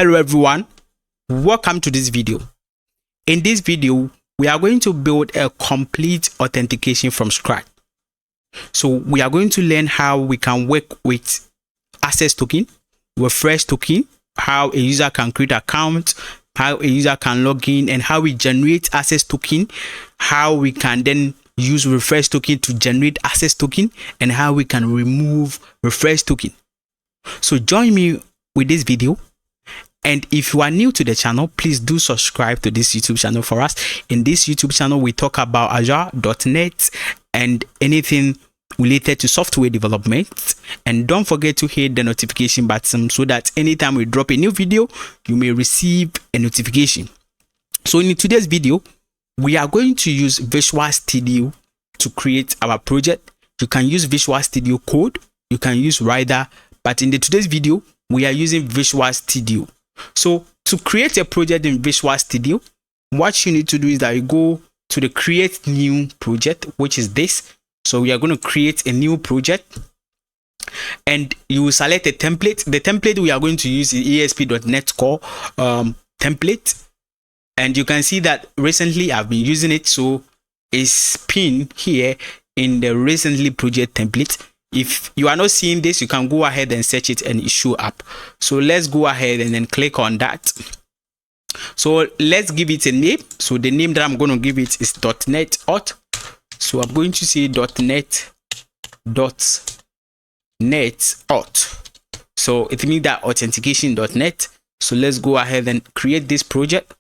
Hello everyone, welcome to this video. In this video, we are going to build a complete authentication from scratch. So we are going to learn how we can work with access token, refresh token, how a user can create account, how a user can log in, and how we generate access token, how we can then use refresh token to generate access token, and how we can remove refresh token. So join me with this video. And if you are new to the channel, please do subscribe to this YouTube channel for us. In this YouTube channel, we talk about Azure, .NET, and anything related to software development. And don't forget to hit the notification button so that anytime we drop a new video, you may receive a notification. So in today's video, we are going to use Visual Studio to create our project. You can use Visual Studio Code, you can use Rider, but in today's video, we are using Visual Studio. So to create a project in Visual Studio, what you need to do is that you go to the create new project, which is this. So we are going to create a new project and you will select a template. The template we are going to use is ASP.NET Core template. And you can see that recently I've been using it. So it's pinned here in the recently project template. If you are not seeing this, you can go ahead and search it and it show up. So let's go ahead and then click on that. So let's give it a name. So the name that I'm going to give it is .NET Auth. So I'm going to say .NET Auth. So it means that authentication.net. So let's go ahead and create this project.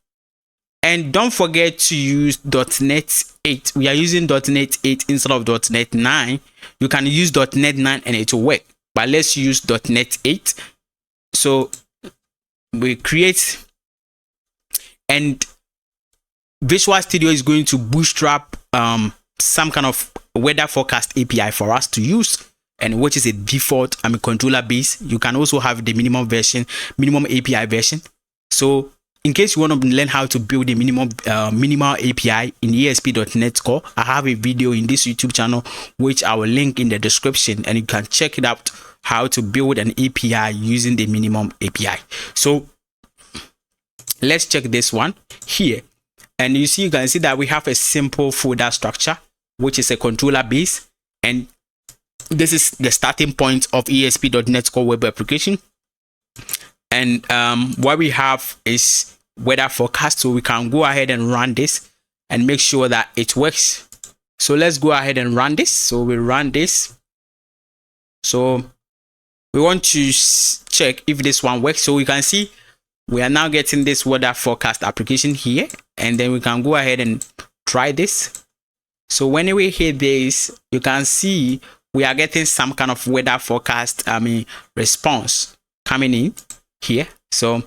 And don't forget to use .NET 8. We are using .NET 8 instead of .NET 9. You can use .NET 9 and it will work. But let's use .NET 8. So we create, and Visual Studio is going to bootstrap some kind of weather forecast API for us to use, and which is a default controller base. You can also have the minimum API version. So in case you want to learn how to build a minimal API in ASP.NET Core, I have a video in this YouTube channel which I will link in the description, and you can check it out how to build an API using the minimum API. So let's check this one here, and you can see that we have a simple folder structure which is a controller base, and this is the starting point of ASP.NET Core web application. And what we have is weather forecast, so we can go ahead and run this and make sure that it works. So let's go ahead and run this. So we run this. So we want to check if this one works. So we can see we are now getting this weather forecast application here, and then we can go ahead and try this. So when we hit this, you can see we are getting some kind of weather forecast response coming in here. So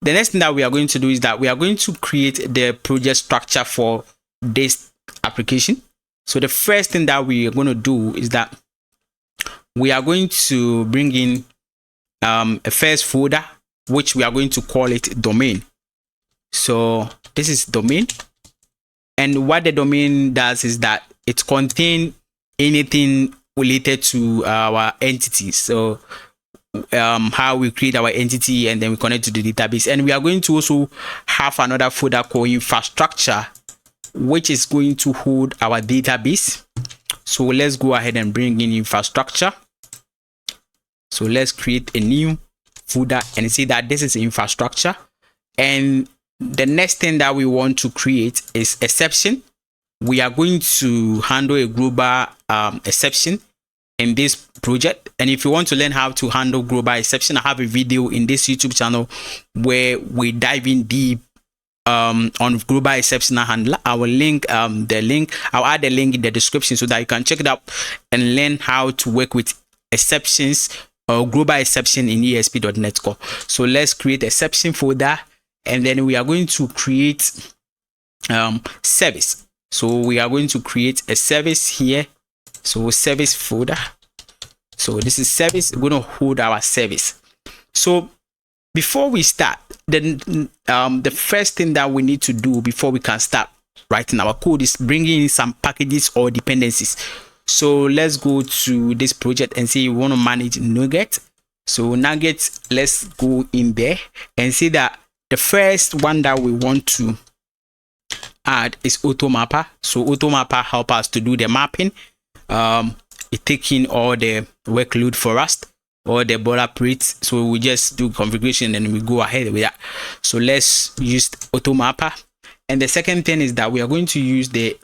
the next thing that we are going to do is that we are going to create the project structure for this application. So the first thing that we are going to do is that we are going to bring in a first folder, which we are going to call it domain. So this is domain, and what the domain does is that it contains anything related to our entities. So how we create our entity and then we connect to the database. And we are going to also have another folder called infrastructure, which is going to hold our database. So let's go ahead and bring in infrastructure. So let's create a new folder and see that this is infrastructure. And the next thing that we want to create is exception. We are going to handle a global exception in this project. And if you want to learn how to handle global exception, I have a video in this YouTube channel where we dive in deep on global exception handler. I will link I'll add the link in the description so that you can check it out and learn how to work with exceptions or global exception in ASP.NET Core. So let's create exception folder, and then we are going to create service. So we are going to create a service here. So service folder. So this is service. We're going to hold our service. So before we start, then the first thing that we need to do before we can start writing our code is bringing in some packages or dependencies. So let's go to this project and say we want to manage NuGet. So Nugget, let's go in there and see that the first one that we want to add is automapper. So automapper help us to do the mapping. It taking all the workload for us, all the boilerplate. So we just do configuration and we go ahead with that. So let's use automapper. And the second thing is that we are going to use the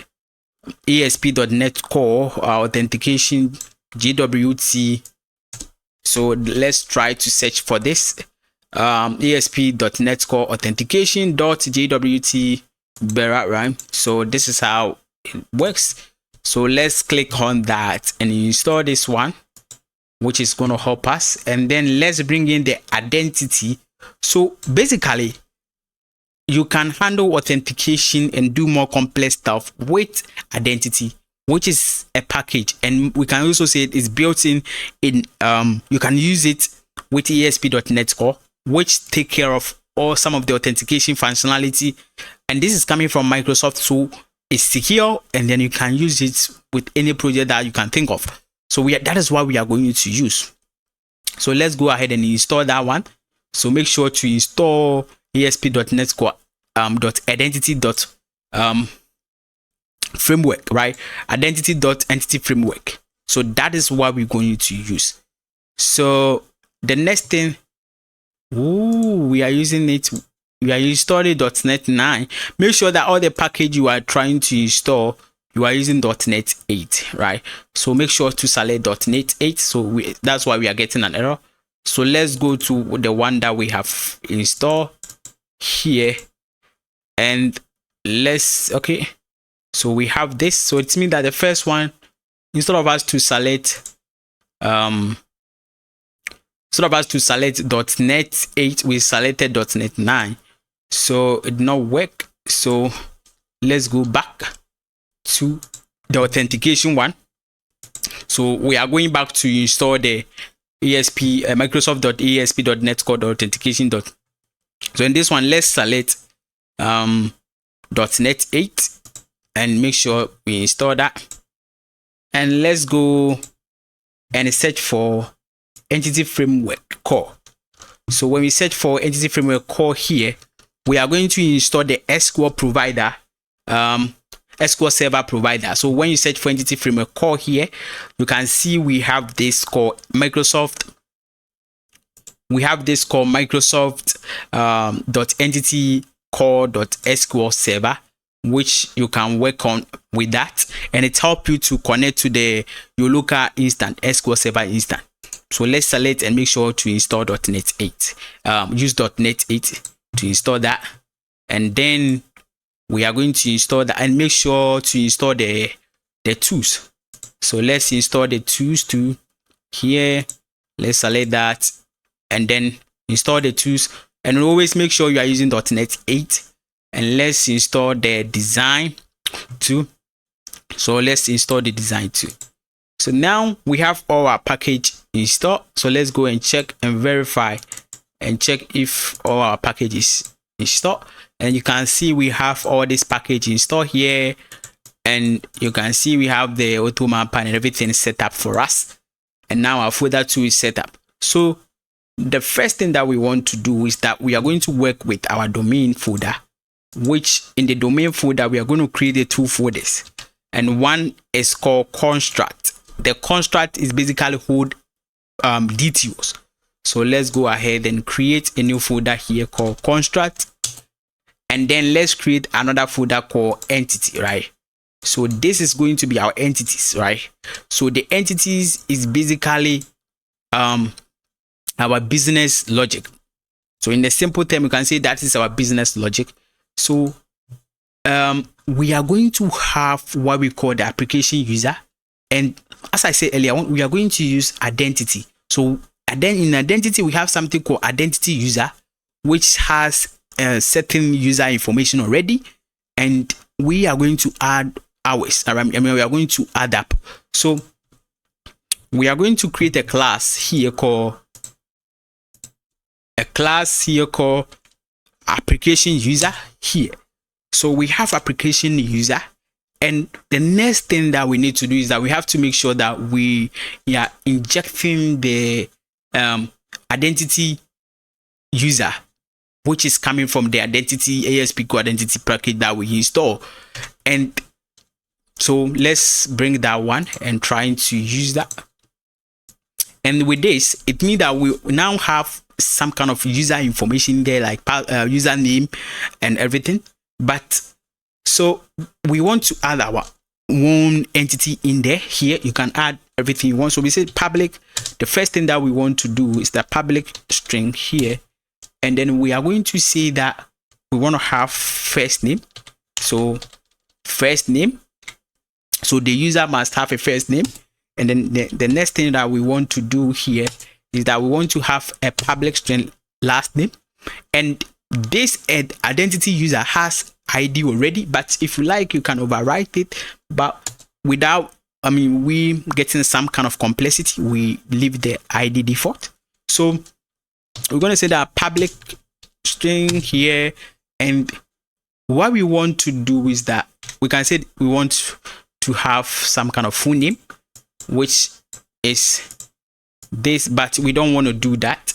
ASP.NET Core Authentication JWT. So let's try to search for this. ASP.NET Core Authentication .jwt bearer, right? So this is how it works. So let's click on that and install this one, which is going to help us. And then let's bring in the identity. So basically, you can handle authentication and do more complex stuff with identity, which is a package. And we can also say it is built in you can use it with ASP.NET Core, which take care of all some of the authentication functionality. And this is coming from Microsoft, so it's secure, and then you can use it with any project that you can think of. So that is what we are going to use. So let's go ahead and install that one. So make sure to install ASP.NET Core .identity framework, right? Identity.entity framework. So that is what we're going to use. So the next thing, we are using it. We are installing .NET 9. Make sure that all the package you are trying to install, you are using .NET 8, right? So make sure to select .NET 8. So that's why we are getting an error. So let's go to the one that we have installed here, and okay. So we have this. So it means that the first one, instead of us to select .NET 8, we selected .NET 9. So it did not work. So let's go back to the authentication one. So we are going back to install the Microsoft.ASP.NET Core Authentication. So in this one, let's select .NET 8 and make sure we install that. And let's go and search for Entity Framework Core. So when we search for Entity Framework Core here, we are going to install the SQL provider, SQL Server provider. So when you search for Entity Framework Core here, you can see we have this called Microsoft. We have this called Microsoft .entity core.sql server, which you can work on with that, and it helps you to connect to your local instance, SQL Server instance. So let's select and make sure to install .NET 8. Use .NET 8 to install that, and then we are going to install that and make sure to install the tools. So let's install the tools too here. Let's select that and then install the tools, and always make sure you are using .NET 8. And let's install the design too. So let's install the design too. So now we have all our package installed. So let's go and check and verify and check if all our packages installed. And you can see we have all this package installed here, and you can see we have the automapper and everything set up for us. And now our folder 2 is set up. So the first thing that we want to do is that we are going to work with our domain folder, which in the domain folder we are going to create the 2 folders, and one is called construct. The construct is basically hold DTOs. So let's go ahead and create a new folder here called construct, and then let's create another folder called entity, right? So this is going to be our entities, right? So the entities is basically our business logic. So in the simple term, you can say that is our business logic. So we are going to have what we call the application user, and as I said earlier, we are going to use identity. So and then in identity we have something called identity user, which has certain user information already, and we are going to add ours. I mean, we are going to add up. So we are going to create a class here called application user here. So we have application user, and the next thing that we need to do is that we have to make sure that we are injecting the identity user, which is coming from the identity ASP core identity package that we install. And so let's bring that one and trying to use that. And with this, it means that we now have some kind of user information there, like username and everything. But so we want to add our own entity in there. Here you can add everything you want. So we say public. The first thing that we want to do is the public string here, and then we are going to say that we want to have first name. So first name. So the user must have a first name. And then the next thing that we want to do here is that we want to have a public string last name. And this identity user has ID already, but if you like, you can overwrite it. But without, we getting some kind of complexity, we leave the ID default. So we're going to say that public string here. And what we want to do is that we can say we want to have some kind of full name, which is this, but we don't want to do that.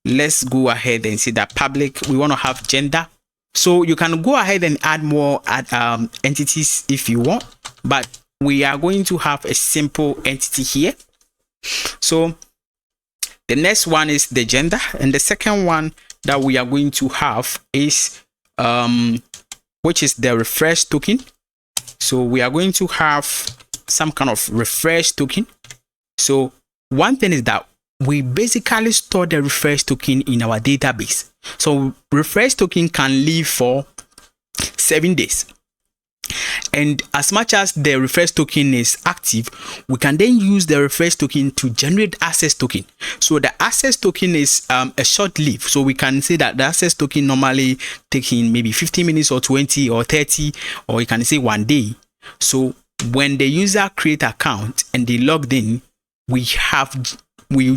Let's go ahead and see that public. We want to have gender. So you can go ahead and add more entities if you want, but we are going to have a simple entity here. So the next one is the gender, and the second one that we are going to have is which is the refresh token. So we are going to have some kind of refresh token. So one thing is that we basically store the refresh token in our database. So refresh token can live for 7 days. And as much as the refresh token is active, we can then use the refresh token to generate access token. So the access token is a short lived. So we can say that the access token normally taking maybe 15 minutes or 20 or 30, or you can say 1 day. So when the user create account and they logged in, we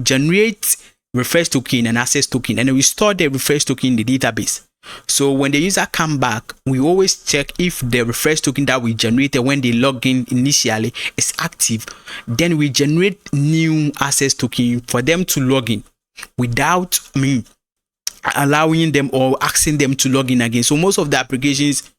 generate refresh token and access token, and then we store the refresh token in the database. So when the user come back, we always check if the refresh token that we generated when they log in initially is active. Then we generate new access token for them to log in without allowing them or asking them to log in again. So most of the applications,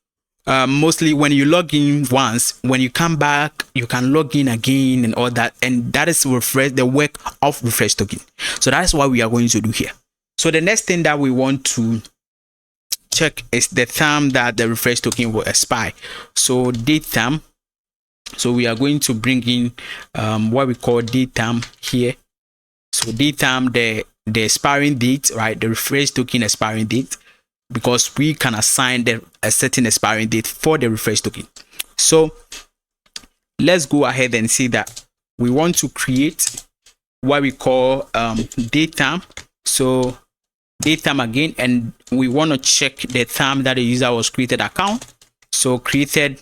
mostly when you log in once, when you come back, you can log in again and all that. And that is the work of refresh token. So that's what we are going to do here. So the next thing that we want to check is the time that the refresh token will expire. So date time. So we are going to bring in what we call date time here. So date time, the expiring date, right? The refresh token expiring date, because we can assign a certain expiring date for the refresh token. So let's go ahead and see that we want to create what we call date time. So date time again, and we want to check the time that the user was created account. So created,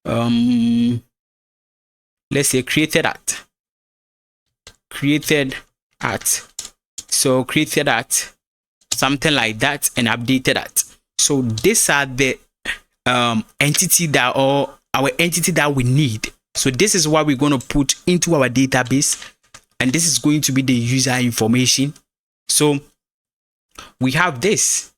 let's say created at, so created at something like that, and updated at. So these are the entity that, or our entity that we need. So this is what we're going to put into our database, and this is going to be the user information. So we have this,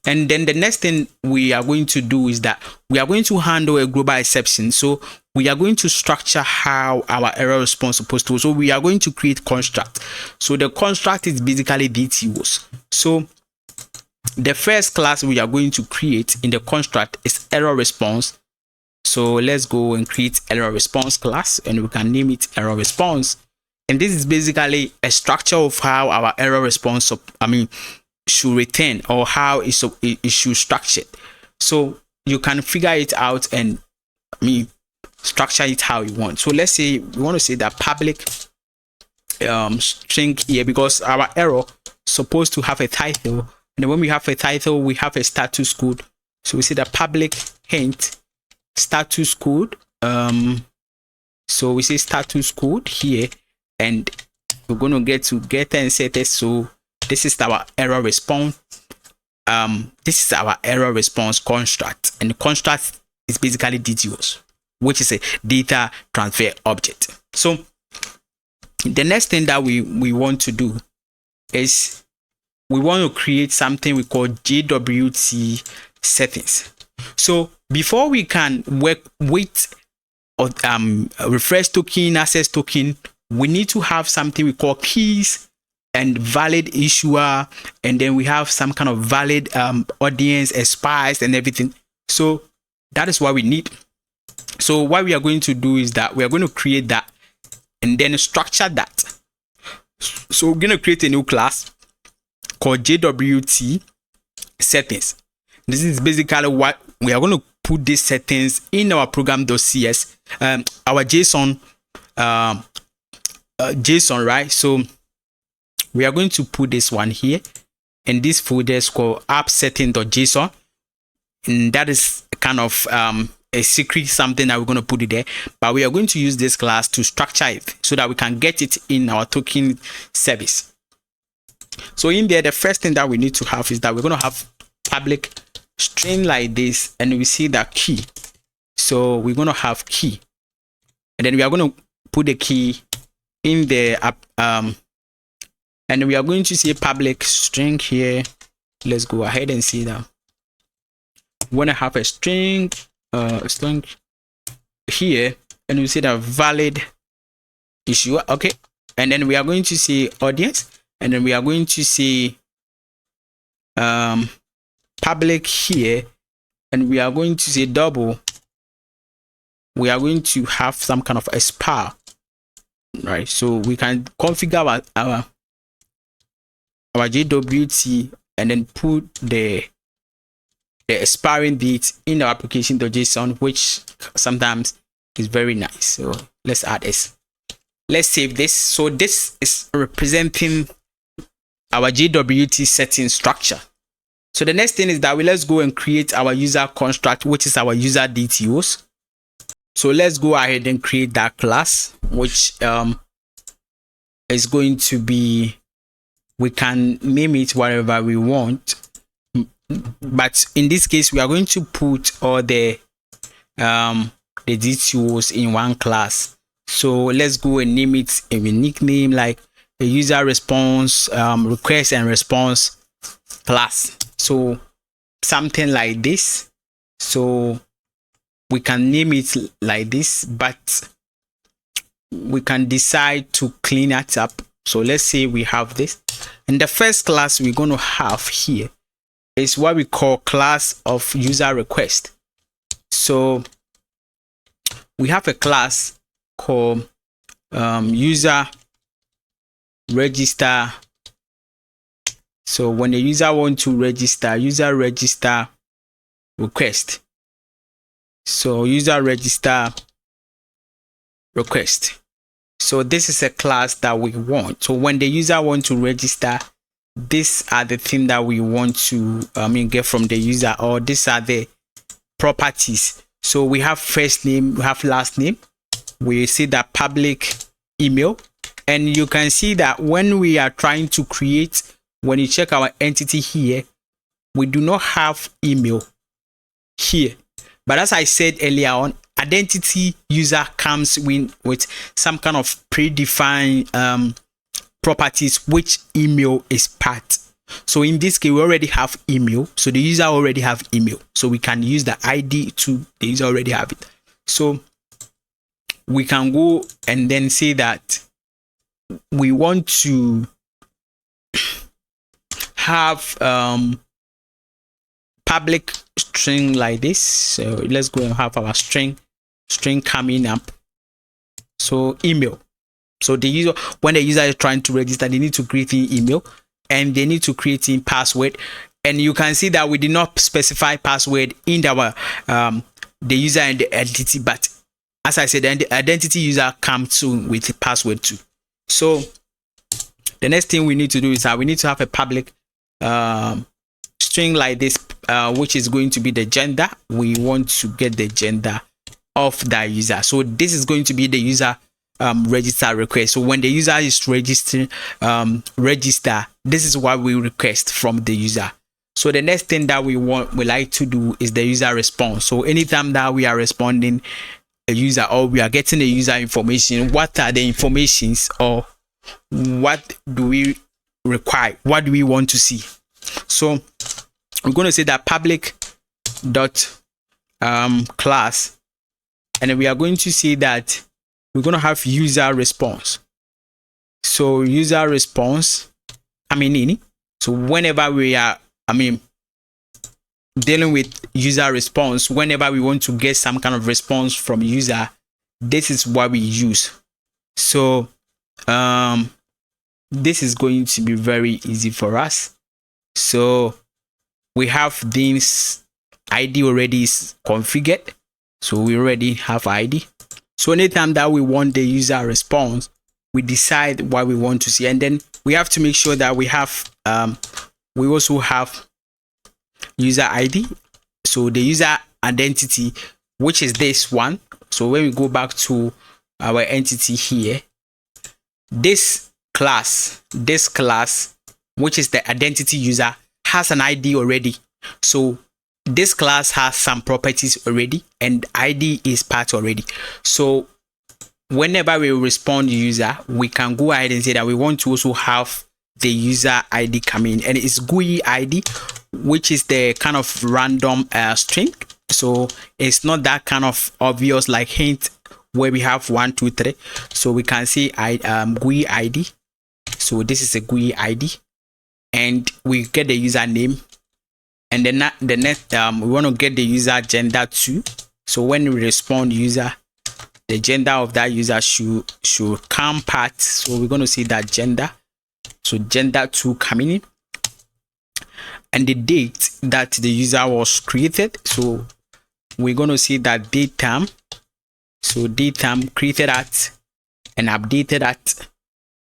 and then the next thing we are going to do is that we are going to handle a global exception. So we are going to structure how our error response is supposed to. So we are going to create construct. So the construct is basically DTOs. So the first class we are going to create in the construct is error response. So let's go and create error response class, and we can name it error response. And this is basically a structure of how our error response should return, or how it should structure. So you can figure it out and structure it how you want. So let's say we want to say that public string here, because our error supposed to have a title, and when we have a title, we have a status code. So we say the public hint status code. So we say status code here, and we're going to get to getter and setter. So this is our error response. This is our error response construct, and the construct is basically DTOs, which is a data transfer object. So the next thing that we want to do is we want to create something we call JWT settings. So before we can work with refresh token, access token, we need to have something we call keys and valid issuer, and then we have some kind of valid audience, expires, and everything. So that is what we need. So what we are going to do is that we are going to create that and then structure that. So we're going to create a new class called JWT settings. This is basically what we are going to put these settings in our program.cs, our JSON, JSON, right? So we are going to put this one here, and this folder is called app setting.json, and that is kind of a secret something that we're going to put it there, but we are going to use this class to structure it so that we can get it in our token service. So in there, the first thing that we need to have is that we're going to have public string like this, and we see that key. So we're going to have key, and then we are going to put the key in the and we are going to see public string here. Let's go ahead and see that. We want to have a string here, and we see that valid issue. Okay, and then we are going to see audience, and then we are going to see public here, and we are going to say double. We are going to have some kind of expire, right? So we can configure our JWT and then put the expiring date in our application.json, which sometimes is very nice. So let's add this. Let's save this. So this is representing our JWT setting structure. So the next thing is that let's go and create our user construct, which is our user DTOs. So let's go ahead and create that class, which is going to be, we can name it whatever we want, but in this case we are going to put all the DTOs in one class. So let's go and name it a unique name like a user response request and response class. So something like this. So we can name it like this, but we can decide to clean it up. So let's say we have this, and the first class we're going to have here is what we call class of user request. So we have a class called user register. So when the user wants to register, user register request. So user register request. So this is a class that we want. So when the user wants to register, these are the things that we want to get from the user, or these are the properties. So we have first name, we have last name, we see that public email, and you can see that when we are trying to create, when you check our entity here, we do not have email here. But as I said earlier on, identity user comes with some kind of predefined properties, which email is part. So in this case, we already have email. So the user already have email. So we can use the ID to the user already have it. So we can go and then say that we want to have public string like this. So let's go and have our string coming up. So email. So the user, when the user is trying to register, they need to create an email and they need to create a password. And you can see that we did not specify password in our the user and the identity, but as I said, then the identity user comes soon with a password too. So the next thing we need to do is that we need to have a public string like this, which is going to be the gender. We want to get the gender of that user. So this is going to be the user register request. So when the user is registering register, this is what we request from the user. So the next thing that we like to do is the user response. So anytime that we are responding a user or we are getting a user information, what are the informations or what do we require, what do we want to see. So we're going to say that public dot class, and then we are going to say that we're going to have user response. So user response coming in. So whenever we are dealing with user response, whenever we want to get some kind of response from user, this is what we use. So this is going to be very easy for us. So we have this ID already is configured, so we already have ID. So anytime that we want the user response, we decide what we want to see, and then we have to make sure that we have we also have user ID. So the user identity, which is this one. So when we go back to our entity here, this class, which is the identity user, has an ID already. So this class has some properties already, and ID is part already. So whenever we respond user, we can go ahead and say that we want to also have the user ID coming, and it's GUI ID, which is the kind of random string. So it's not that kind of obvious like hint where we have 1 2 3. So we can say GUI ID. So this is a GUI ID, and we get the username, and then the next we want to get the user gender too. So when we respond user, the gender of that user should come part. So we're going to see that gender. So gender 2 coming in, and the date that the user was created. So we're going to see that date time. So date time created at and updated at.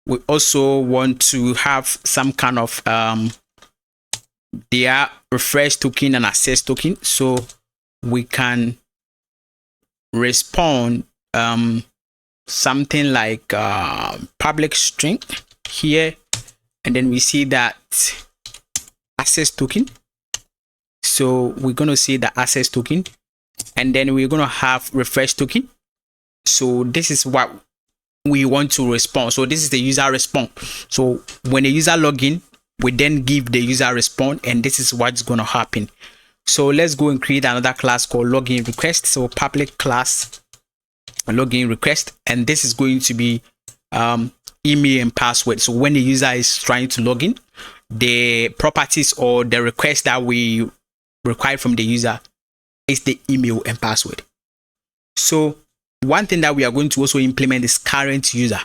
We also want to have some kind of their refresh token and access token. So we can respond something like public string here, and then we see that access token. So we're going to see the access token, and then we're going to have refresh token. So this is what we want to respond. So this is the user response. So when the user log in, we then give the user response, and this is what's going to happen. So let's go and create another class called login request. So public class login request, and this is going to be email and password. So when the user is trying to log in, the properties or the request that we require from the user is the email and password. So one thing that we are going to also implement is current user.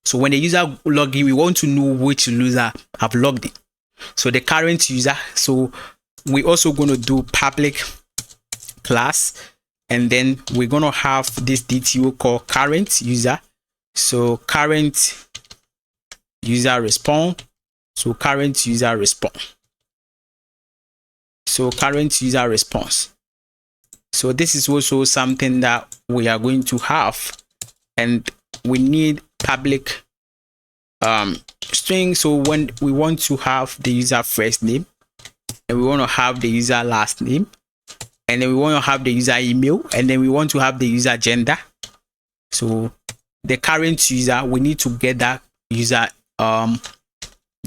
So when the user log in, we want to know which user have logged in. So the current user. So we also going to do public class, and then we're going to have this DTO called current user. So current user response. So current user response. So current user response. So this is also something that we are going to have, and we need public string. So when we want to have the user first name, and we want to have the user last name, and then we want to have the user email, and then we want to have the user gender. So the current user, we need to get that user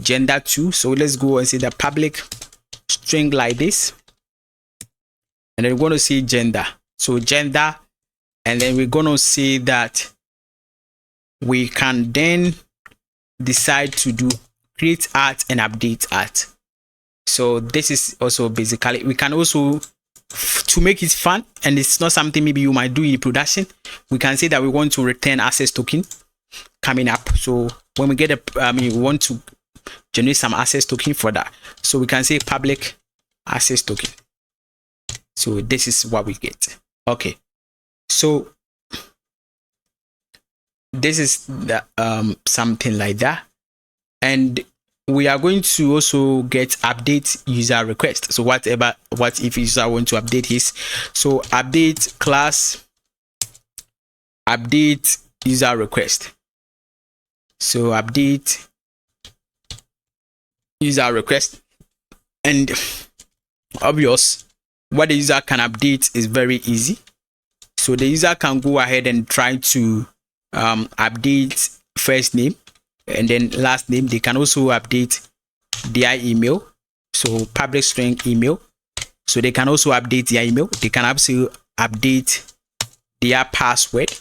gender too. So let's go and say the public string like this, and then we're going to say gender. So gender, and then we're going to say that we can then decide to do create art and update art. So this is also basically, we can also, to make it fun, and it's not something maybe you might do in production, we can say that we want to return access token coming up. So when we get a we want to generate some access token for that, so we can say public access token. So this is what we get. Okay, so this is the something like that, and we are going to also get update user request. So what if user want to update his, so update class update user request. So update user request, and obvious what the user can update is very easy. So the user can go ahead and try to update first name and then last name. They can also update their email, so public string email. So they can also update their email. They can also update their password.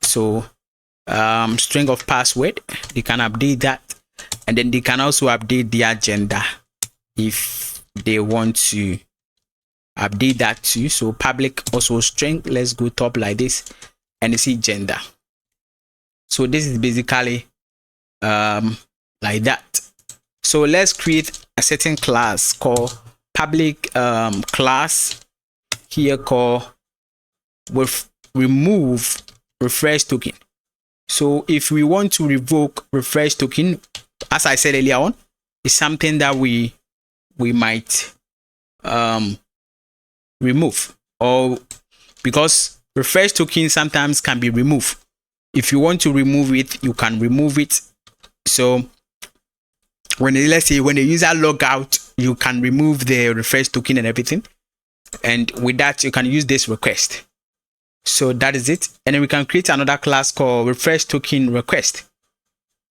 So string of password, they can update that, and then they can also update their gender if they want to update that too. So public also string, let's go top like this and see gender. So this is basically like that. So let's create a certain class called public class here called with remove refresh token. So if we want to revoke refresh token, as I said earlier on, it's something that we might remove, or because refresh token sometimes can be removed. If you want to remove it, you can remove it. So let's say when the user log out, you can remove the refresh token and everything, and with that you can use this request. So that is it. And then we can create another class called refresh token request.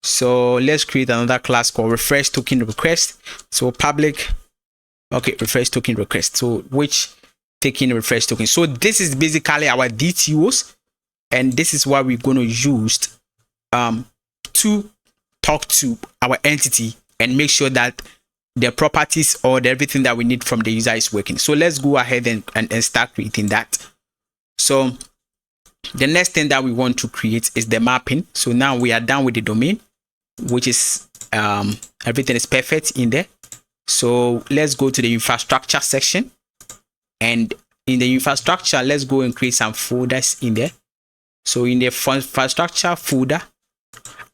So let's create another class called refresh token request. So public, okay, refresh token request. So which taking refresh token. So this is basically our DTOs, and this is what we're going to use to talk to our entity and make sure that the properties or everything that we need from the user is working. So let's go ahead and start creating that. So the next thing that we want to create is the mapping. So now we are done with the domain, which is everything is perfect in there. So let's go to the infrastructure section, and in the infrastructure, let's go and create some folders in there. So in the infrastructure folder,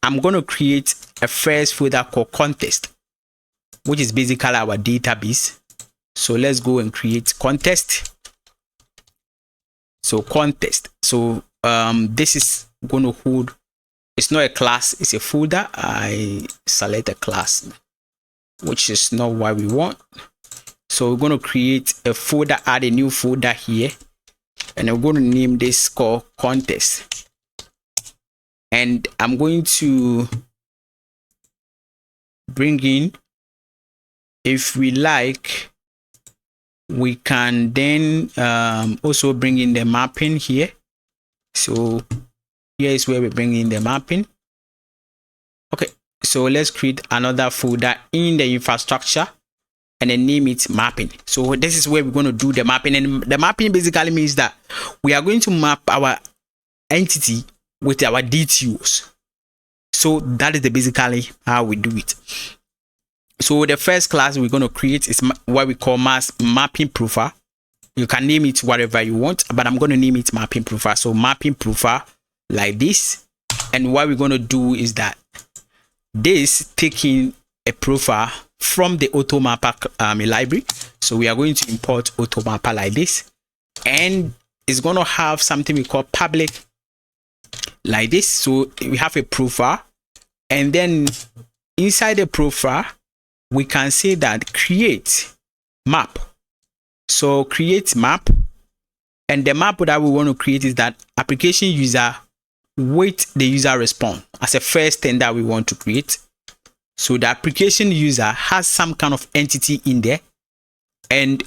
I'm going to create a first folder called contest, which is basically our database. So let's go and create contest. So contest. So this is going to hold, it's not a class, it's a folder. I select a class, which is not what we want. So we're going to create a folder, add a new folder here, and I'm going to name this called contest. And I'm going to bring in, if we like, we can then also bring in the mapping here. So here is where we bring in the mapping. Okay, so let's create another folder in the infrastructure and then name it mapping. So this is where we're going to do the mapping, and the mapping basically means that we are going to map our entity with our DTOs. So that is basically how we do it. So the first class we're going to create is what we call mapping profile. You can name it whatever you want, but I'm going to name it mapping profile. So mapping profile like this. And what we're going to do is that this taking a profile from the automapper library. So we are going to import automapper like this, and it's going to have something we call public like this. So we have a profile, and then inside the profile we can say that create map. So create map, and the map that we want to create is that application user with the user response as a first thing that we want to create. So the application user has some kind of entity in there, and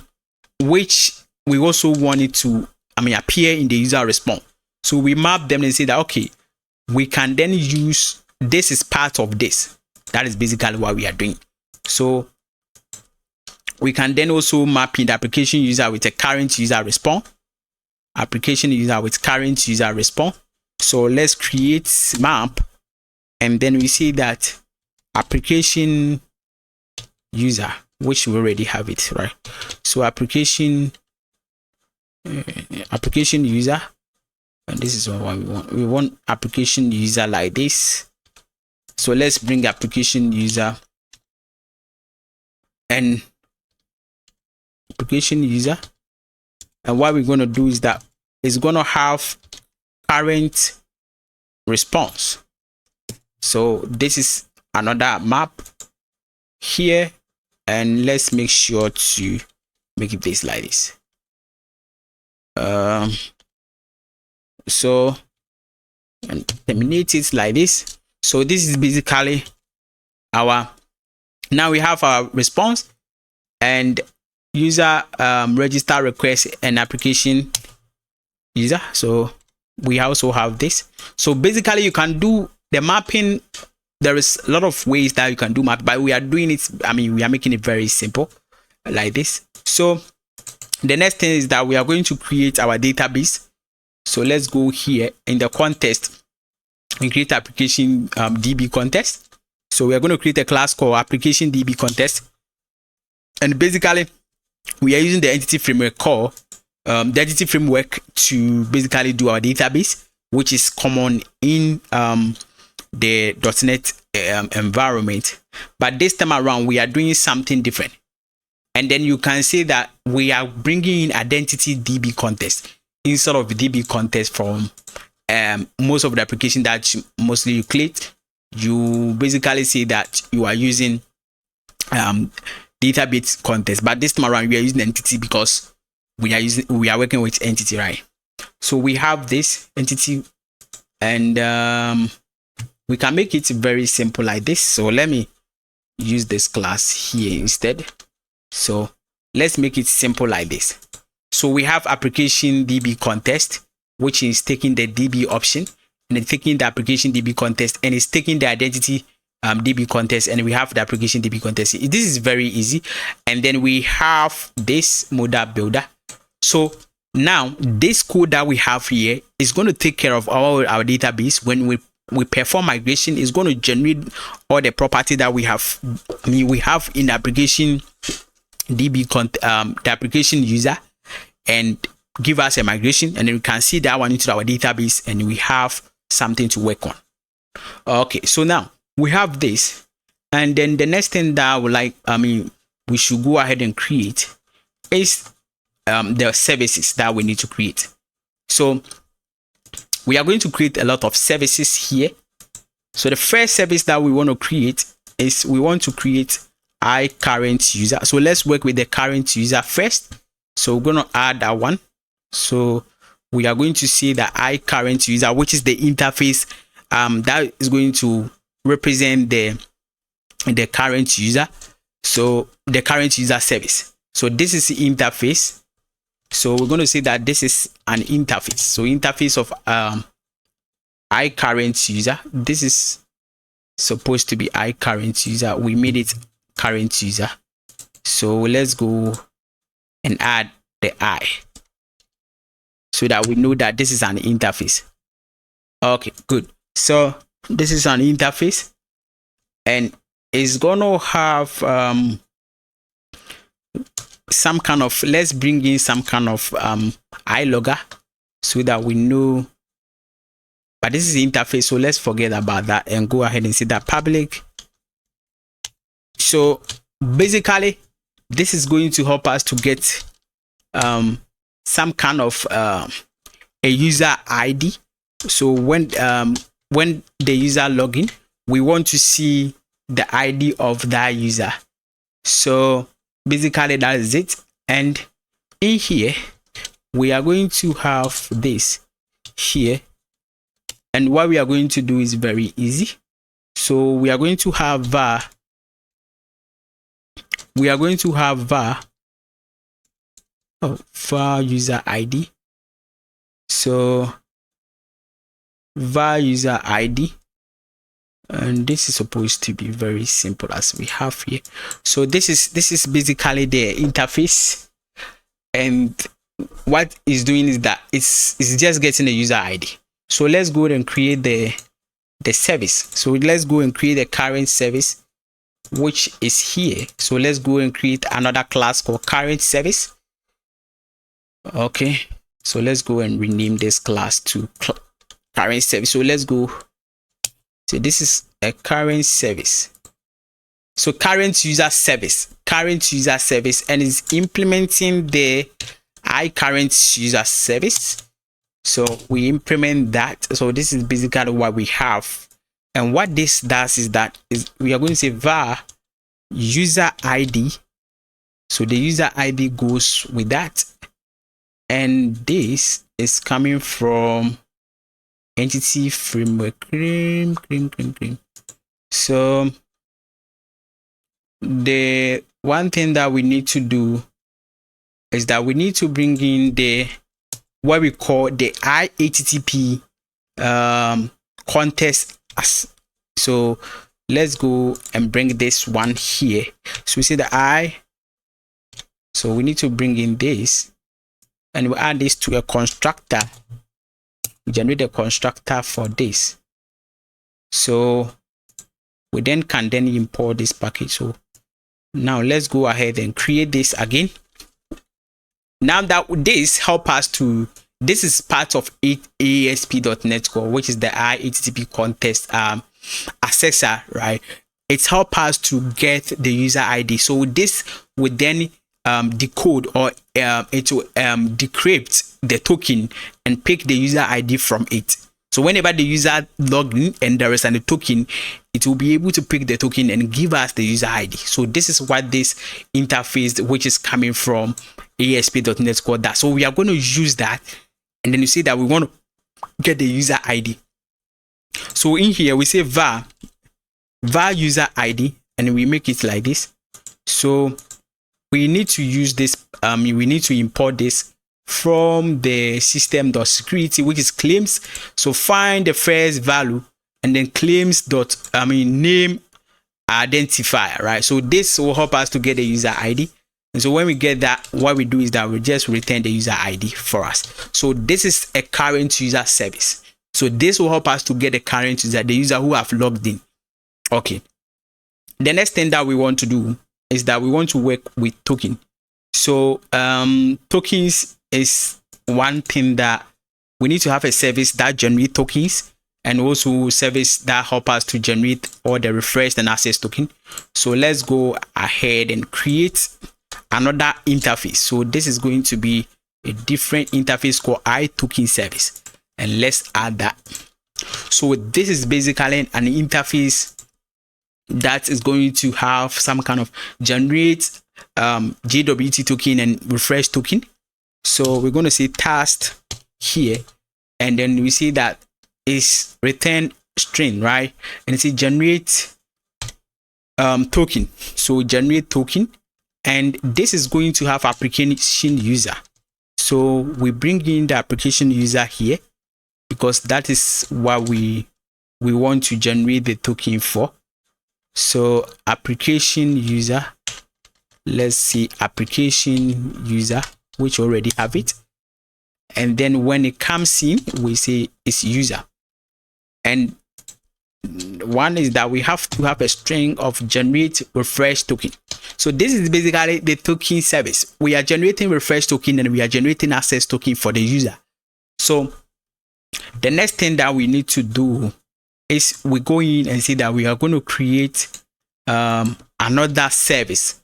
which we also want it to appear in the user response. So we map them and say that, okay, we can then use this is part of this. That is basically what we are doing. So we can then also map in the application user with a current user response. Application user with current user response. So let's create map, and then we see that application user, which we already have it, right? So application user, and this is what we want. We want application user like this. So let's bring application user and application user, and what we're going to do is that it's going to have current response. So this is another map here, and let's make sure to make it this like this. So and terminate it like this. So this is basically our Now we have our response and user register request and application user. So we also have this. So basically you can do the mapping. There is a lot of ways that you can do map, but we are doing it, I mean, we are making it very simple like this. So the next thing is that we are going to create our database. So let's go here in the context and create application DB context. So we are going to create a class called application DB context, and basically we are using the entity framework core, the entity framework to basically do our database, which is common in the .NET environment. But this time around we are doing something different, and then you can say that we are bringing in identity DB context instead of DB context from most of the application that mostly you create. You basically say that you are using database context, but this time around we are using entity because we are working with entity, right? So we have this entity, and we can make it very simple like this. So let me use this class here instead. So let's make it simple like this. So we have application DB context, which is taking the DB option and then taking the application DB context, and it's taking the identity DB context, and we have the application DB context. This is very easy. And then we have this modal builder. So now this code that we have here is going to take care of our database. When we perform migration, is going to generate all the property that we have. I mean, we have in the application DB the application user, and give us a migration, and then we can see that one into our database, and we have something to work on. Okay, so now we have this, and then the next thing that I would like, I mean, we should go ahead and create is the services that we need to create. So we are going to create a lot of services here. So the first service that we want to create is we want to create current user. So let's work with the current user first. So we're going to add that one. So we are going to see the current user, which is the interface that is going to represent the current user. So the current user service. So this is the interface. So we're going to say that this is an interface. So interface of current user. This is supposed to be current user. We made it current user. So let's go and add the I, so that we know that this is an interface. Okay, good. So this is an interface, and it's gonna have some kind of, let's bring in some kind of iLogger so that we know. But this is the interface, so let's forget about that and go ahead and see that public. So basically this is going to help us to get some kind of a user ID. So when the user login, we want to see the ID of that user. So basically that is it. And in here we are going to have this here, and what we are going to do is very easy. So we are going to have var user ID. So var user ID, and this is supposed to be very simple as we have here. So this is basically the interface, and what it's doing is that it's just getting a user ID. So let's go and create the service. So let's go and create a current service, which is here. So let's go and create another class called current service. Okay, so let's go and rename this class to current service. So let's go. So this is a current service. So current user service, and is implementing the current user service. So we implement that. So this is basically what we have. And what this does is that we are going to say var user ID. So the user ID goes with that. And this is coming from entity framework. So the one thing that we need to do is that we need to bring in the what we call the IHTTP context as. So let's go and bring this one here. So we see the I. So we need to bring in this, and we add this to a constructor. We generate a constructor for this. So we then can import this package. So now let's go ahead and create this again. Now that this help us to, this is part of ASP.NET Core, which is the IHTTP context accessor, right? It's help us to get the user ID. So this would then decode or it will decrypt the token and pick the user ID from it. So whenever the user log in and there is a token, it will be able to pick the token and give us the user ID. So this is what this interface, which is coming from ASP.NET Core, does. So we are going to use that, and then you see that we want to get the user ID. So in here we say var user ID, and we make it like this. So we need to use this. We need to import this from the system.security, which is claims. So find the first value and then claims name identifier, right? So this will help us to get the user ID. And so when we get that, what we do is that we just return the user ID for us. So this is a current user service. So this will help us to get the current user, the user who have logged in. Okay. The next thing that we want to do is that we want to work with token. So tokens is one thing that we need to have a service that generates tokens, and also service that help us to generate all the refreshed and access token. So let's go ahead and create another interface. So this is going to be a different interface called iToken service, and let's add that. So this is basically an interface that is going to have some kind of generate JWT token and refresh token. So we're going to say task here, and then we see that is return string, right? And it's a generate token. So generate token, and this is going to have application user. So we bring in the application user here because that is what we want to generate the token for. So application user, let's see application user, which already have it, and then when it comes in we say it's user. And one is that we have to have a string of generate refresh token. So this is basically the token service. We are generating refresh token and we are generating access token for the user. So the next thing that we need to do is we go in and see that we are going to create another service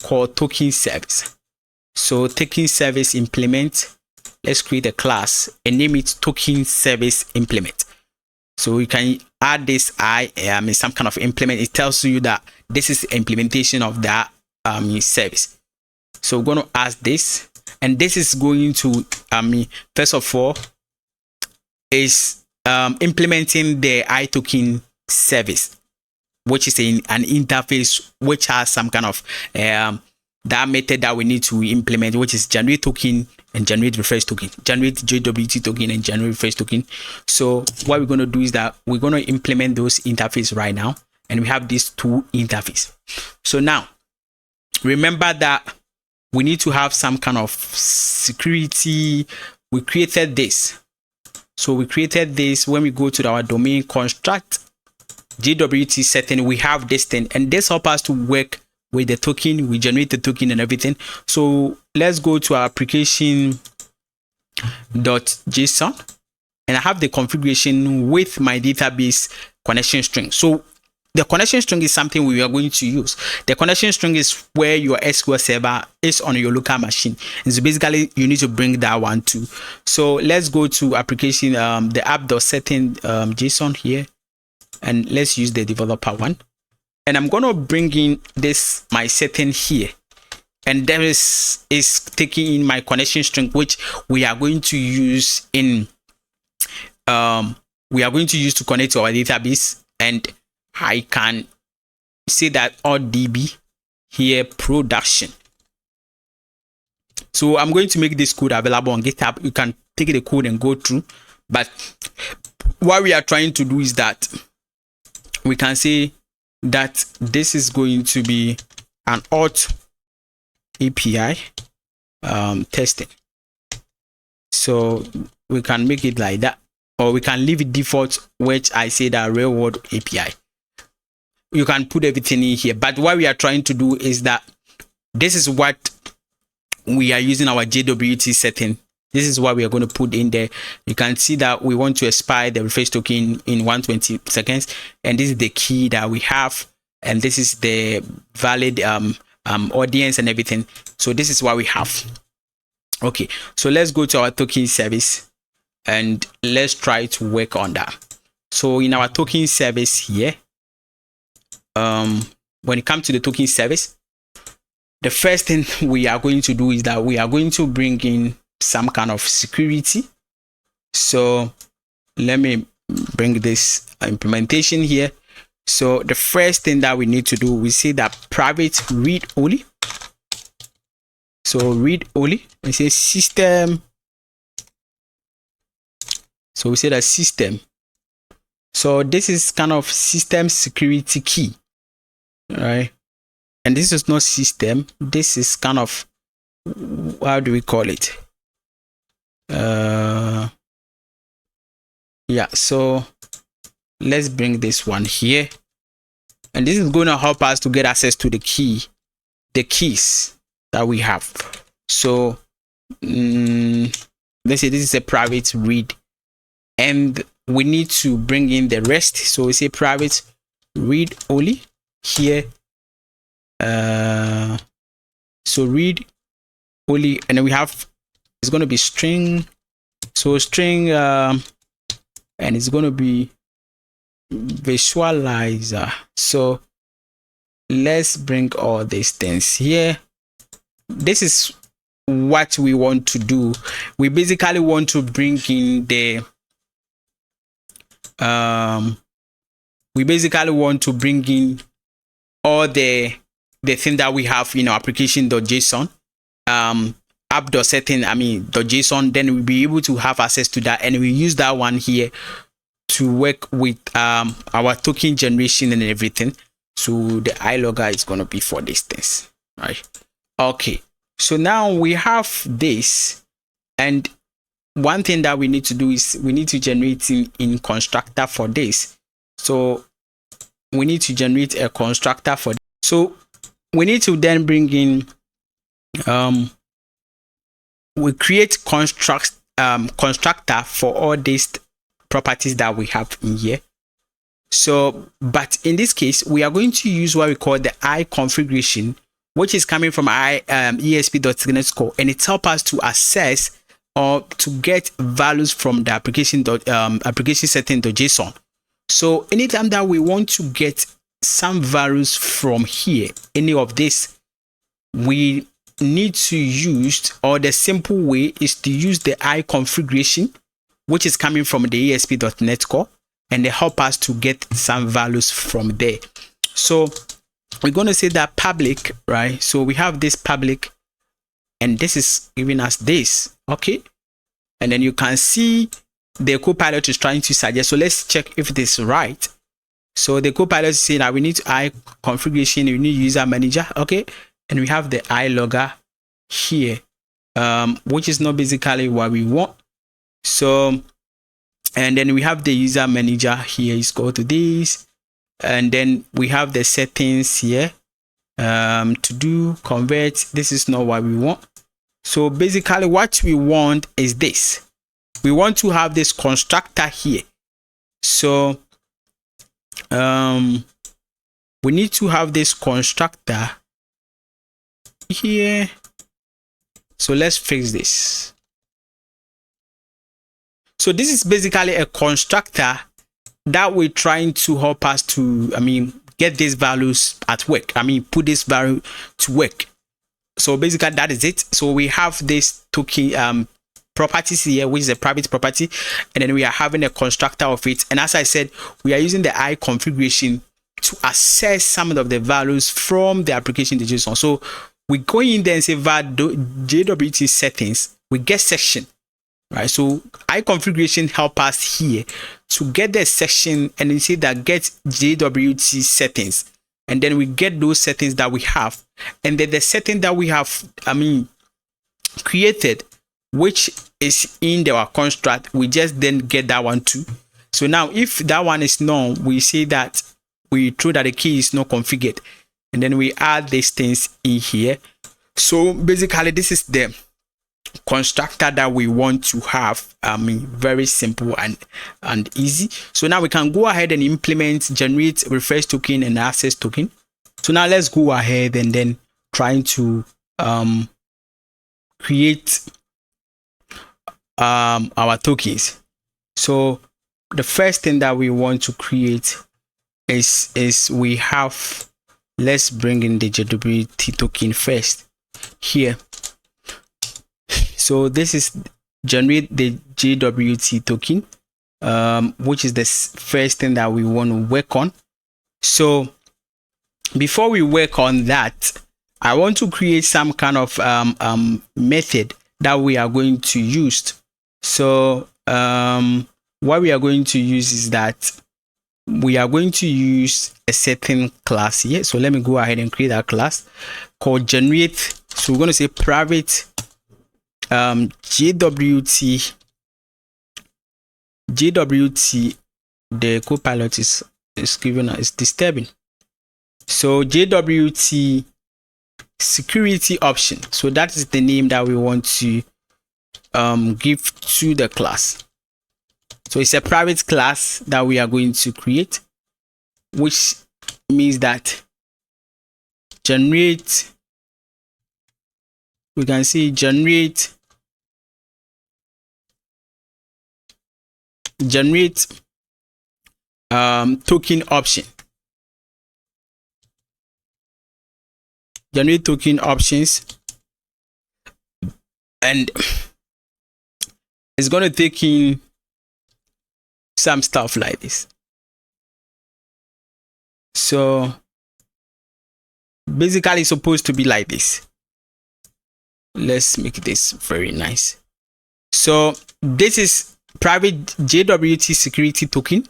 called token service. So token service implement, let's create a class and name it token service implement. So we can add this some kind of implement. It tells you that this is implementation of that service. So we're going to add this, and this is going to first of all is implementing the iToken service, which is an interface which has some kind of that method that we need to implement, which is generate token and generate refresh token, generate JWT token and generate refresh token. So what we're going to do is that we're going to implement those interface right now, and we have these two interface. So now remember that we need to have some kind of security. We created this. So we created this. When we go to our domain construct JWT setting, we have this thing, and this helps us to work with the token. We generate the token and everything. So let's go to our application.json, and I have the configuration with my database connection string. So the connection string is something we are going to use. The connection string is where your SQL server is on your local machine, and so basically you need to bring that one too. So let's go to application, the app.setting JSON here, and let's use the developer one. And I'm going to bring in this my setting here, and there is taking in my connection string, which we are going to use in to connect to our database. And I can say that all DB here, production. So I'm going to make this code available on GitHub. You can take the code and go through, but what we are trying to do is that we can say that this is going to be an auth API testing. So we can make it like that, or we can leave it default, which I say that real world API. You can put everything in here, but what we are trying to do is that this is what we are using our JWT setting. This is what we are going to put in there. You can see that we want to expire the refresh token in 120 seconds, and this is the key that we have, and this is the valid audience and everything. So this is what we have. Okay, so let's go to our token service and let's try to work on that. So in our token service here, when it comes to the token service, the first thing we are going to do is that we are going to bring in some kind of security. So let me bring this implementation here. So the first thing that we need to do, we say that private read only. So read only, we say system. So we say that system. So this is kind of system security key, right? And this is not system. This is kind of, how do we call it? Yeah, so let's bring this one here, and this is going to help us to get access to the keys that we have. So let's say this is a private read, and we need to bring in the rest. So we say private read only here. So read only, and then we have, it's going to be string. So string, and it's going to be visualizer. So let's bring all these things here. This is what we want to do. We basically want to bring in the all the thing that we have in our application.json, app.setting, .json. Then we'll be able to have access to that, and we use that one here to work with our token generation and everything. So the iLogger is going to be for these things, right? Okay, so now we have this, and one thing that we need to do is we need to generate in constructor for this. So we need to generate a constructor for this. So we need to then bring in we create constructor for all these properties that we have in here. So, but in this case, we are going to use what we call the I configuration, which is coming from esp.signet core, and it helps us to access or to get values from the application setting.json. So anytime that we want to get some values from here, any of this, we need to use, or the simple way is to use the I configuration, which is coming from the esp.net core, and they help us to get some values from there. So we're going to say that public, right? So we have this public, and this is giving us this, okay? And then you can see the Copilot is trying to suggest. So let's check if this is right. So the Copilot is saying that we need I configuration, we need user manager, okay? And we have the iLogger here, which is not basically what we want. So, and then we have the user manager here. Is go to this, and then we have the settings here. To do convert. This is not what we want. So basically, what we want is this. We want to have this constructor here. So, we need to have this constructor here. So let's fix this. So this is basically a constructor that we're trying to help us to, get these values at work. Put this value to work. So basically that is it. So we have this token properties here, which is a private property, and then we are having a constructor of it. And as I said, we are using the I configuration to access some of the values from the application JSON. So we go in there and say JWT settings, we get section, right? So iConfiguration help us here to get the section, and then say that get JWT settings, and then we get those settings that we have, and then the setting that we have created, which is in our construct, we just then get that one too. So now if that one is known, we say that we throw that the key is not configured, and then we add these things in here. So basically this is the constructor that we want to have. Very simple and easy. So now we can go ahead and implement generate refresh token and access token. So now let's go ahead and then trying to create our tokens. So the first thing that we want to create is we have, let's bring in the JWT token first here. So this is generate the JWT token, which is the first thing that we want to work on. So before we work on that, I want to create some kind of method that we are going to use. So what we are going to use is that we are going to use a certain class here. So let me go ahead and create a class called generate. So we're going to say private JWT. The copilot is giving us, disturbing. So JWT security option. So that is the name that we want to give to the class. So it's a private class that we are going to create, which means that generate, we can see generate token option. Generate token options, and it's going to take in some stuff like this. So basically it's supposed to be like this. Let's make this very nice. So this is private JWT security token,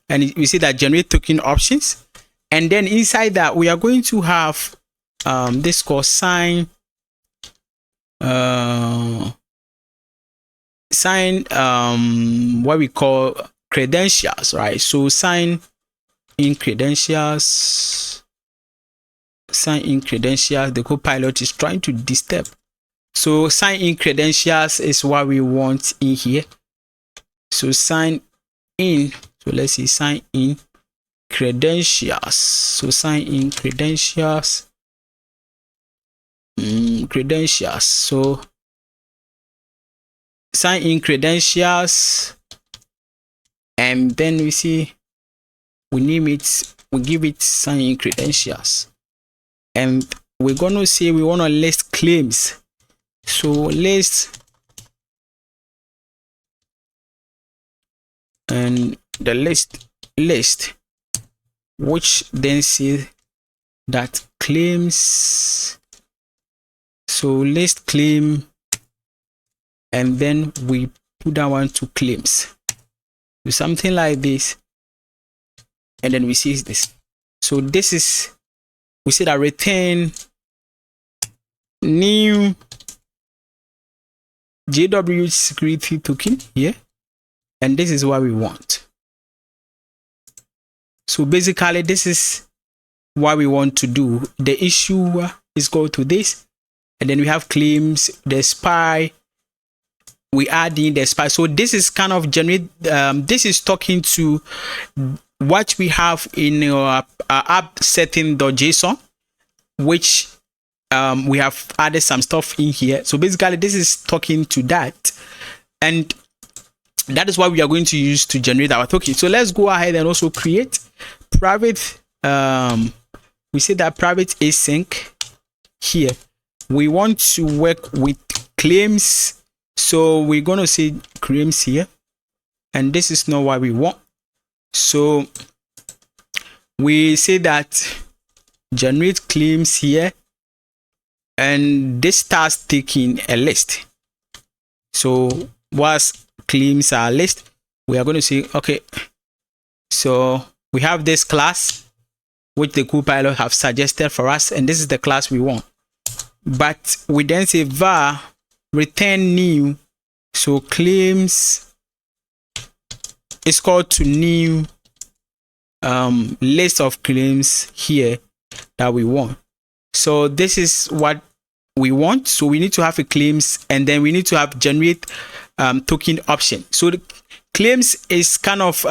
and we see that generate token options, and then inside that we are going to have this called sign what we call credentials, right? So sign in credentials, the copilot is trying to disturb. So sign in credentials is what we want in here. So sign in, so let's see, sign in credentials. So sign in credentials, so sign in credentials, and then we see we name it, we give it sign in credentials, and we're gonna say we want to list claims. So list, and the list, which then say that claims. So list claim, and then we put that one to claims. Do something like this, and then we see this. So this is, we say that return new JWT security token here, and this is what we want. So basically this is what we want to do. The issue is go to this, and then we have claims, the spy, we add in the spy. So this is kind of generate, this is talking to what we have in our app setting.json, which we have added some stuff in here. So basically this is talking to that, and that is what we are going to use to generate our token. So let's go ahead and also create private, we say that private async here. We want to work with claims, so we're going to say claims here, and this is not what we want. So we say that generate claims here, and this starts taking a list. So once claims are list, we are going to say, okay, so we have this class which the Copilot have suggested for us, and this is the class we want. But we then say var return new, so claims is called to new list of claims here that we want. So this is what we want. So we need to have a claims, and then we need to have generate token option. So the claims is kind of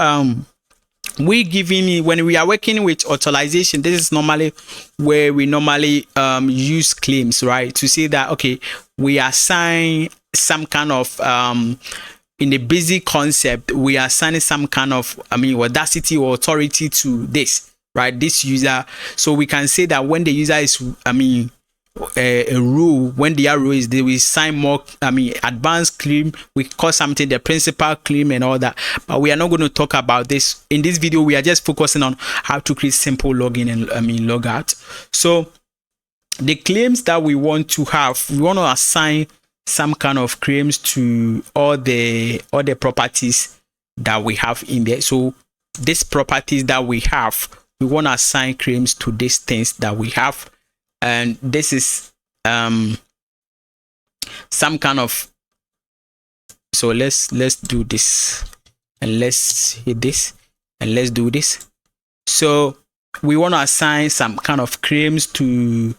we giving, when we are working with authorization, this is normally where we normally use claims, right? To say that, okay, we assign some kind of in the basic concept, we are assigning some kind of audacity or authority to this, right? This user. So we can say that when the user is a rule, when the row is, they will sign more advanced claim. We call something the principal claim and all that, but we are not going to talk about this in this video. We are just focusing on how to create simple login and logout. So the claims that we want to have, we want to assign some kind of claims to all the properties that we have in there. So these properties that we have, we want to assign claims to these things that we have. And this is some kind of, so let's do this, and let's hit this, and let's do this. So we want to assign some kind of claims to,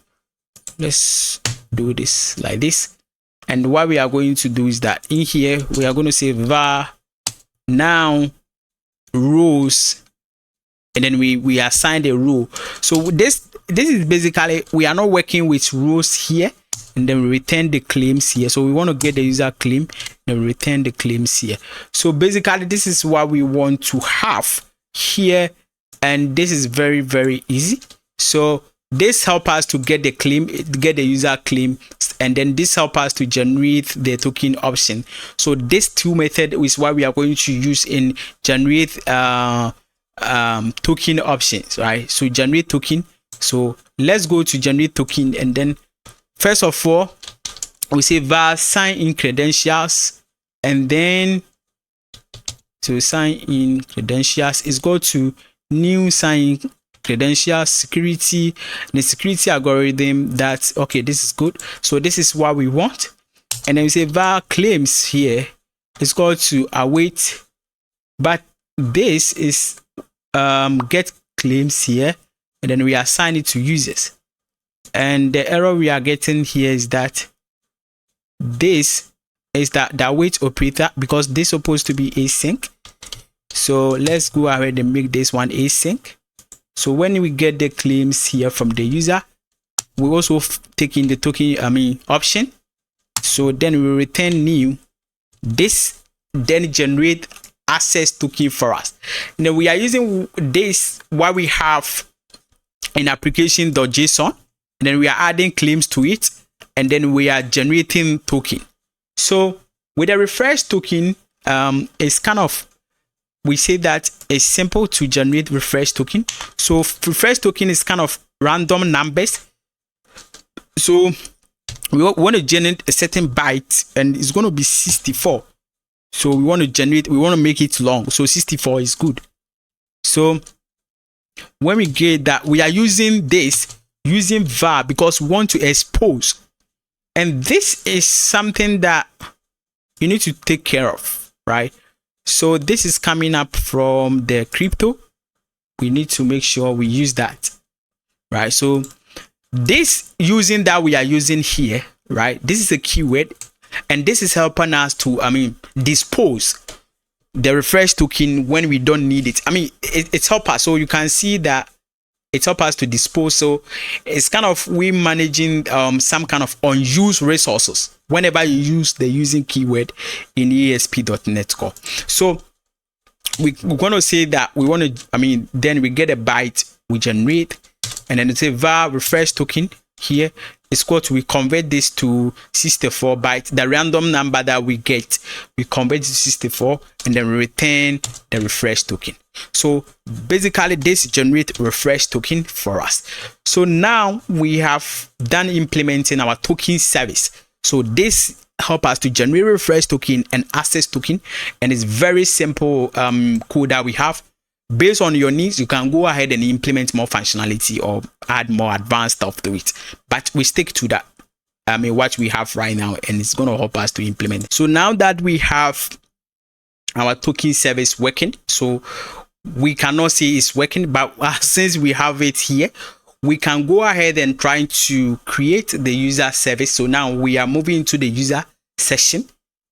let's do this like this. And what we are going to do is that in here we are going to say var now rows, and then we assign the row. So this is basically, we are not working with rows here, and then we return the claims here. So we want to get the user claim, then we return the claims here. So basically this is what we want to have here, and this is very, very easy. So this helps us to get the claim, get the user claim, and then this helps us to generate the token option. So this two method is what we are going to use in generate token options, right? So generate token. So let's go to generate token, and then first of all we say var sign in credentials, and then to sign in credentials is go to new sign in credentials security, the security algorithm. That's okay, this is good. So this is what we want, and then we say var claims here is called to await, but this is get claims here, and then we assign it to users. And the error we are getting here is that this is the await operator, because this is supposed to be async. So let's go ahead and make this one async. So when we get the claims here from the user, we also take in the token option. So then we return new, this then generate access token for us. Now we are using this what we have in application.json, and then we are adding claims to it, and then we are generating token. So with a refresh token, it's kind of, we say that it's simple to generate refresh token. So refresh token is kind of random numbers. So we want to generate a certain byte, and it's going to be 64. So we want to make it long. So 64 is good. So when we get that, we are using var because we want to expose. And this is something that you need to take care of, right? So this is coming up from the crypto. We need to make sure we use that, right? So this using that we are using here, right? This is a keyword, and this is helping us to dispose the refresh token when we don't need it. It's help us. So you can see that it helps us to dispose. So it's kind of we managing some kind of unused resources whenever you use the using keyword in ASP.NET Core. So we're going to say that we want to, then we get a byte, we generate, and then it's a var refresh token here is equal to, we convert this to 64 bytes, the random number that we get, we convert it to 64, and then we return the refresh token. So basically this generates refresh token for us. So now we have done implementing our token service. So this help us to generate refresh token and access token, and it's very simple code that we have. Based on your needs, you can go ahead and implement more functionality or add more advanced stuff to it, but we stick to that what we have right now, and it's going to help us to implement it. So now that we have our token service working, so we cannot say it's working, but since we have it here, we can go ahead and try to create the user service. So now we are moving into the user section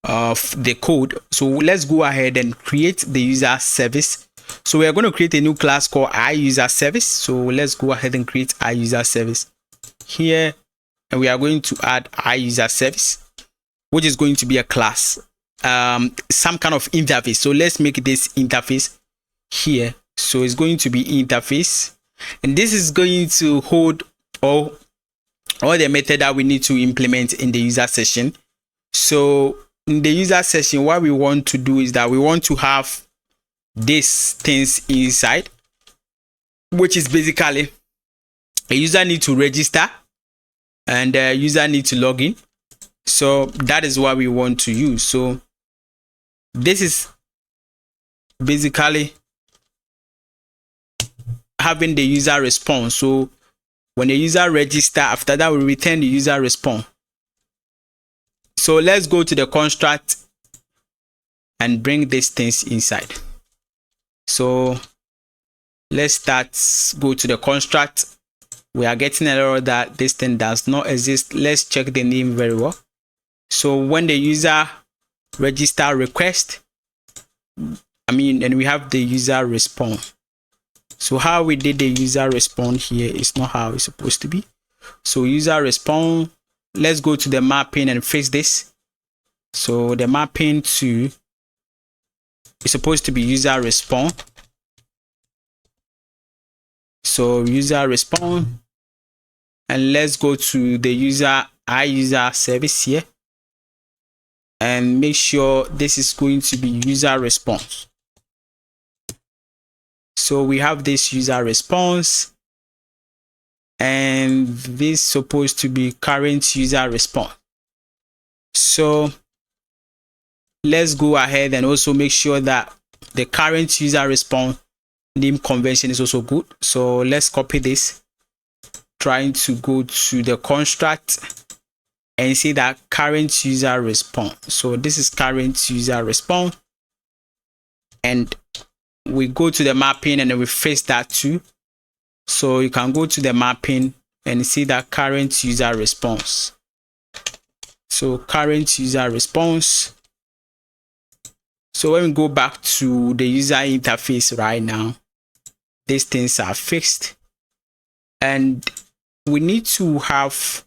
of the code. So let's go ahead and create the user service. So we are going to create a new class called iUser service. So let's go ahead and create iUser service here, and we are going to add iUser service, which is going to be a class, some kind of interface. So let's make this interface here. So it's going to be interface, and this is going to hold all the method that we need to implement in the user session. So in the user session, what we want to do is that we want to have these things inside, which is basically a user need to register and a user need to log in. So that is what we want to use. So this is basically having the user response. So when the user register, after that we return the user response. So let's go to the construct and bring these things inside. So let's go to the construct. We are getting an error that this thing does not exist. Let's check the name very well. So when the user register request, and we have the user response. So how we did the user response here is not how it's supposed to be. So user response, let's go to the mapping and fix this. So the mapping to is supposed to be user response. So user response, and let's go to the iUser service here and make sure this is going to be user response. So we have this user response, and this is supposed to be current user response. So let's go ahead and also make sure that the current user response name convention is also good. So let's copy this, trying to go to the construct and see that current user response. So this is current user response, and we go to the mapping and then we fix that too. So you can go to the mapping and see that current user response. So current user response. So when we go back to the user interface right now, these things are fixed, and we need to have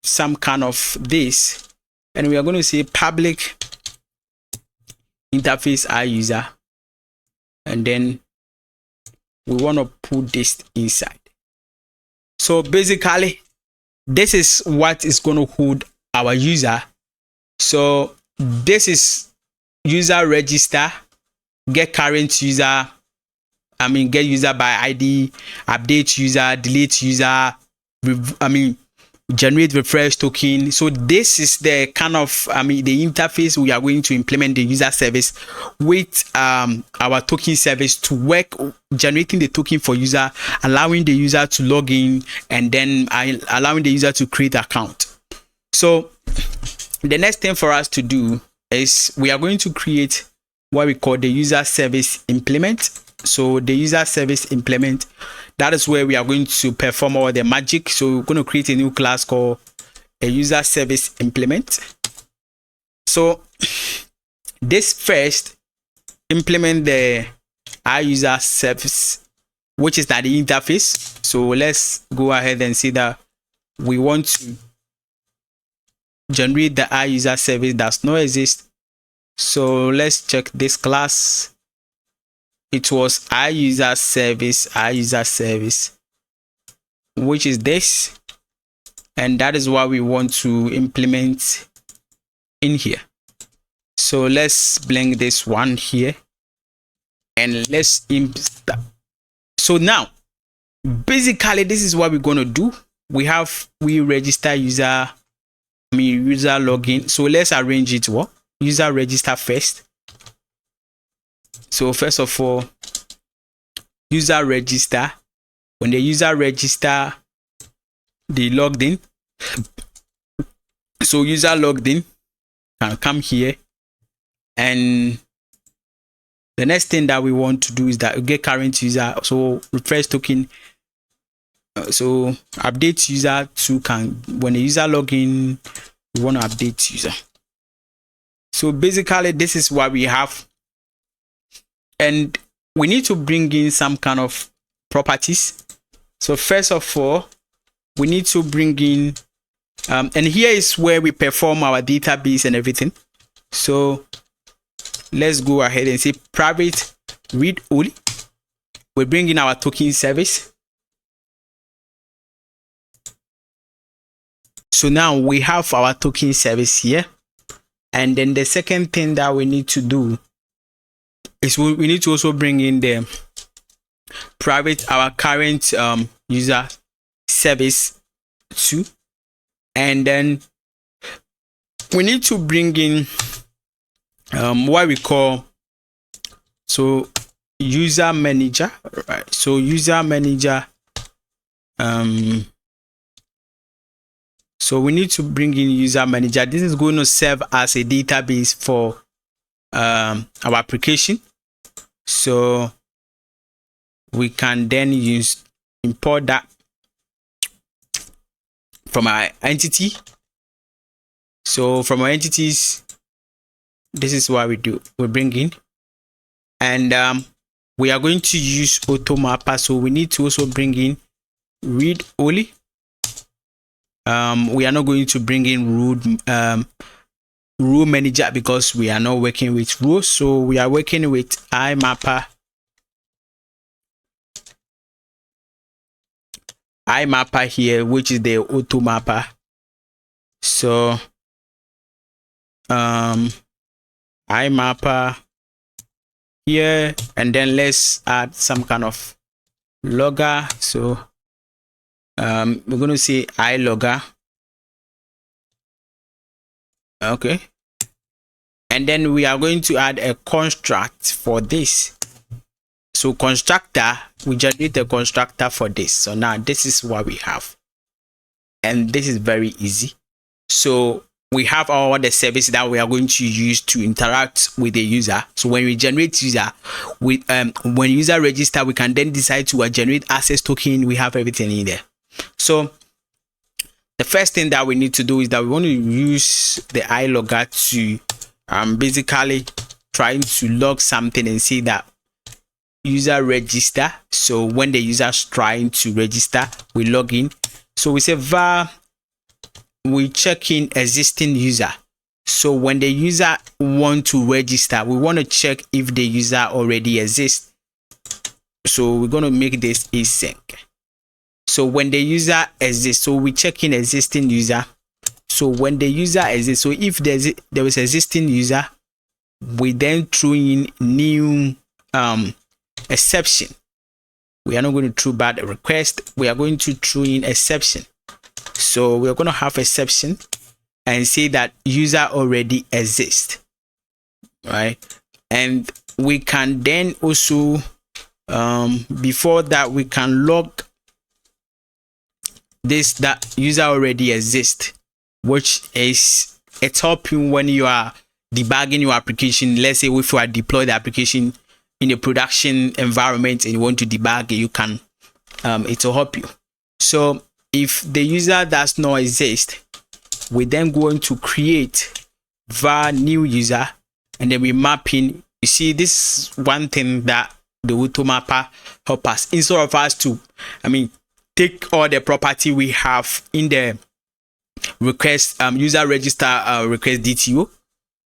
some kind of this, and we are going to say public interface iUser, and then we want to put this inside. So basically this is what is going to hold our user. So this is user register, get current user, get user by ID, update user, delete user, generate refresh token. So this is the kind of the interface we are going to implement the user service with our token service to work, generating the token for user, allowing the user to log in, and then allowing the user to create account. So the next thing for us to do is we are going to create what we call the user service implement. So the user service implement, that is where we are going to perform all the magic. So we're going to create a new class called a user service implement. So this first implement the iUser service, which is that the interface. So let's go ahead and see that we want to generate the iUser service does not exist. So let's check this class. It was iUser service, which is this. and that is what we want to implement in here. So let's bring this one here, and let's import. So now basically this is what we're going to do. We register user login. So let's arrange it. What user register first. So first of all, user register. When the user register, they logged in. So user logged in can come here, and the next thing that we want to do is that we get current user. So refresh token. So update user to can, when the user login, we want to update user. So basically this is what we have, and we need to bring in some kind of properties. So first of all, we need to bring in and here is where we perform our database and everything. So let's go ahead and say private read only. We bring in our token service. So now we have our token service here, and then the second thing that we need to do is we need to also bring in the private, our current user service too, and then we need to bring in what we call user manager, right? So user manager, so we need to bring in user manager. This is going to serve as a database for our application. So we can then import that from our entity. So from our entities, this is what we do. We bring in, and we are going to use auto mapper. So we need to also bring in read only. We are not going to bring in rule manager because we are not working with rules. So we are working with imapper here, which is the auto mapper. So imapper here, and then let's add some kind of logger. So we're going to say ilogger. Okay, and then we are going to add a construct for this. So constructor, we generate a constructor for this. So now this is what we have, and this is very easy. So we have all the service that we are going to use to interact with the user. So when we generate user, when user register, we can then decide to generate access token. We have everything in there. So the first thing that we need to do is that we want to use the ilogger to basically trying to log something and see that user register. So when the user is trying to register, we log in. So we say var, we check in existing user. So when the user want to register, we want to check if the user already exists. So we're going to make this async. So when the user exists, so we check in existing user. So when the user exists, so if there is existing user, we then throw in new exception. We are not going to throw back a request. We are going to throw in exception. So we are going to have exception and say that user already exists, right? And we can then also before that we can log this that user already exists, which is it's helping when you are debugging your application. Let's say if you are deploy the application in a production environment and you want to debug it, you can it will help you. So if the user does not exist, we then going to create var new user, and then we map in. You see, this is one thing that the auto mapper help us, instead of us to take all the property we have in the request user register request DTO.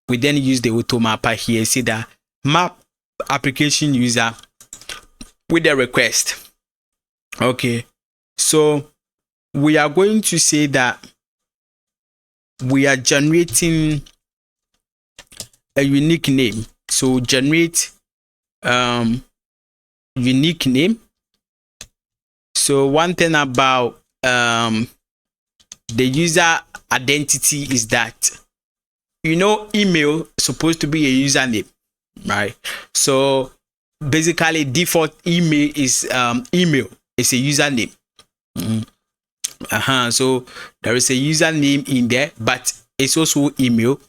We then use the auto mapper here. See that map application user with the request. Okay, so we are going to say that we are generating a unique name. So generate unique name. So one thing about the user identity is that, you know, email is supposed to be a username, right? So basically default email is email is a username. So there is a username in there, but it's also email.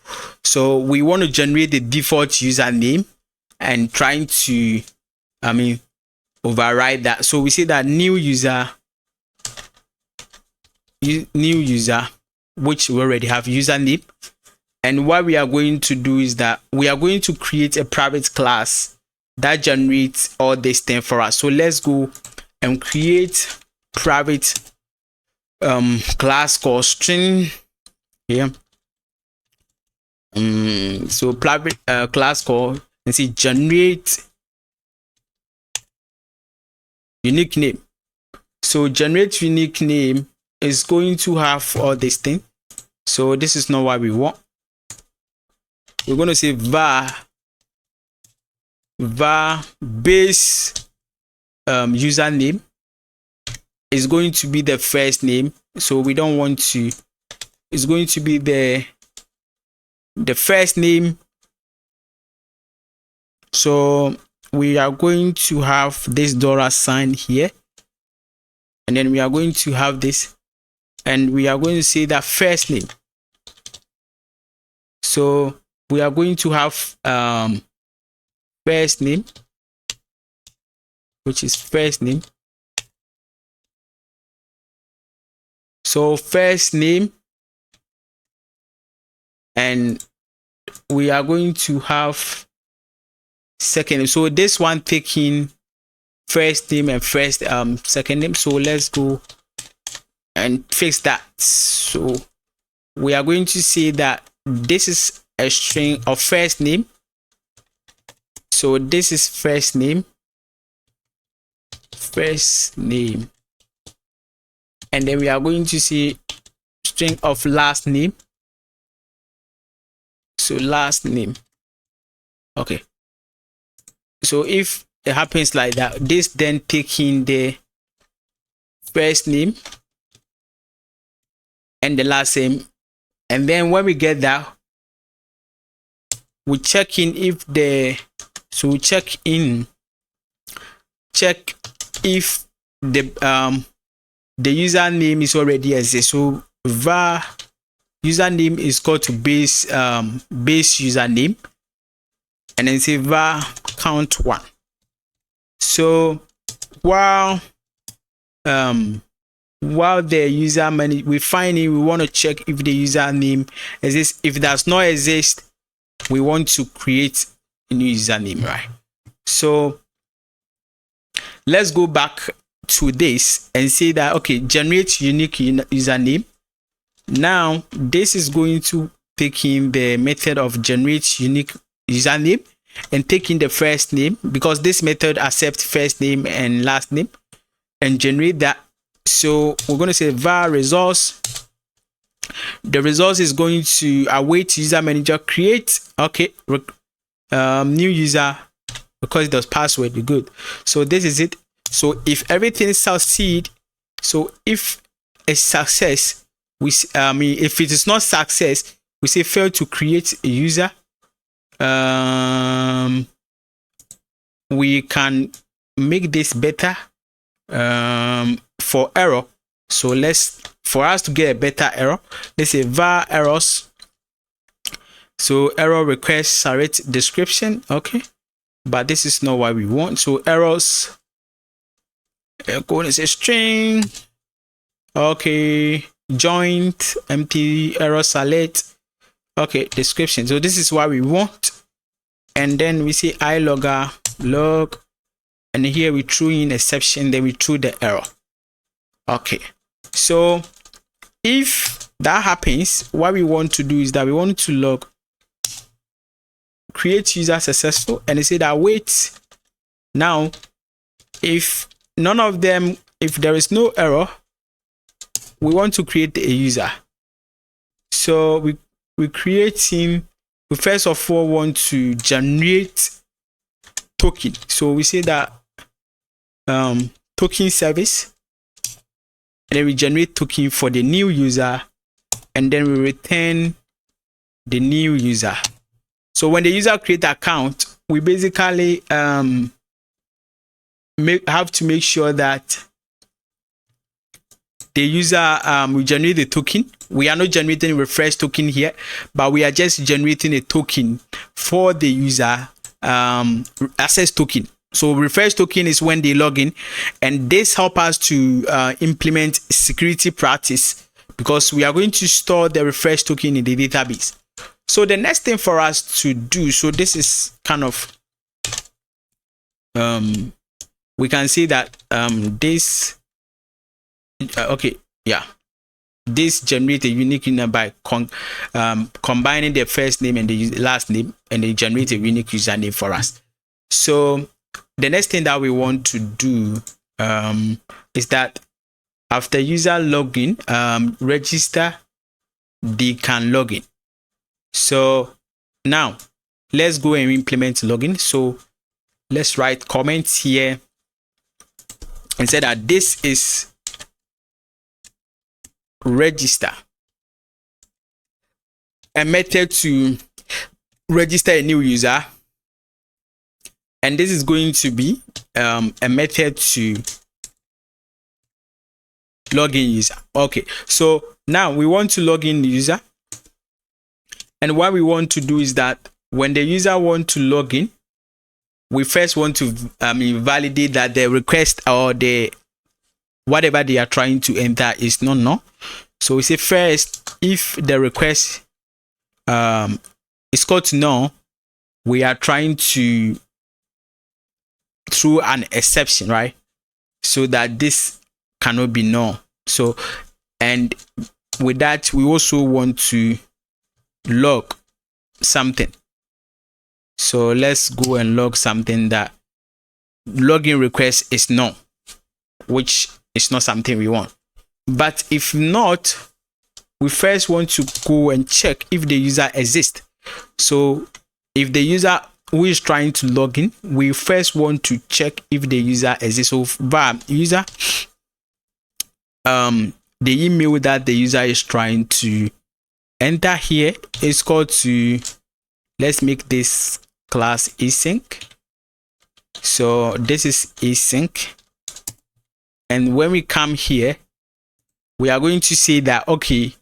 So we want to generate the default username and trying to override that. So we say that new user, which we already have username. And what we are going to do is that we are going to create a private class that generates all this thing for us. So let's go and create private class called string here. So private class called, and see, generate unique name. So generate unique name is going to have all this thing. So this is not what we want. We're going to say var base username is going to be the first name. So we don't want to, it's going to be the first name. So we are going to have this $sign here, and then we are going to have this, and we are going to say that first name. So we are going to have first name, which is first name. So first name, and we are going to have second name. So this one taking first name and first second name. So let's go and fix that. So we are going to say that this is a string of first name. So this is first name, and then we are going to see string of last name. So last name. Okay. So if it happens like that, this then taking the first name and the last name, and then when we get that, we check in if the, so we check if the username is already exist. So var username is called to base username, and then say var count 1. So while the user we find it, we want to check if the username exists. If it does not exist, we want to create a new username, right? So let's go back to this and say that, okay, generate unique username. Now this is going to take in the method of generate unique username and take in the first name, because this method accepts first name and last name, and generate that. So we're going to say var results. The results is going to await user manager create, okay, new user, because it does password, be good. So this is it. So if everything succeed, so if a success, we if it is not success, we say fail to create a user. We can make this better for error. So for us to get a better error, let's say var errors. So error request direct description, okay, but this is not what we want. So errors, go and say string, okay, joint empty error select, okay, description. So this is what we want, and then we say ilogger log, and here we threw in exception, then we threw the error. Okay, so if that happens, what we want to do is that we want to log create user successful, and they say that wait, now if none of them, if there is no error, we want to create a user. So we create him. We first of all want to generate token. So we say that token service, and then we generate token for the new user, and then we return the new user. So when the user create account, we basically have to make sure that the user we generate the token. We are not generating a refresh token here, but we are just generating a token for the user access token. So refresh token is when they log in, and this helps us to implement security practice, because we are going to store the refresh token in the database. So the next thing for us to do, so this is kind of we can see that this this generate a unique user by combining the first name and the last name, and they generate a unique username for us. So the next thing that we want to do is that after user login, register, they can log in. So now let's go and implement login. So let's write comments here and say that this is register, a method to register a new user, and this is going to be a method to login user. Okay, so now we want to log in the user, and what we want to do is that when the user want to log in, we first want to validate that the request or the whatever they are trying to enter is not null. So we say first, if the request is called to null, we are trying to throw an exception, right? So that this cannot be null. So, and with that, we also want to log something. So let's go and log something that login request is null, which is not something we want. But if not, we first want to go and check if the user exists. So if the user who is trying to log in, we first want to check if the user exists. So via user, the email that the user is trying to enter here is called to, let's make this class async. So this is async, and when we come here, we are going to say that okay,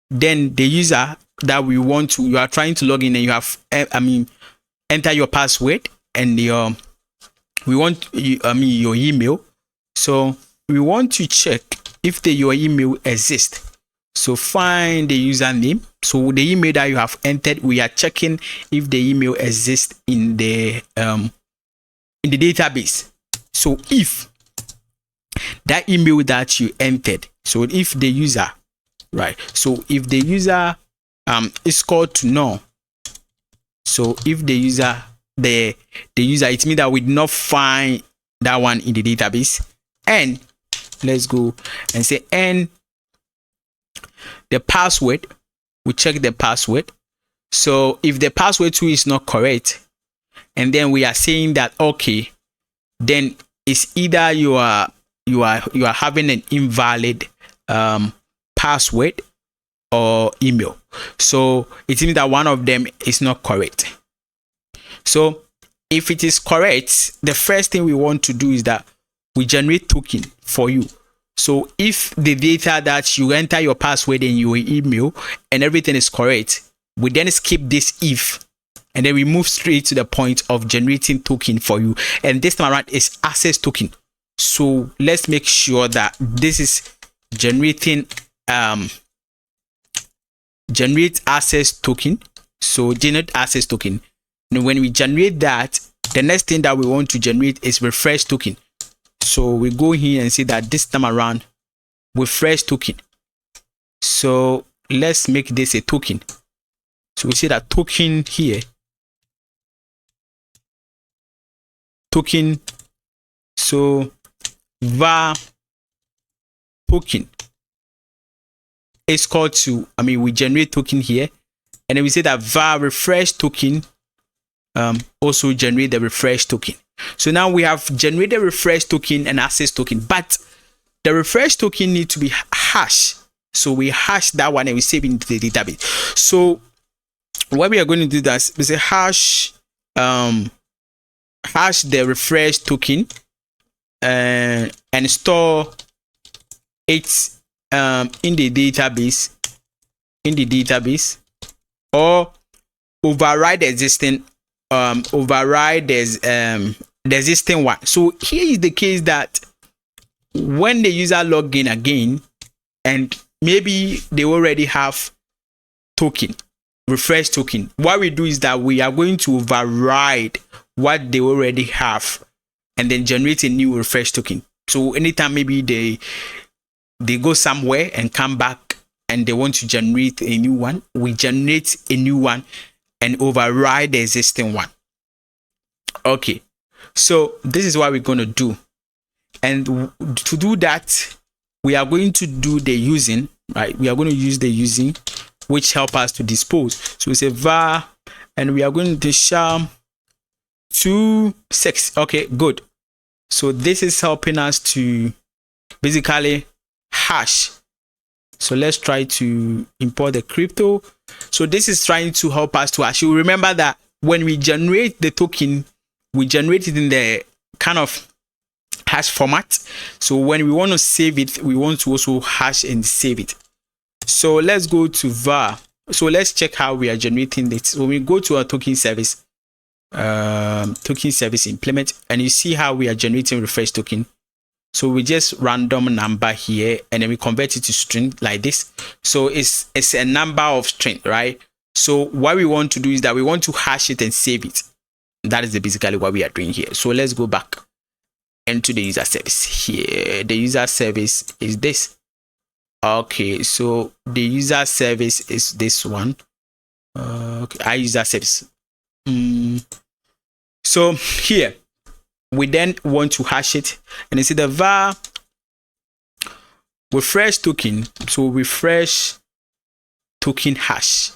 then the user that we want to, you are trying to log in, and you have enter your password and your your email. So we want to check if your email exists. So find the username. So the email that you have entered, we are checking if the email exists in the database. So if that email that you entered, so if the user, right? So if the user is called to null, so if the user the user, it means that we did not find that one in the database. And let's go and say and the password, we check the password. So if the password too is not correct, and then we are saying that okay, then it's either you are having an invalid password or email. So it means that one of them is not correct. So if it is correct, the first thing we want to do is that we generate token for you. So if the data that you enter your password in your email and everything is correct, we then skip this if, and then we move straight to the point of generating token for you. And this time around is access token. So let's make sure that this is generating generate access token. So generate access token. And when we generate that, the next thing that we want to generate is refresh token. So we go here and see that this time around refresh token. So let's make this a token. So we see that token here, token, so var token. is called to, we generate token here, and then we say that var refresh token also generate the refresh token. So now we have generated refresh token and access token, but the refresh token need to be hash. So we hash that one and we save it into the database. So what we are going to do that we say hash hash the refresh token and store it in the database, or override the existing the existing one. So here is the case that when the user log in again and maybe they already have token, refresh token, what we do is that we are going to override what they already have and then generate a new refresh token. So anytime maybe they go somewhere and come back and they want to generate a new one, we generate a new one and override the existing one. Okay, so this is what we're going to do. And to do that, we are going to do the using, right? We are going to use the using, which help us to dispose. So we say var, and we are going to sham 2.6. Okay, good. So this is helping us to basically hash. So let's try to import the crypto. So this is trying to help us to hash. You remember that when we generate the token, we generate it in the kind of hash format. So when we want to save it, we want to also hash and save it. So let's go to var. So let's check how we are generating it. So we go to our token service implement, and you see how we are generating refresh token. So we just random number here, and then we convert it to string like this. So it's a number of string, right? So what we want to do is that we want to hash it and save it. That is basically what we are doing here. So let's go back into the user service here. The user service is this. Okay, so the user service is this one. Okay, our user service. So here we then want to hash it, and you see the var refresh token. So refresh token hash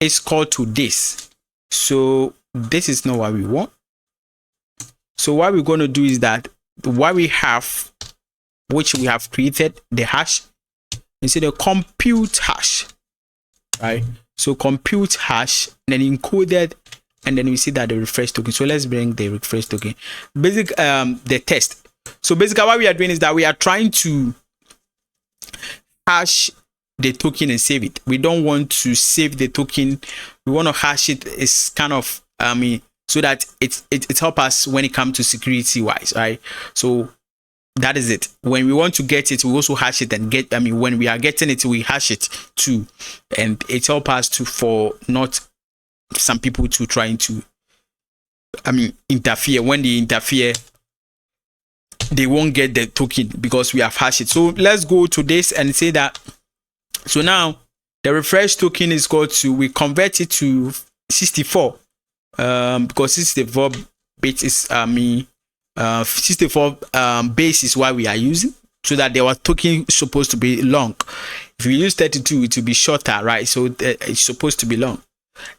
is called to this. So this is not what we want. So what we're going to do is that what we have, which we have created the hash, you see the compute hash, right? So compute hash, then encoded, and then we see that the refresh token. So let's bring the refresh token. The test. So basically what we are doing is that we are trying to hash the token and save it. We don't want to save the token. We want to hash it. It's kind of so that it helps us when it comes to security wise, right? So that is it. When we want to get it, we also hash it and get. When we are getting it, we hash it too, and it helps us to for not some people to trying to interfere. When they interfere, they won't get the token because we have hashed it. So let's go to this and say that. So now the refresh token is going to, we convert it to 64 because 64 bit is 64 base is what we are using, so that our token is supposed to be long. If we use 32, it will be shorter, right? So it's supposed to be long.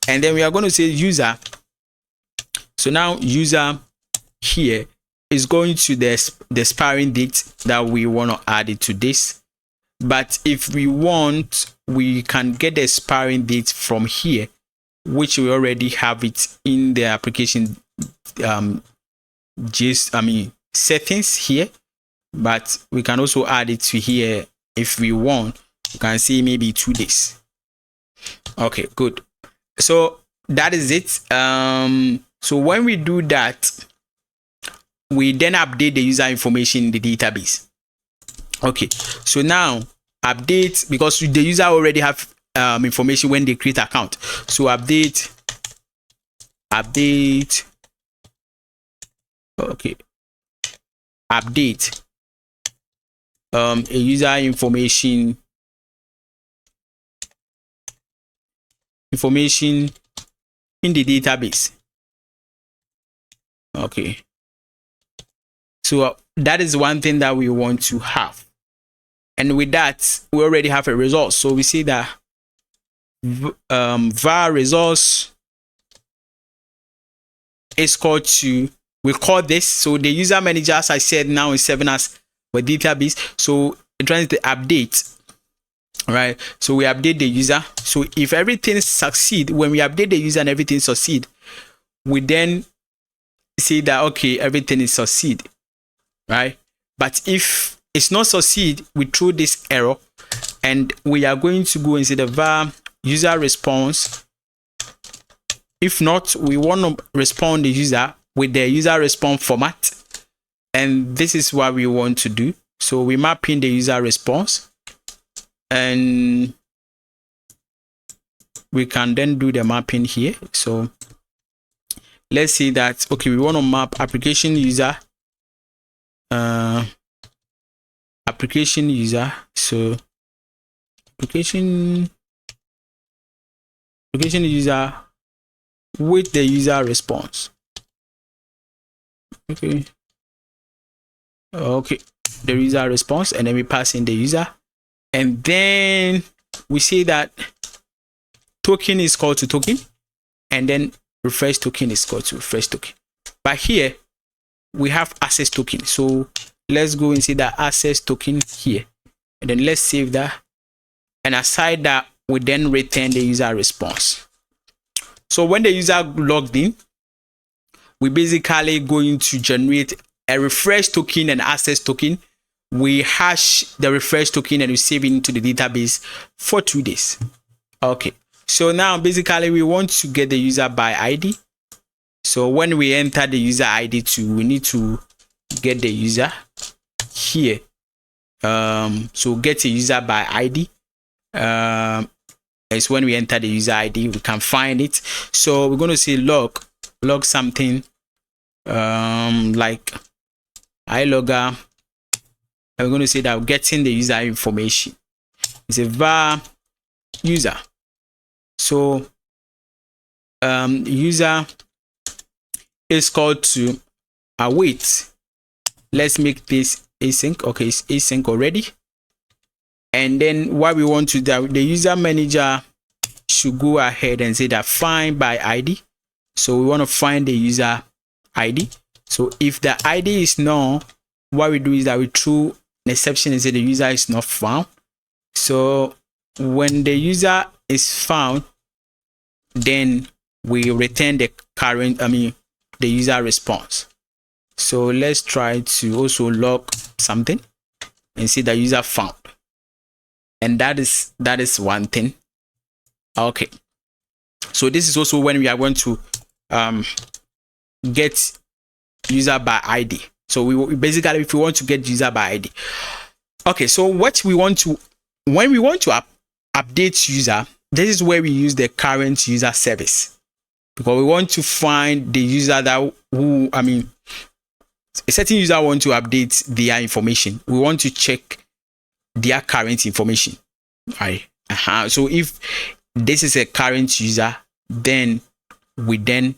And then we are going to say user. So now user here is going to the expiring date that we want to add it to this. But if we want, we can get the expiring date from here, which we already have it in the application settings here. But we can also add it to here if we want. You can see maybe 2 days. Okay, good. So that is it. So when we do that, we then update the user information in the database. Okay, so now update, because the user already have information when they create account. So update. Okay, update a user information in the database. Okay, so that is one thing that we want to have. And with that, we already have a result. So we see that var results is called to, we call this, so the user manager, as I said, now is serving as a database. So it runs the update, right? So we update the user. So if everything succeed, when we update the user and everything succeed, we then say that okay, everything is succeed, right? But if it's not succeed, we throw this error, and we are going to go and say the var user response. If not, we want to respond the user with the user response format, and this is what we want to do. So we map in the user response, and we can then do the mapping here. So let's see that okay, we want to map application user, application user. So application user with the user response. Okay, the user response, and then we pass in the user, and then we see that token is called to token, and then refresh token is called to refresh token. But here we have access token, so let's go and see that access token here, and then let's save that, and aside that, we then return the user response. So when the user logged in, we basically going to generate a refresh token and access token. We hash the refresh token and we save it into the database for 2 days. Okay, so now basically we want to get the user by ID. So when we enter the user ID too, we need to get the user here. So get a user by ID. Is when we enter the user ID, we can find it. So we're going to say log something like ilogger, and we're going to say that we're getting the user information. It's a var user. So user is called to await. Let's make this async. Okay, it's async already. And then what we want to do, the user manager should go ahead and say that find by ID. So we want to find the user ID. So if the ID is null, what we do is that we throw an exception and say the user is not found. So when the user is found, then we return the current, the user response. So let's try to also log something and see the user found. And that is one thing. Okay, so this is also when we are going to get user by ID. So we basically, if we want to get user by ID. Okay, so what we want to, when we want to update user, this is where we use the current user service, because we want to find the user that who, a certain user want to update their information. We want to check their current information, right? So if this is a current user, then we then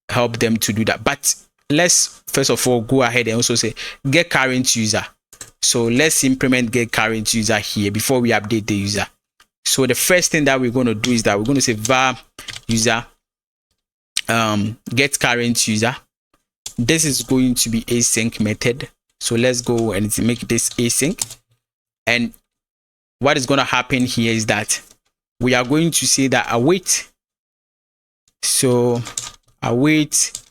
help them to do that. But let's first of all go ahead and also say get current user. So let's implement get current user here before we update the user. So the first thing that we're going to do is that we're going to say var user get current user. This is going to be async method. So let's go and make this async. And what is going to happen here is that we are going to say that await. So await.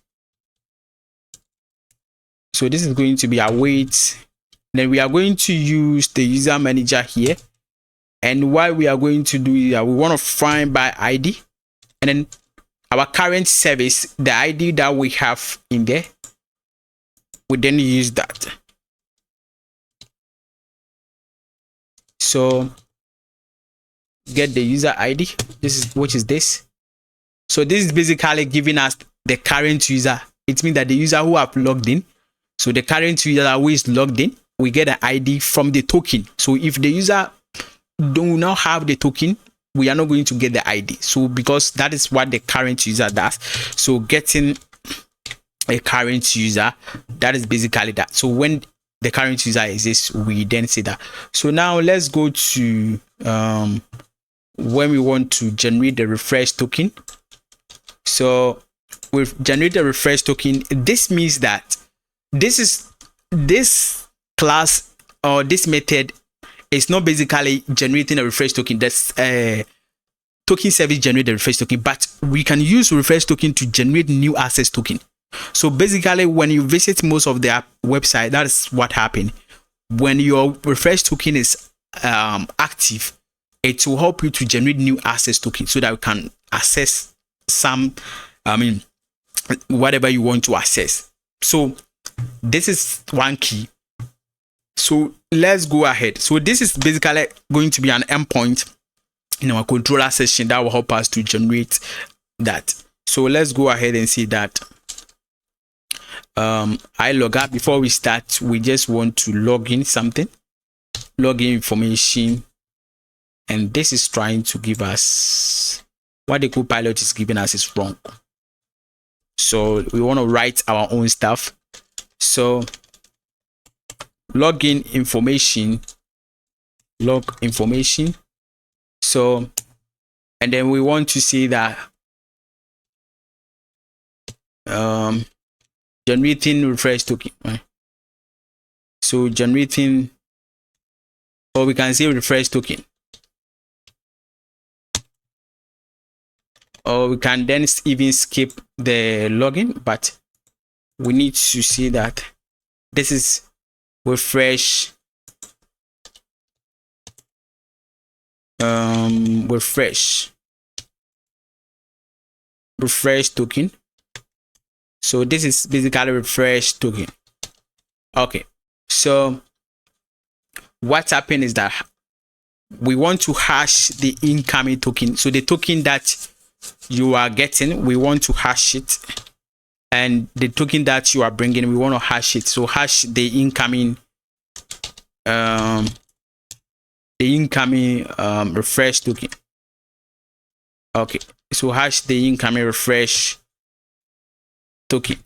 So this is going to be await. Then we are going to use the user manager here. And what we are going to do is that we want to find by ID. And then our current service, the ID that we have in there, we then use that. So get the user ID. Which is this. So this is basically giving us the current user. It means that the user who have logged in. So the current user who is logged in, we get an ID from the token. So if the user do not have the token, we are not going to get the ID. So because that is what the current user does. So getting a current user, that is basically that. So when the current user exists, we then see that. So now let's go to when we want to generate the refresh token. So we've generated a refresh token. This means that this class or this method is not basically generating a refresh token. That's token service generate the refresh token, but we can use refresh token to generate new access token. So basically, when you visit most of their website, that's what happened. When your refresh token is active, it will help you to generate new access token so that you can access some, whatever you want to access. So this is one key. So let's go ahead. So this is basically going to be an endpoint in our controller session that will help us to generate that. So let's go ahead and see that. I log out. Before we start, we just want to log in something, login information, and this is trying to give us what the Copilot is giving us is wrong. So we want to write our own stuff. So login information, log information. So, and then we want to see that generating refresh token, right? So generating, or we can say refresh token, or we can then even skip the login, but we need to see that this is refresh refresh token. So this is basically refresh token. Okay, so what's happened is that we want to hash the incoming token. So the token that you are getting, we want to hash it, and the token that you are bringing, we want to hash it. So hash the incoming refresh token. Okay, so hash the incoming refresh token.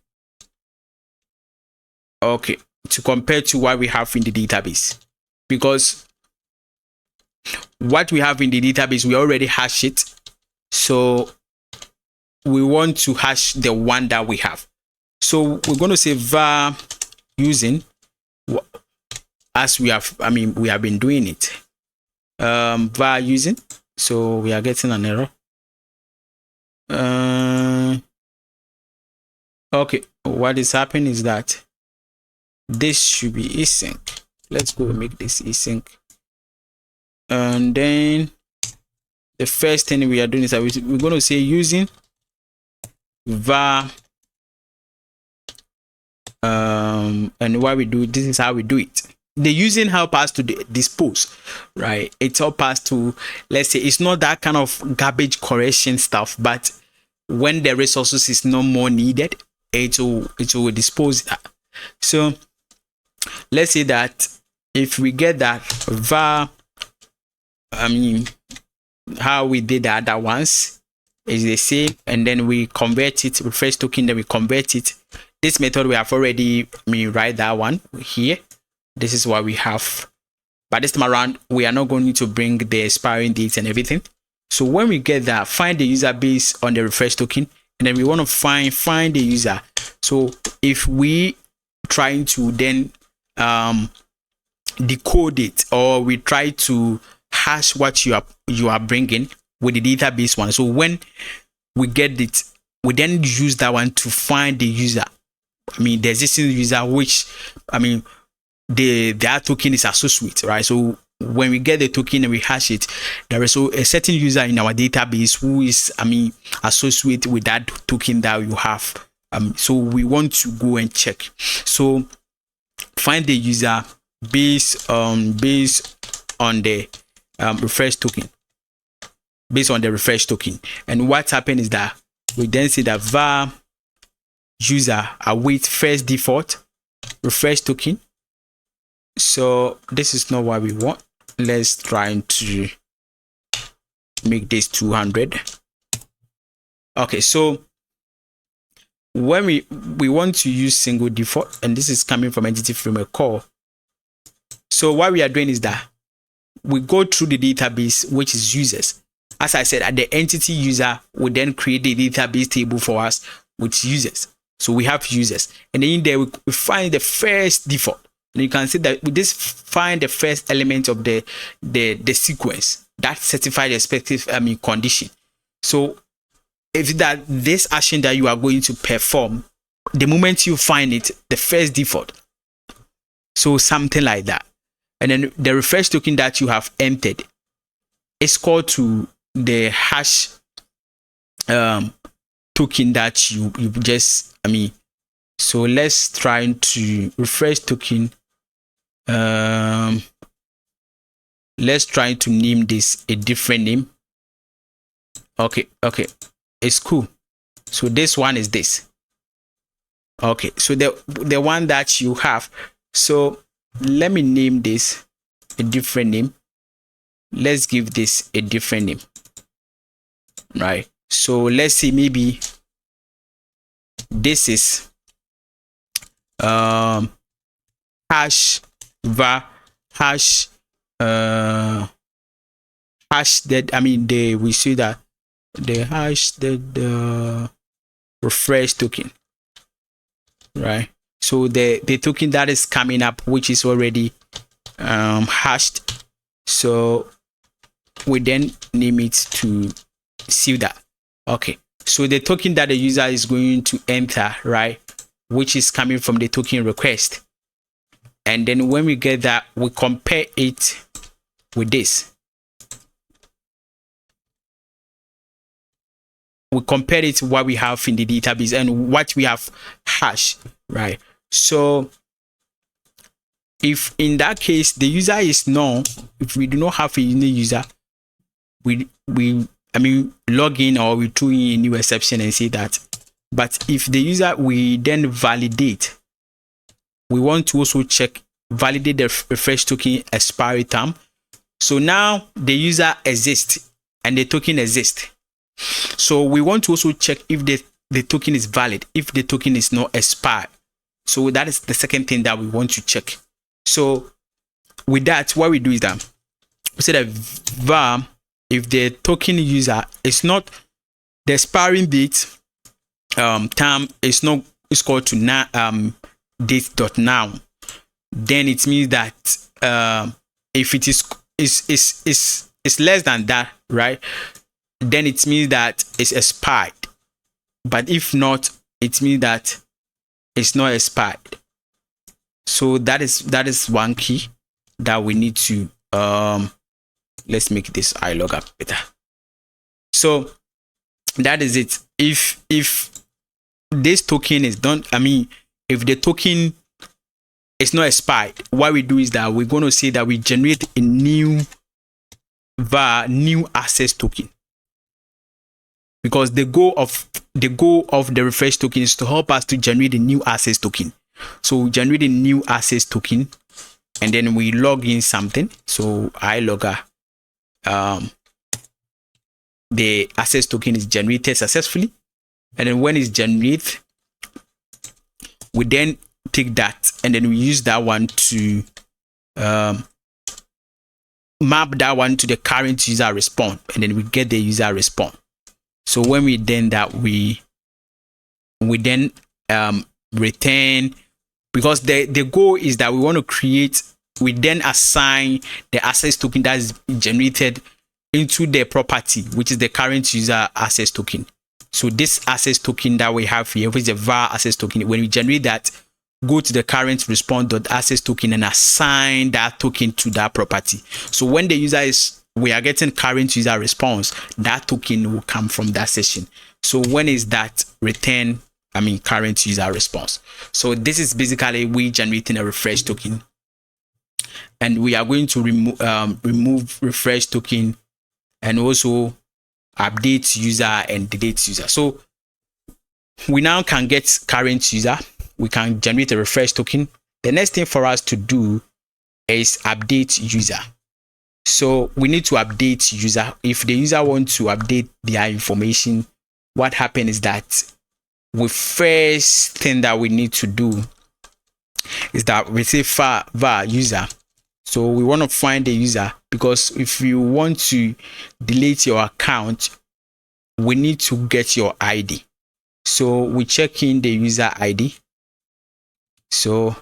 Okay, to compare to what we have in the database, because what we have in the database, we already hash it. So we want to hash the one that we have. So we're going to say var using, as we have, we have been doing it. var using. So we are getting an error. Okay, what is happening is that this should be async. Let's go make this async. And then the first thing we are doing is that we're going to say using var, and what we do, this is how we do it. The using help us to dispose, right? It help us to, let's say, it's not that kind of garbage correction stuff, but when the resources is no more needed, it will dispose that. So let's say that if we get that var, how we did the other ones is the same, and then we convert it, refresh token, then we convert it. This method we have already write that one here. This is what we have, but this time around we are not going to bring the expiring dates and everything. So when we get that, find the user based on the refresh token, and then we want to find the user. So if we trying to then decode it, or we try to hash what you are bringing with the database one. So when we get it, we then use that one to find the user. The existing user, which their token is associated, right? So when we get the token and we hash it, there is a certain user in our database who is associated with that token that you have. So we want to go and check. So find the user based on the refresh token, based on the refresh token. And what happened is that we then see that var user await first default refresh token. So this is not what we want. Let's try to make this 200. Okay, so when we want to use single default, and this is coming from entity framework core, So what we are doing is that we go through the database, which is users. As I said, at the entity user will then create the database table for us with users. So we have users, and then in there we find the first default. And you can see that we just find the first element of the sequence that certifies the respective condition. So if that this action that you are going to perform, the moment you find it, the first default. So something like that. And then the refresh token that you have entered is called to the hash token that you just so let's try to refresh token. Let's try to name this a different name. Okay, it's cool. So this one is this. Okay, so the one that you have. So let me name this a different name. Let's give this a different name, right? So let's say maybe this is hash var hash hash that we see that the hash the refresh token, right? So the token that is coming up, which is already hashed, so we then name it to see that. Okay, so the token that the user is going to enter, right, which is coming from the token request, and then when we get that, we compare it with this. We compare it to what we have in the database and what we have hash, right? So if in that case the user is null, if we do not have a unique user, we log in or we throw in a new exception and say that. But if the user, we then validate, we want to also validate the refresh token expiry term. So now the user exists and the token exists. So we want to also check if the token is valid, if the token is not expired. So that is the second thing that we want to check. So with that, what we do is that we say that var, if the token user is not, the expiring date term is not, is called to now date.now, then it means that if it is less than that, right, then it means that it's expired. But if not, it means that it's not expired. So that is one key that we need to let's make this iLogger better. So that is it. If this token is done, if the token is not expired, what we do is that we're going to say that we generate a new access token, because the goal of the refresh token is to help us to generate a new access token. So we generate a new access token and then we log in something. So iLogger, the access token is generated successfully, and then when it's generated, we then take that and then we use that one to map that one to the current user response, and then we get the user response. So when we then that we then return, because the goal is that we want to create, we then assign the access token that is generated into the property, which is the current user access token. So this access token that we have here, which is the var access token, when we generate that, go to the current response.access token and assign that token to that property. So when the user is, we are getting current user response, that token will come from that session. So when is that return, current user response. So this is basically we generating a refresh token, and we are going to remove refresh token and also update user and delete user. So we now can get current user, we can generate a refresh token. The next thing for us to do is update user. So we need to update user. If the user wants to update their information, what happens is that the first thing that we need to do is that we say var user. So we want to find the user, because if you want to delete your account, we need to get your ID. So we check in the user ID. So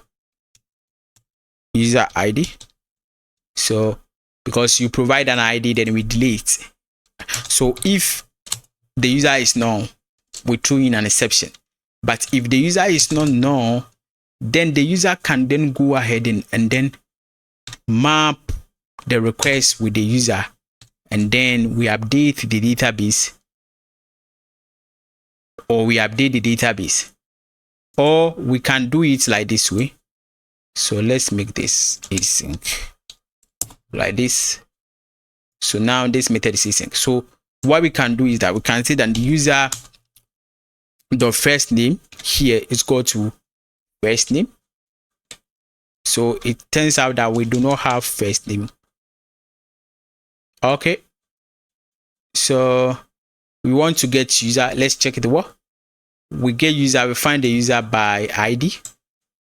user ID. So because you provide an ID, then we delete. So if the user is known, we throw in an exception. But if the user is not known, then the user can then go ahead and then map the request with the user, and then we update the database, or we can do it like this way. So let's make this async like this. So now this method is async. So what we can do is that we can say that the user, the first name here is equal to first name. So it turns out that we do not have first name. Okay, so we want to get user. Let's check it. What we get user, we find the user by ID,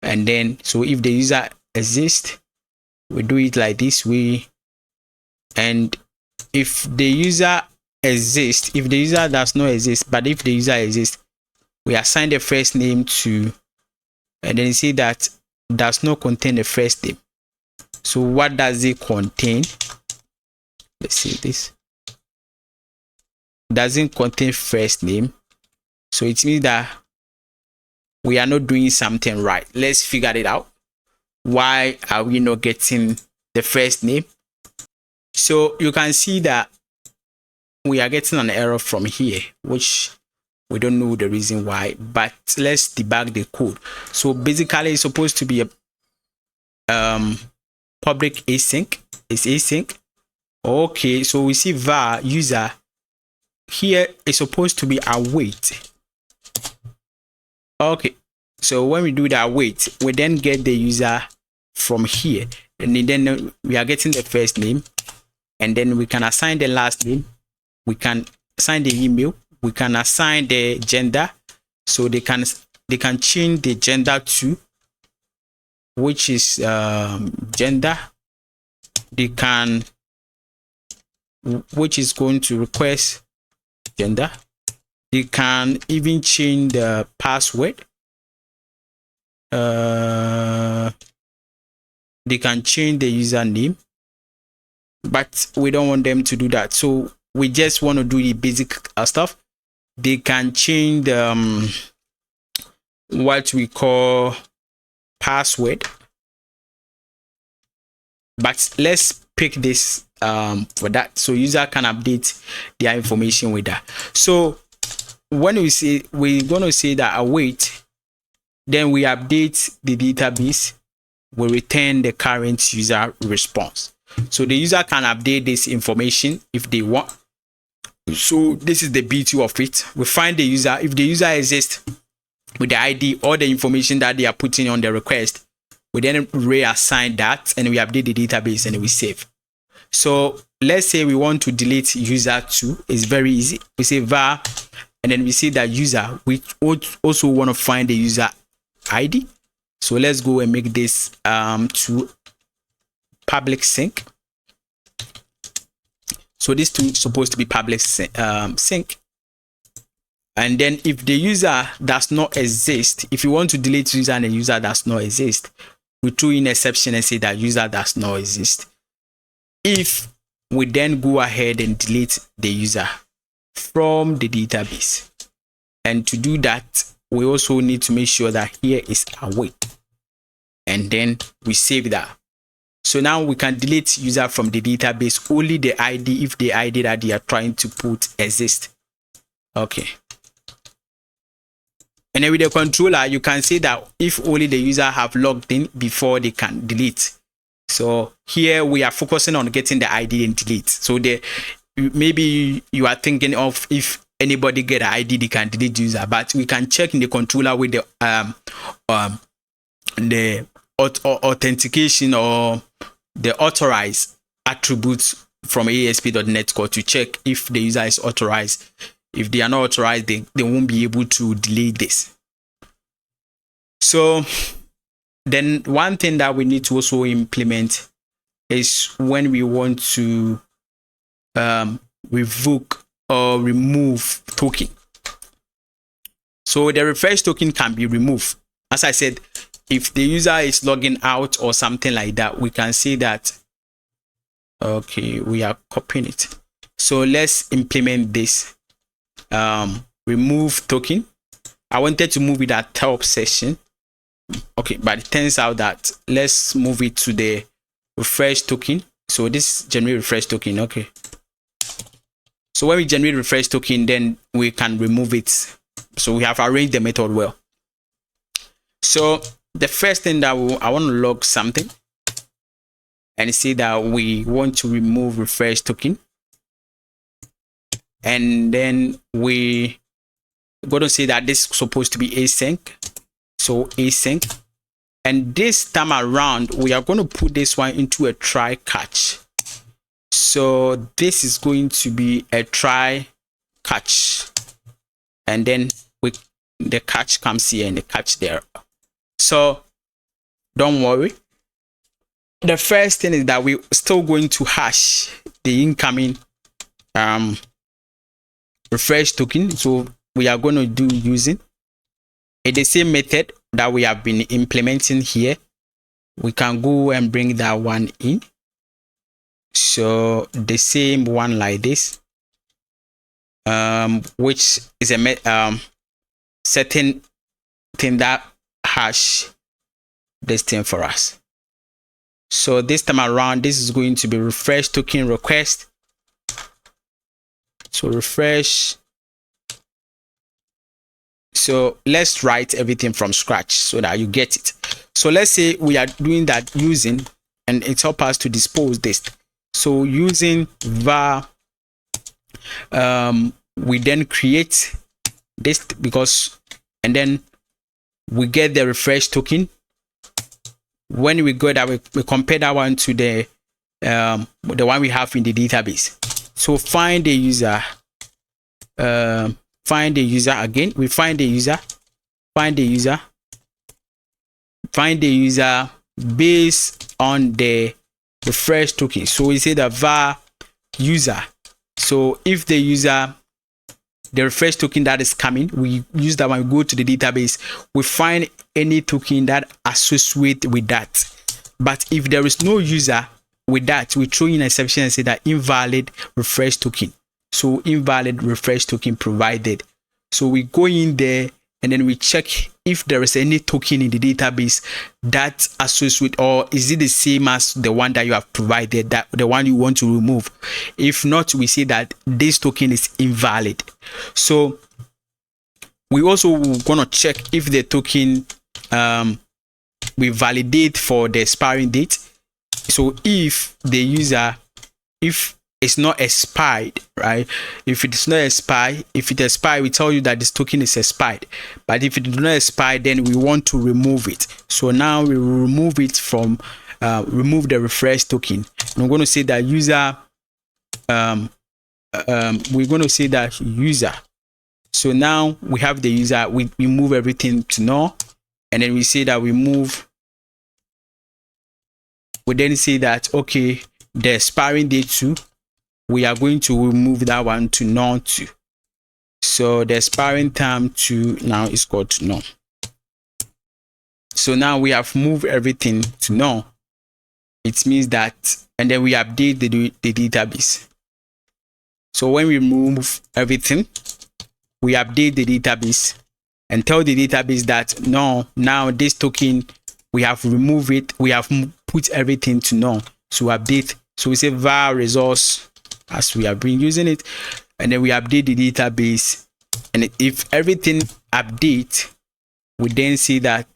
and then so if the user exists, we do it like this way. And if the user exists, if the user does not exist, but if the user exists, we assign the first name to, and then you see that does not contain the first name. So what does it contain? Let's see this. Doesn't contain first name. So it means that we are not doing something right. Let's figure it out. Why are we not getting the first name? So you can see that we are getting an error from here, which we don't know the reason why, but let's debug the code. So basically it's supposed to be a public async. It's async. Okay, so we see var user here is supposed to be await. Okay, so when we do the await, we then get the user from here, and then we are getting the first name, and then we can assign the last name, we can assign the email, we can assign the gender. So they can change the gender to, which is gender. They can, which is going to request gender. They can even change the password. They can change the username, but we don't want them to do that. So we just want to do the basic stuff. They can change the what we call password, but let's pick this for that, so user can update their information with that. So when we say, we're going to say that await, then we update the database, we return the current user response. So the user can update this information if they want. So this is the beauty of it. We find the user. If the user exists with the ID or the information that they are putting on the request, we then reassign that and we update the database and we save. So let's say we want to delete user 2. It's very easy. We say var, and then we see that user. We also want to find the user ID. So let's go and make this to public sync. So this two is supposed to be public sync. And then if the user does not exist, if you want to delete user and the user does not exist, we throw in exception and say that user does not exist. If we then go ahead and delete the user from the database, and to do that, we also need to make sure that here is await, and then we save that. So now we can delete user from the database, only the ID if the ID that they are trying to put exists. Okay. And then with the controller, you can say that if only the user have logged in before they can delete. So here we are focusing on getting the ID and delete. So maybe you are thinking of if anybody get an ID, they can delete user, but we can check in the controller with the authentication or the authorized attributes from ASP.NET Core to check if the user is authorized. If they are not authorized, they won't be able to delete this. So then one thing that we need to also implement is when we want to revoke or remove token. So the refresh token can be removed. As I said, if the user is logging out or something like that, we can see that, okay, we are copying it. So let's implement this. Remove token. I wanted to move it at top section. Okay, but it turns out that let's move it to the refresh token. So this generate refresh token. Okay. So when we generate refresh token, then we can remove it. So we have arranged the method well. So the first thing that I want to log something and see that we want to remove refresh token. And then we going to say that this is supposed to be async. So async. And this time around, we are going to put this one into a try catch. So this is going to be a try catch. And then the catch comes here and the catch there. So don't worry. The first thing is that we're still going to hash the incoming refresh token. So we are going to do using the same method that we have been implementing here. We can go and bring that one in. So the same one like this, which is a certain thing that hash this thing for us. So this time around, this is going to be refresh token request. So refresh. So let's write everything from scratch so that you get it. So let's say we are doing that using, and it helps us to dispose this. So using var, we then create this because, and then we get the refresh token. When we go that, we compare that one to the one we have in the database. So find the user, find the user again. We find the user, find the user, find the user based on the refresh token. So we say the var user. So if the user, the refresh token that is coming, we use that one, we go to the database, we find any token that associates with that. But if there is no user with that, we throw in an exception and say that invalid refresh token. So invalid refresh token provided. So we go in there and then we check if there is any token in the database that associates, or is it the same as the one that you have provided, that the one you want to remove. If not, we say that this token is invalid. So we also gonna check if the token we validate for the expiring date. So if the user, if it's not expired, right? If it's not expired, if it expired, we tell you that this token is expired. But if it does not expire, then we want to remove it. So now we will remove it from remove the refresh token. And we're going to say that user. We're going to say that user. So now we have the user. We move everything to null, and then we say that we move. We then say that okay, the expiring date too. We are going to remove that one to null too. So the expiring time to now is called to null. So now we have moved everything to null. It means that, and then we update the database. So when we move everything, we update the database and tell the database that no, now this token, we have removed it. We have put everything to null. So update. So we say var resource, as we have been using it, and then we update the database. And if everything update, we then see that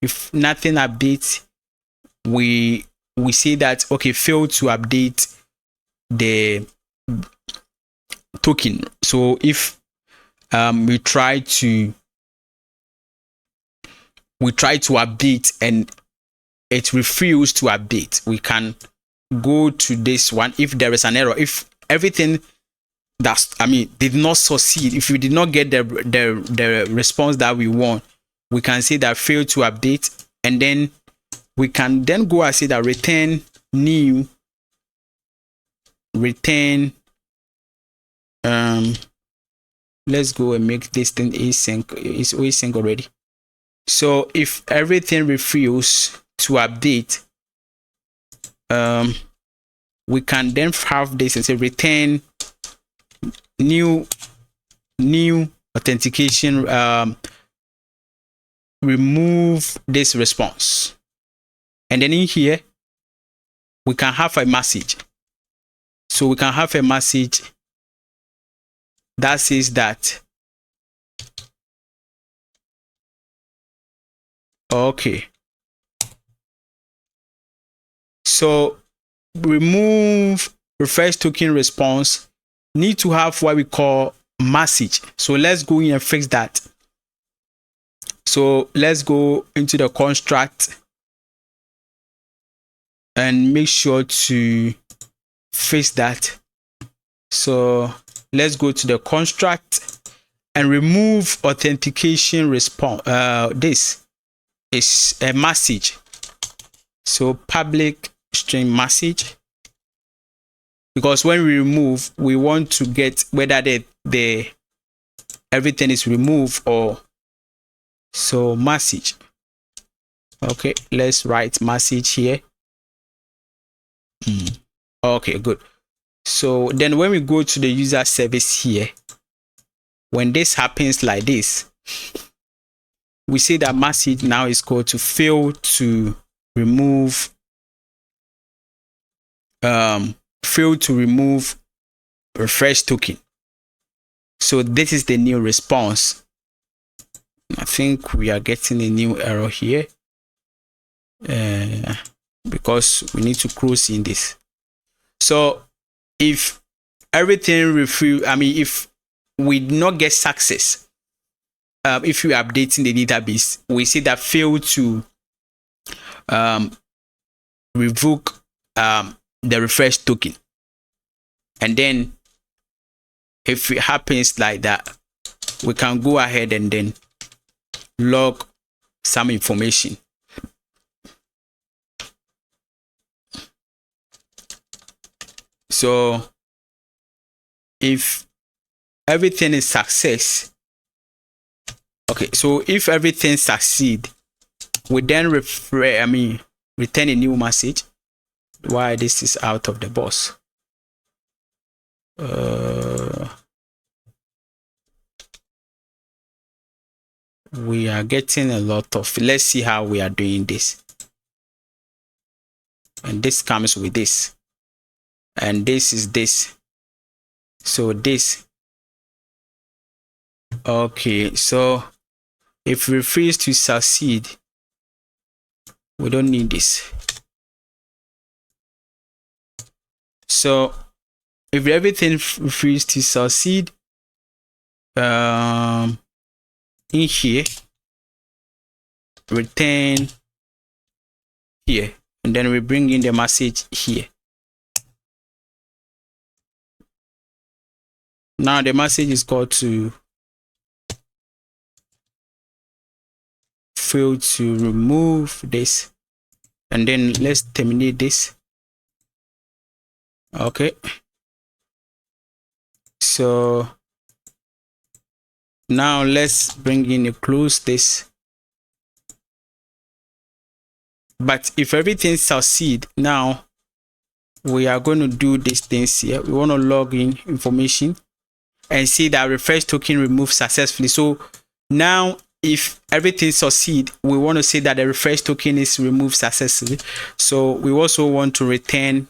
if nothing updates, we see that okay, failed to update the token. So if we try to update and it refuses to update, we can go to this one. If there is an error, if everything did not succeed, if we did not get the response that we want, we can say that failed to update, and then we can then go and say that return new return let's go and make this thing async. It's async already. So if everything refuses to update, we can then have this and say return new authentication, remove this response. And then in here we can have a message. So we can have a message that says that, okay, so remove refresh token response need to have what we call message. So let's go in and fix that. So let's go into the construct and make sure to fix that. So let's go to the construct and remove authentication response. This is a message. So public string message, because when we remove, we want to get whether the everything is removed or so message. Okay, let's write message here. Okay, good. So then when we go to the user service here, when this happens like this, we see that message now is called to fail to remove refresh token. So this is the new response. I think we are getting a new error here because we need to close in this. So if everything if we not get success, if we are updating the database, we see that fail to revoke the refresh token. And then if it happens like that, we can go ahead and then log some information. So if everything is success, okay, so if everything succeed, we then return a new message. Why this is out of the box? We are getting a lot of, let's see how we are doing this. And this comes with this. And this is this. So this. Okay, so if we refuse to succeed, we don't need this. So if everything refuses to succeed, in here, return here, and then we bring in the message here. Now the message is called to fail to remove this, and then let's terminate this. Okay, so now let's bring in a close this. But if everything succeed, now we are going to do these things here. We want to log in information and see that refresh token removed successfully. So now if everything succeed, we want to say that the refresh token is removed successfully. So we also want to return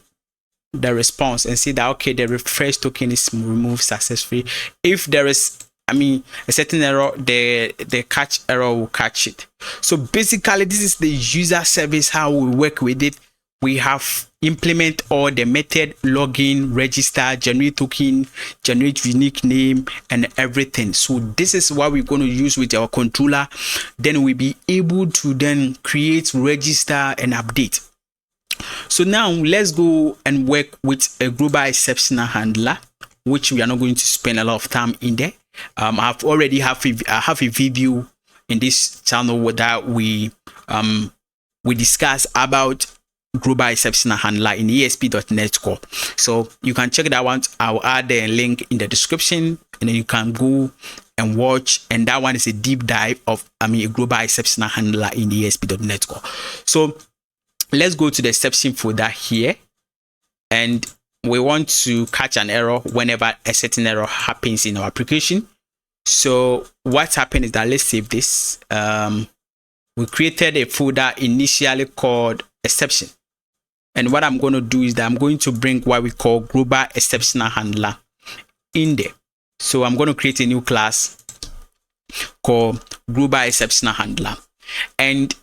the response and see that, okay, the refresh token is removed successfully. If there is a certain error, the catch error will catch it. So basically this is the user service, how we work with it. We have implement all the method, login, register, generate token, generate unique name, and everything. So this is what we're going to use with our controller. Then we'll be able to then create, register, and update. So now let's go and work with a global exceptional handler, which we are not going to spend a lot of time in there. I have a video in this channel that we discuss about global exception handler in ESP.NET Core. So you can check that one. I'll add the link in the description, and then you can go and watch. And that one is a deep dive of a global exception handler in ESP.NET Core. So let's go to the exception folder here, and we want to catch an error whenever a certain error happens in our application. So what's happened is that, let's save this. We created a folder initially called exception, and what I'm going to do is that I'm going to bring what we call global exception handler in there. So I'm going to create a new class called global exception handler, and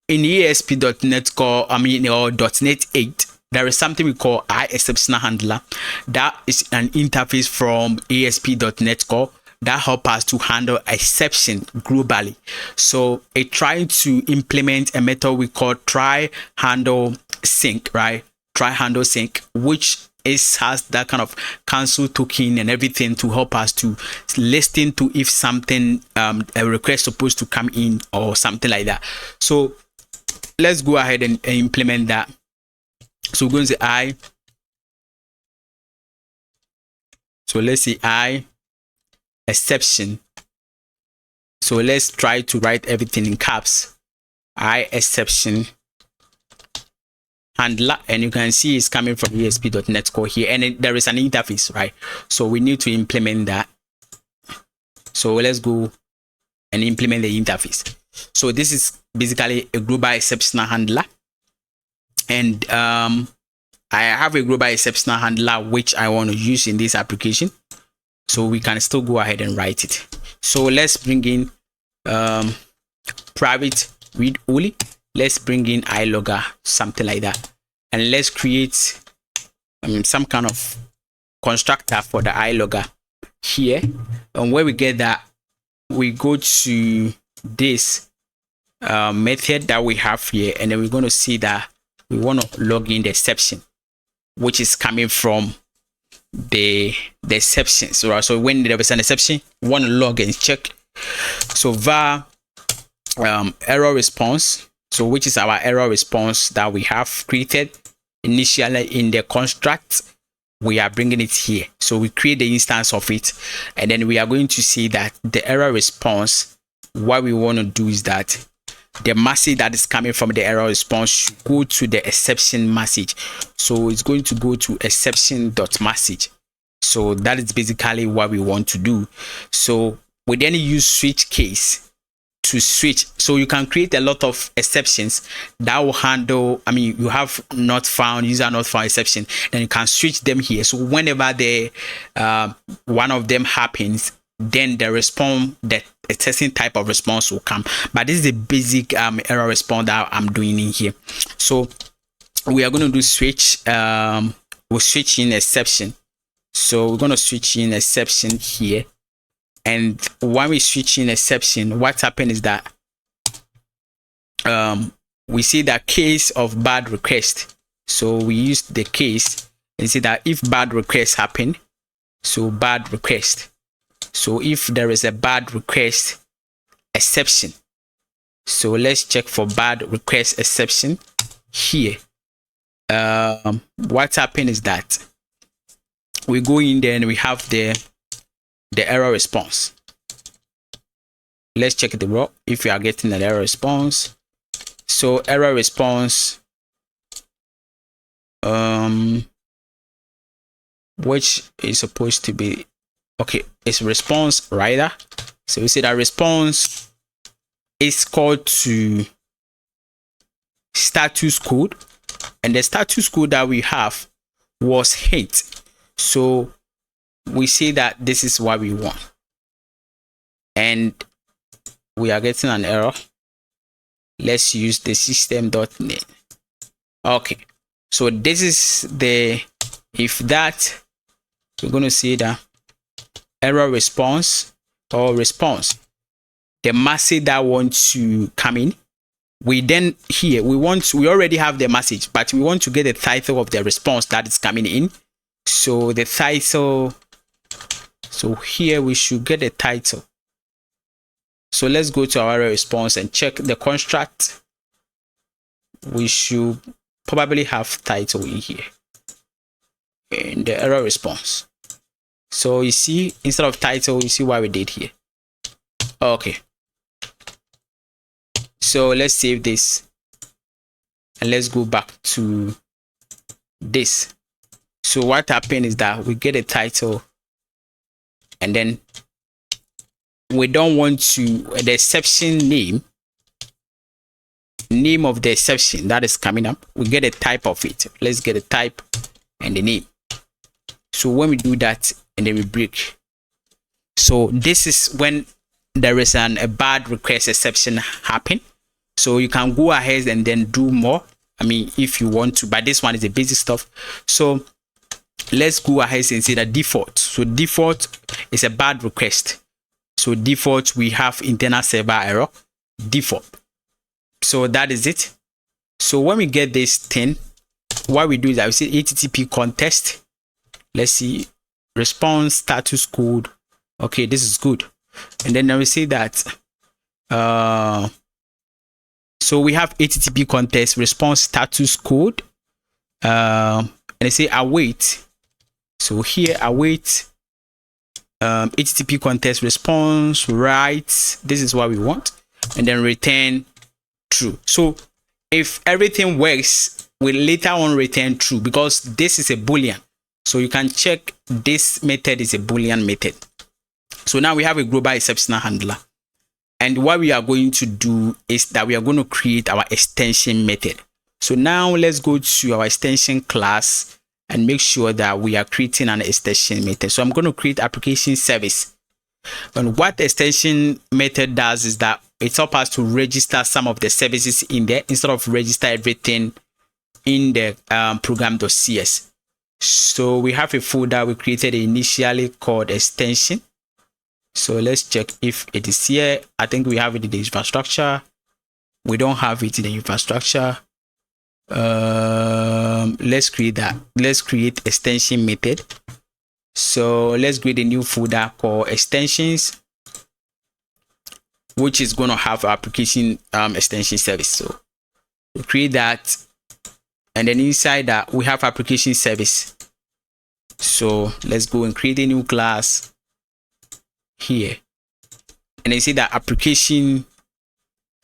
in ESP.NET Core, or .NET 8, there is something we call exception handler. That is an interface from ESP.NET Core that helps us to handle exception globally. So it trying to implement a method we call try handle sync, right? Try handle sync, which has that kind of cancel token and everything to help us to listen to if something a request supposed to come in or something like that. So let's go ahead and implement that. So we're going to say so let's say exception. So let's try to write everything in caps. Exception handler, and you can see it's coming from ESP.NET Core here, and there is an interface, right? So we need to implement that. So let's go and implement the interface. So this is basically a global exception handler, and I have a global exception handler which I want to use in this application. So we can still go ahead and write it. So let's bring in private read only. Let's bring in iLogger, something like that, and let's create some kind of constructor for the iLogger here. And where we get that, we go to this method that we have here, and then we're going to see that we want to log in the exception, which is coming from the exceptions, right? So when there is an exception, we want to log and check. So var error response, so which is our error response that we have created initially in the construct, we are bringing it here. So we create the instance of it, and then we are going to see that the error response, what we want to do is that the message that is coming from the error response should go to the exception message. So it's going to go to exception.message. So that is basically what we want to do. So we then use switch case to switch. So you can create a lot of exceptions that will handle, you have not found, user not found exception, and you can switch them here. So whenever the one of them happens, then the response, that a certain type of response will come. But this is the basic error response that I'm doing in here. So we are going to do switch. We'll switch in exception. So we're going to switch in exception here. And when we switch in exception, what's happened is that we see that case of bad request. So we use the case and see that if bad request happen, so bad request. So if there is a bad request exception, so let's check for bad request exception here. What's happened is that we go in there and we have the error response. Let's check the raw if we are getting an error response. So error response, which is supposed to be okay, it's response writer. So we see that response is called to status code, and the status code that we have was hit. So we see that this is what we want, and we are getting an error. Let's use the system.net. Okay, so this is the, if that, we're going to see that error response or response, the message that wants to come in. We then here we already have the message, but we want to get the title of the response that is coming in. So the title, so here we should get a title. So let's go to our response and check the construct. We should probably have title in here in the error response. So you see, instead of title, you see what we did here. Okay, so let's save this and let's go back to this. So what happened is that we get a title, and then we don't want to the exception name of the exception that is coming up. We get a type of it. Let's get a type and the name. So when we do that and then we break, so this is when there is a bad request exception happen. So you can go ahead and then do more, I mean, if you want to, but this one is the basic stuff. So let's go ahead and say that default. So default is a bad request. So default, we have internal server error default. So that is it. So when we get this thing, what we do is I will say HTTP context. Let's see, response status code. Okay, this is good. And then I will say that so we have HTTP context response status code, and I say await. So here await HTTP context response right. This is what we want, and then return true. So if everything works, we later on return true because this is a boolean. So you can check this method is a boolean method. So now we have a global exception handler. And what we are going to do is that we are going to create our extension method. So now let's go to our extension class and make sure that we are creating an extension method. So I'm going to create application service. And what the extension method does is that it helps us to register some of the services in there instead of register everything in the program.cs. So we have a folder we created initially called extension. So let's check if it is here. I think we have it in the infrastructure. We don't have it in the infrastructure. Let's create that. Let's create extension method. So let's create a new folder called extensions, which is going to have application extension service. So we create that, and then inside that we have application service. So let's go and create a new class here, and you see that application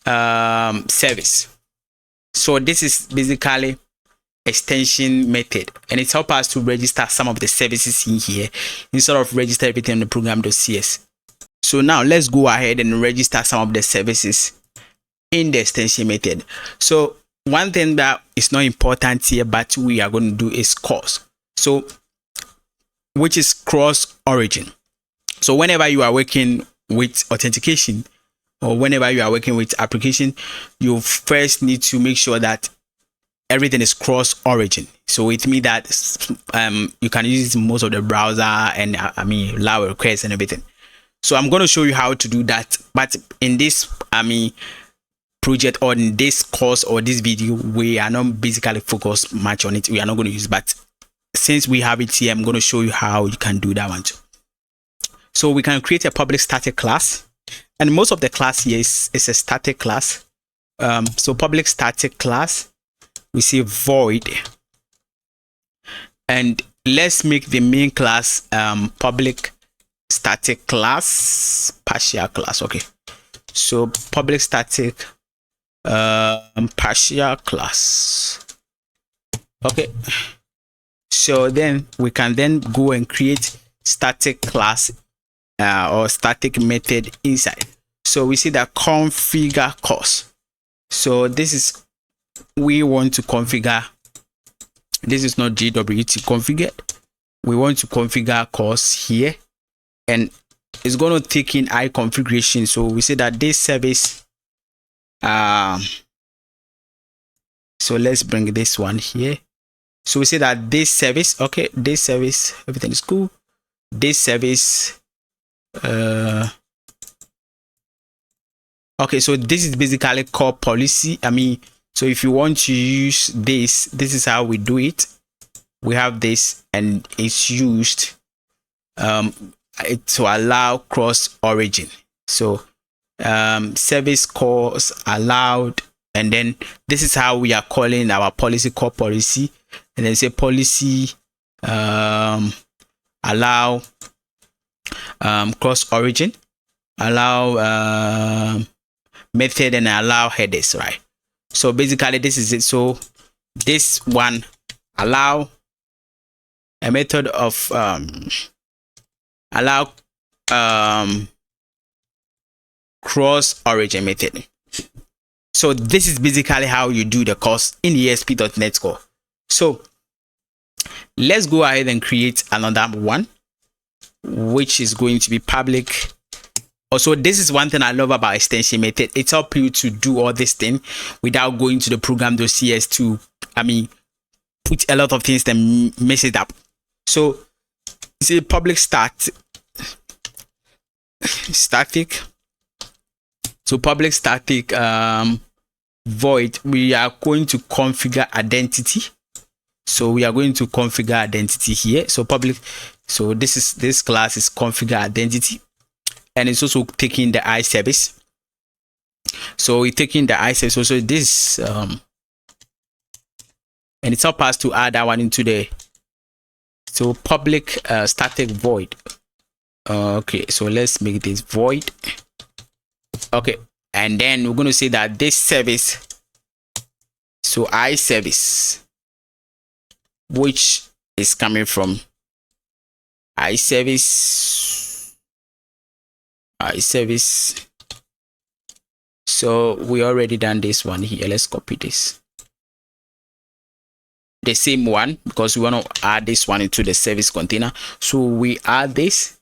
service. So this is basically extension method, and it helps us to register some of the services in here instead of register everything in the program.cs. So now let's go ahead and register some of the services in the extension method. So one thing that is not important here, but we are going to do is cross. So which is cross origin. So whenever you are working with authentication or whenever you are working with application, you first need to make sure that everything is cross origin. So it means that you can use most of the browser and allow requests and everything. So I'm going to show you how to do that. But in this project or in this course or this video, we are not basically focused much on it. We are not going to use it. But since we have it here, I'm going to show you how you can do that one too. So we can create a public static class, and most of the class here is a static class. So public static class, we say void, and let's make the main class public static class partial class. Okay, so public static partial class. Okay, so then we can then go and create static class or static method inside. So we see that configure course. So this is, we want to configure, this is not JWT configured. We want to configure course here, and it's going to take in I configuration. So we say that this service, so let's bring this one here. So we say that this service, okay, this service, everything is cool. This service, okay, so this is basically core policy. So if you want to use this is how we do it. We have this, and it's used to allow cross origin. So service calls allowed and then this is how we are calling our policy, core policy, and then say policy allow cross origin, allow method, and allow headers, right? So basically this is it. So this one allow a method of allow cross origin method. So this is basically how you do the course in ESP.NET Core. So let's go ahead and create another one, which is going to be public. Also, this is one thing I love about extension method. It helps you to do all this thing without going to the program.cs to, put a lot of things then mess it up. So say public static. So public static void, we are going to configure identity. So we are going to configure identity here. So public, so this class is configure identity, and it's also taking the iService. So we're taking the iService also this and it's help us to add that one into the public static void. Okay, so let's make this void. Okay, and then we're going to say that this service, so iService, which is coming from iService. So we already done this one here. Let's copy this, the same one, because we want to add this one into the service container. So we add this,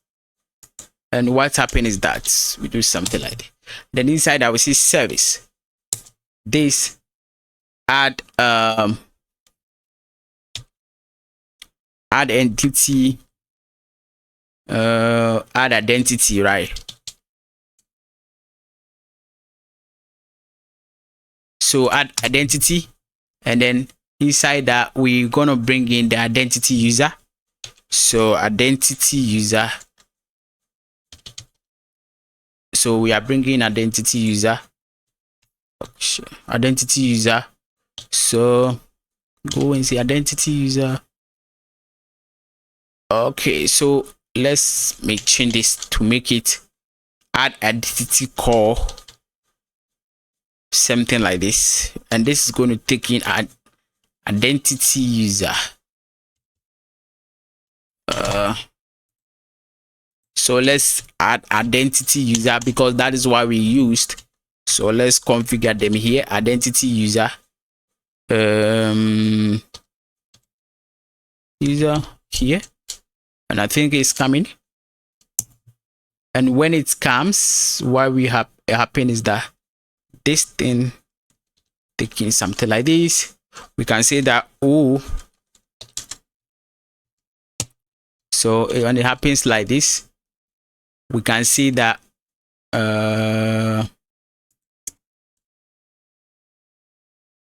and what's happening is that we do something like that. Then inside I will see service, this add entity, add identity, right? So add identity, and then inside that we're gonna bring in the identity user. So identity user, so we are bringing identity user. Identity user, so go and see identity user. Okay, so let's change this to make it add identity core, something like this, and this is going to take in identity user. So let's add identity user, because that is why we used. So let's configure them here, identity user, user here, and I think it's coming. And when it comes, what we have happen is that this thing taking something like this, we can say that so when it happens like this, we can see that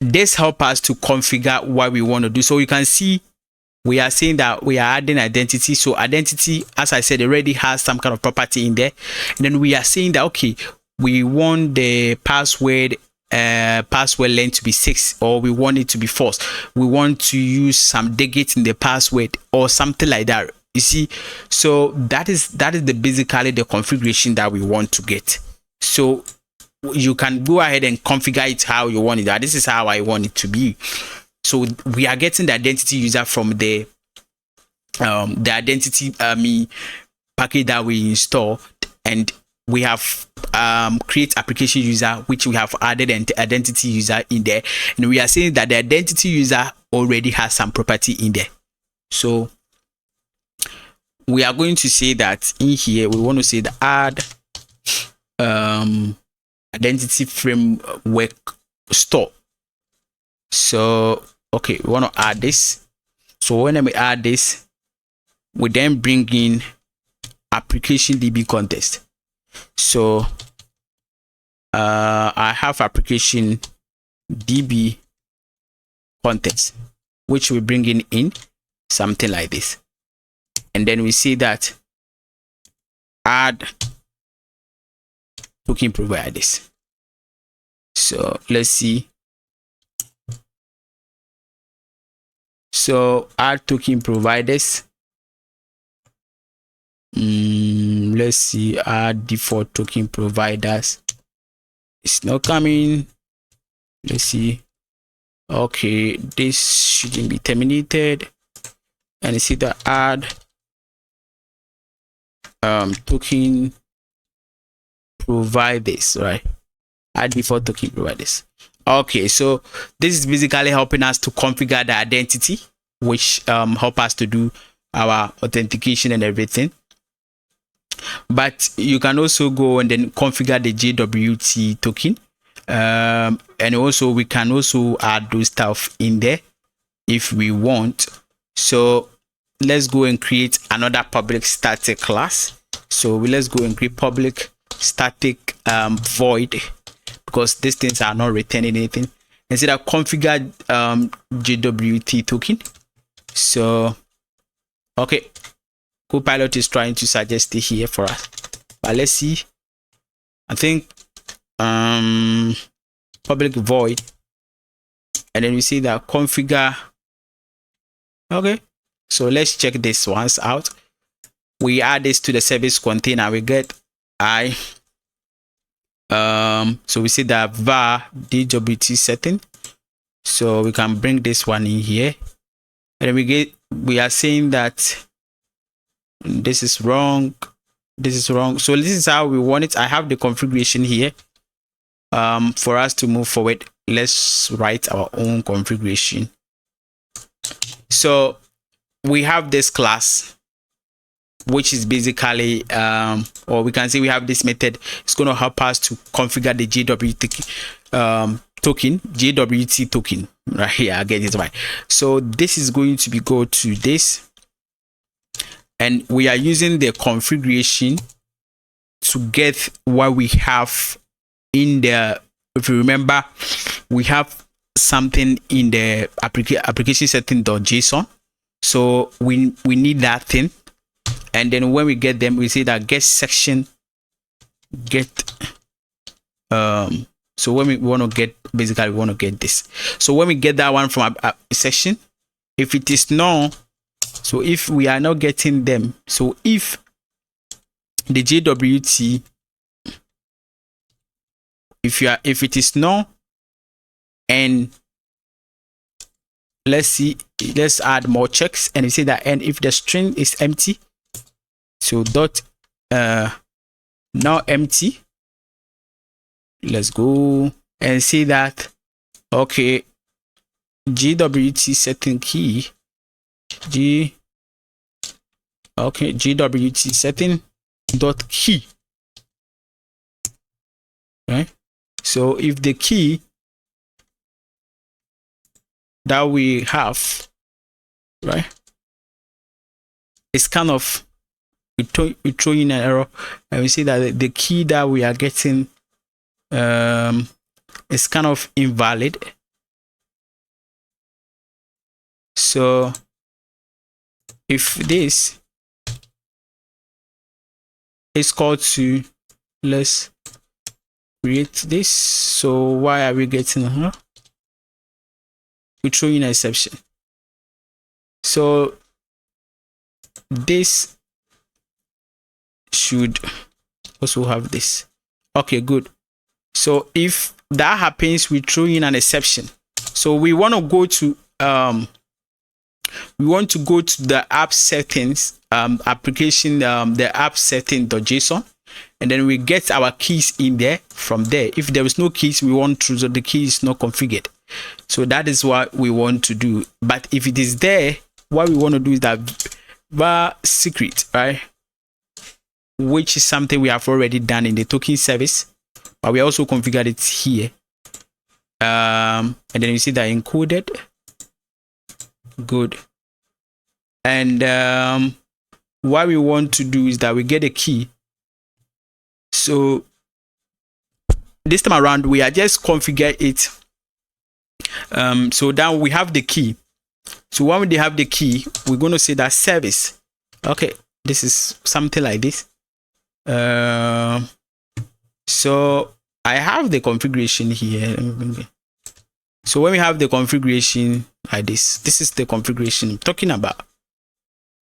this help us to configure what we want to do. So you can see we are saying that we are adding identity. So identity, as I said, already has some kind of property in there, and then we are saying that okay, we want the password length to be 6, or we want it to be false. We want to use some digit in the password or something like that. You see, so that is the basically the configuration that we want to get. So you can go ahead and configure it how you want it. This is how I want it to be. So we are getting the identity user from the identity package that we install, and we have create application user, which we have added an identity user in there, and we are saying that the identity user already has some property in there. So we are going to say that in here we want to say the add identity framework store. So okay, we want to add this. So when we add this, we then bring in application DB context. So I have application DB context, which we bring in something like this, and then we see that add token providers. So let's see, So add token providers. Let's see, add default token providers. It's not coming. Let's see. Okay, this shouldn't be terminated. And you see the add token providers, right? Add default token providers. Okay, so this is basically helping us to configure the identity, which help us to do our authentication and everything. But you can also go and then configure the JWT token, and also we can also add those stuff in there if we want. So let's go and create another public static class. So let's go and create public static void, because these things are not returning anything. Instead of configure JWT token. So okay, Copilot is trying to suggest it here for us, but let's see. I think public void, and then we see that configure. Okay, so let's check this once out. We add this to the service container, we get I. So we see that var DWT setting, so we can bring this one in here, and then we are saying that this is wrong, this is wrong. So this is how we want it. I have the configuration here. For us to move forward, let's write our own configuration. So we have this class, which is basically or we can say we have this method. It's going to help us to configure the JWT token right here. I get it right. So this is going to be go to this, and we are using the configuration to get what we have in the, if you remember, we have something in the application setting.json. So we need that thing, and then when we get them, we see that get section get so when we want to get, basically we want to get this. So when we get that one from a section, if it is null, so if we are not getting them, so if the JWT, if it is null, and let's see, let's add more checks, and we say that, and if the string is empty, so dot now empty, let's go and see that, okay, JWT setting key JWT setting dot key, right? So if the key that we have, right, it's kind of, we throw in an error, and we see that the key that we are getting is kind of invalid. So if this is called to, let's create this. So why are we getting we throw in an exception. So this should also have this. Okay, good. So if that happens, we throw in an exception. So we want to go to the app settings application, the app setting.json, and then we get our keys in there. From there, if there is no keys, we want to, so the key is not configured. So that is what we want to do. But if it is there, what we want to do is that var secret, right, which is something we have already done in the token service, but we also configured it here. And then you see that encoded. Good. And what we want to do is that we get a key. So this time around, we are just configure it. So now we have the key. So when we have the key, we're going to say that service. Okay, this is something like this. So I have the configuration here. So when we have the configuration like this is the configuration I'm talking about.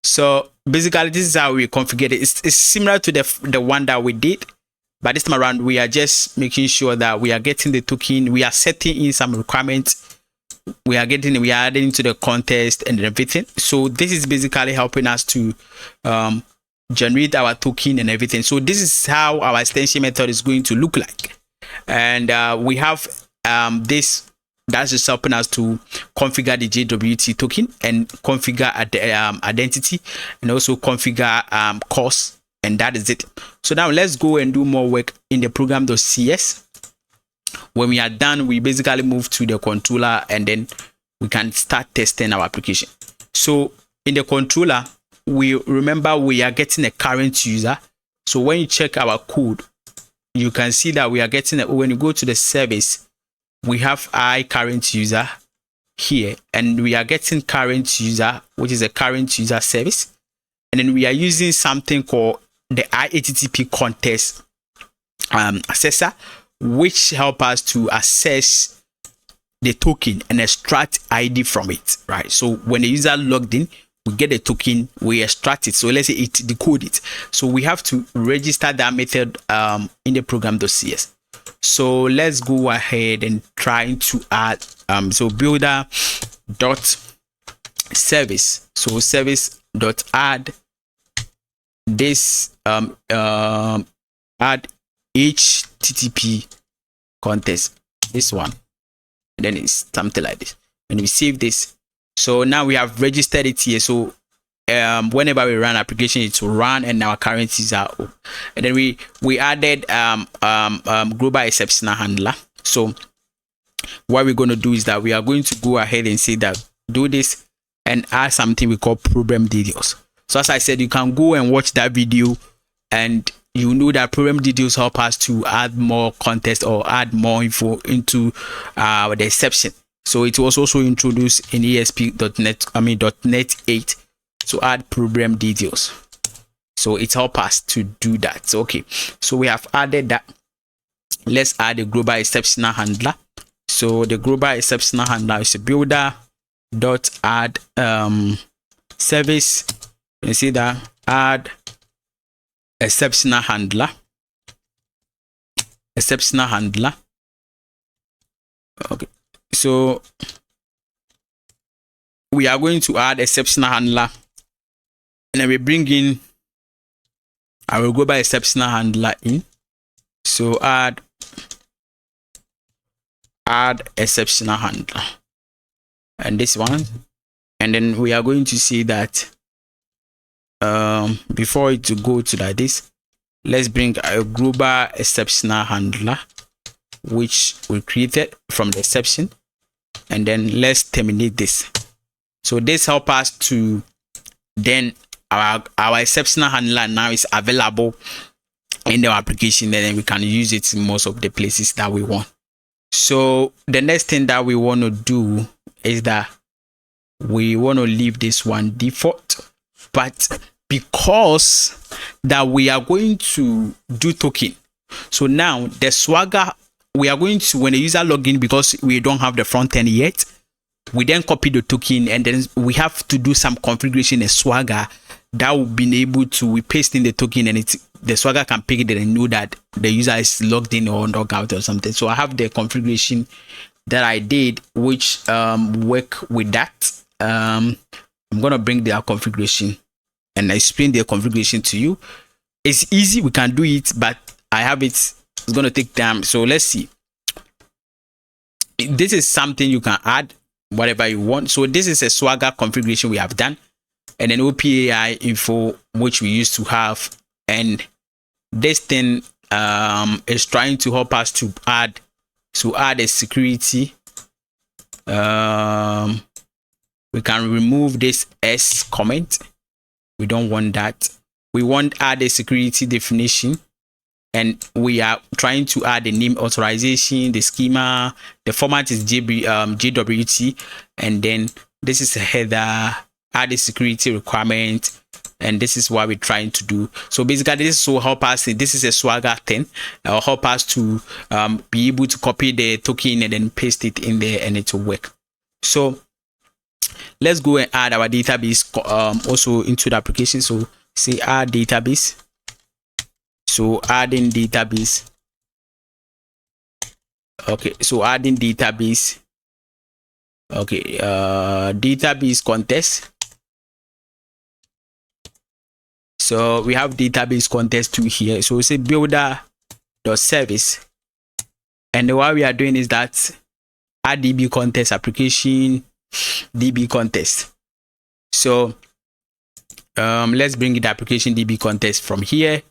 So basically this is how we configure it. It's similar to the one that we did, but this time around we are just making sure that we are getting the token, we are setting in some requirements, we are adding to the contest and everything. So this is basically helping us to generate our token and everything. So this is how our extension method is going to look like. And we have this that's just helping us to configure the JWT token and configure identity and also configure course, and that is it. So now let's go and do more work in the program.cs. When we are done, we basically move to the controller and then we can start testing our application. So in the controller, we remember we are getting a current user. So when you check our code, you can see that we are getting when you go to the service, we have current user here, and we are getting current user, which is a current user service. And then we are using something called the IHTTP contest assessor, which help us to assess the token and extract ID from it, right? So when the user logged in, we get the token, we extract it. So let's say it decode it. So we have to register that method in the program.cs. So let's go ahead and try to add so builder dot service. So service dot add this add HTTP contest, this one, and then it's something like this. And we save this. So now we have registered it here. So whenever we run application, it will run, and our current user. And then we added global exceptional handler. So what we're going to do is that we are going to go ahead and say that do this and add something we call program details. So as I said, you can go and watch that video, and you know that program details help us to add more context or add more info into the exception. So it was also introduced in .NET 8 to add program details. So it helps us to do that. So, okay, so we have added that. Let's add a global exceptional handler. So the global exceptional handler is a builder dot add service. You see that add exceptional handler. Okay, so we are going to add exceptional handler, and then we bring in our global exceptional handler in. So add exceptional handler, and this one, and then we are going to see that before it to go to like this, let's bring a global exceptional handler which we created from the exception, and then let's terminate this. So this help us to then our exceptional handler now is available in the application, and then we can use it in most of the places that we want. So the next thing that we want to do is that we want to leave this one default, but because that we are going to do token, so now the Swagger, we are going to, when the user log in, because we don't have the front end yet, we then copy the token, and then we have to do some configuration in Swagger that will be able to, we paste in the token, and the Swagger can pick it and know that the user is logged in or logged out or something. So I have the configuration that I did which work with that. I'm gonna bring the configuration and explain the configuration to you. It's easy, we can do it, but I have it's gonna take time. So let's see. This is something you can add whatever you want. So this is a Swagger configuration we have done, and then OPAI info which we used to have, and this thing is trying to help us to add a security. We can remove this S comment. We don't want that. We want add a security definition, and we are trying to add the name authorization, the schema, the format is JWT, and then this is a header, add a security requirement, and this is what we're trying to do. So basically, this will help us. This is a Swagger thing. It'll help us to be able to copy the token and then paste it in there, and it will work. So let's go and add our database also into the application. So say add database. So adding database. Okay, so adding database. Okay, database contest. So we have database contest 2 here. So we say builder.service, and what we are doing is that add DB contest application DB contest. So let's bring the application DB contest from here,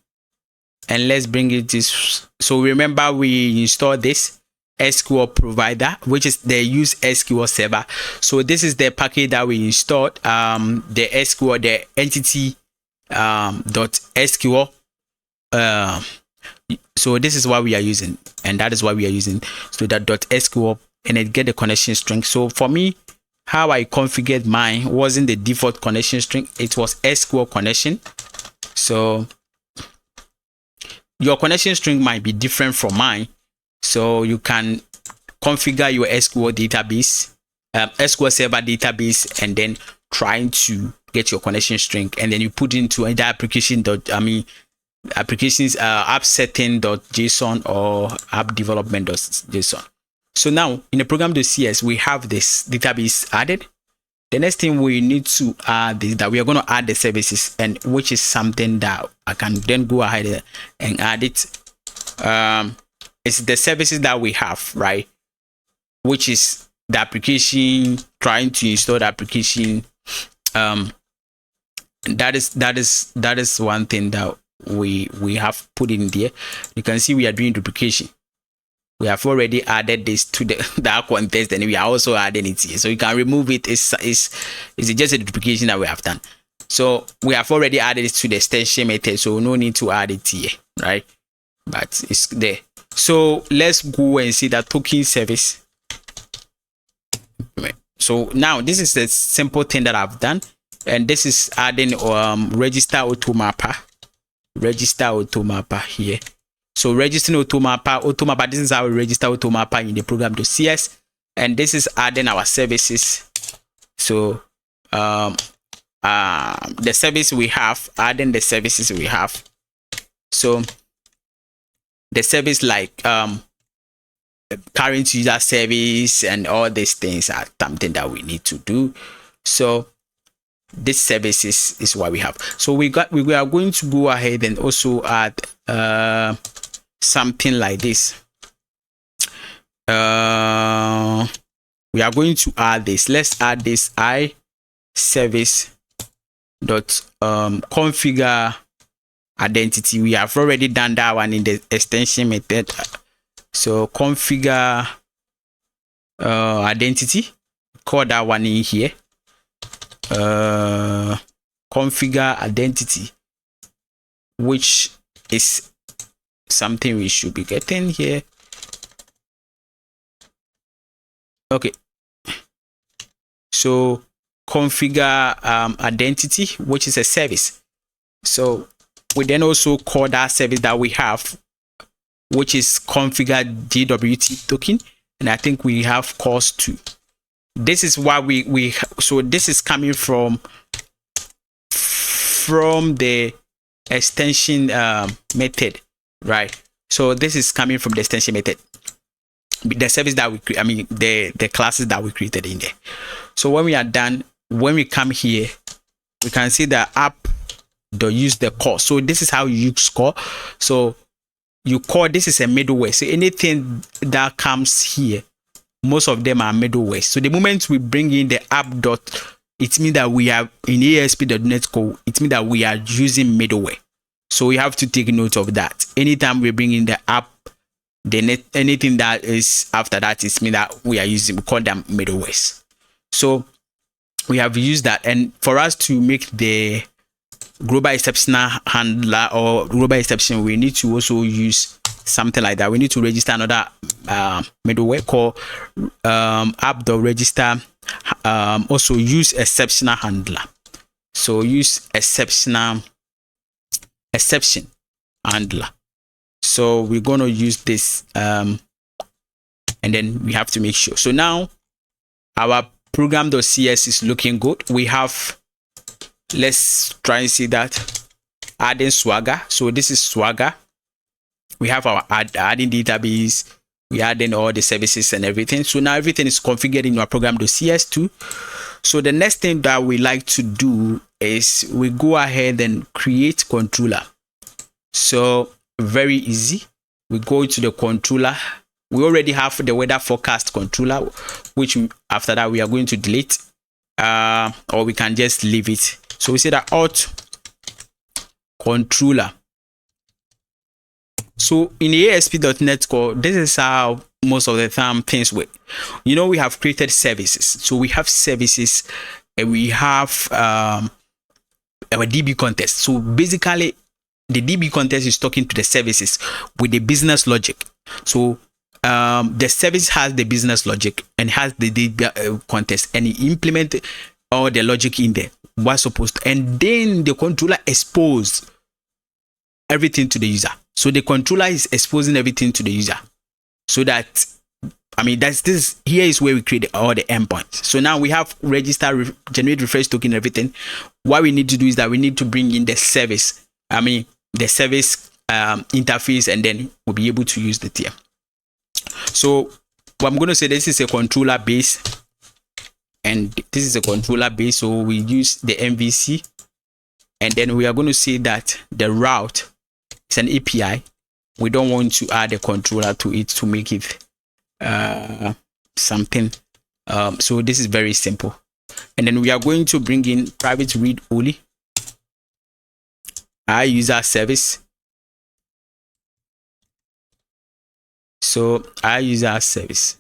and let's bring it this. So remember, we installed this SQL provider, which is the use SQL server. So this is the package that we installed, the SQL, the entity .sql. So this is what we are using, and that is what we are using. So that .sql, and it get the connection string. So for me, how I configured mine wasn't the default connection string, it was SQL connection. So your connection string might be different from mine, so you can configure your SQL database, SQL server database, and then trying to get your connection string, and then you put into either application applications app setting.json or app development.json. So now in the program.cs, we have this database added. The next thing we need to add is that we are going to add the services, and which is something that I can then go ahead and add it. It's the services that we have, right? Which is the application, trying to install the application. That is one thing that we have put in there. You can see we are doing duplication. We have already added this to the contest, and we are also adding it here. So you can remove it. It's just a duplication that we have done. So we have already added it to the extension method, so no need to add it here, right? But it's there. So let's go and see that token service. So now this is the simple thing that I've done, and this is adding register automapper here. So registering automapper, this is how we register automapper in the program.cs, and this is adding our services. So the service we have, adding the services we have. So the service like current user service and all these things are something that we need to do. So this services is what we have. So we are going to go ahead and also add something like this. We are going to add this. Let's add this service dot configure identity. We have already done that one in the extension method. So configure identity, call that one in here. Configure identity, which is something we should be getting here. Okay, so configure identity, which is a service. So we then also call that service that we have, which is configure JWT token, and I think we have cost 2. This is what so this is coming from the extension method, right? So this is coming from the extension method, the service that we the classes that we created in there. So when we are done, when we come here, we can see the app.use the core. So this is how you use core. So you call, this is a middleware. So anything that comes here, most of them are middleware. So the moment we bring in the app it means that we are in ASP.NET Core. It means that we are using middleware. So we have to take note of that. Anytime we bring in the app, anything that is after that, it means that we call them middlewares. So we have used that, and for us to make the global exceptional handler or global exception, we need to also use something like that. We need to register another middleware called app.register. Also use exceptional handler. So use exception handler. So we're going to use this and then we have to make sure. So now our program.cs is looking good. We have, let's try and see that, adding Swagger. So this is Swagger. We have our adding database, we adding all the services and everything. So now everything is configured in our program.cs too. So the next thing that we like to do is we go ahead and create controller. So very easy. We go to the controller. We already have the weather forecast controller, which after that we are going to delete, or we can just leave it. So we say that auth controller. So in the ASP.NET Core, this is how most of the time things work. You know, we have created services. So we have services and we have our DB context. So basically, the DB context is talking to the services with the business logic. So the service has the business logic and has the DB context, and you implement all the logic in there. What's supposed to, and then the controller expose everything to the user. So the controller is exposing everything to the user, so that, I mean, that's this here is where we create all the endpoints. So now we have register, generate, refresh token, everything. What we need to do is that we need to bring in the service, I mean the service interface, and then we'll be able to use the tier. So what I'm going to say, this is a controller base, and this is a controller base. So we use the MVC, and then we are going to say that the route is an API. We don't want to add a controller to it to make it something. So this is very simple. And then we are going to bring in private read only, our user service. So our user service.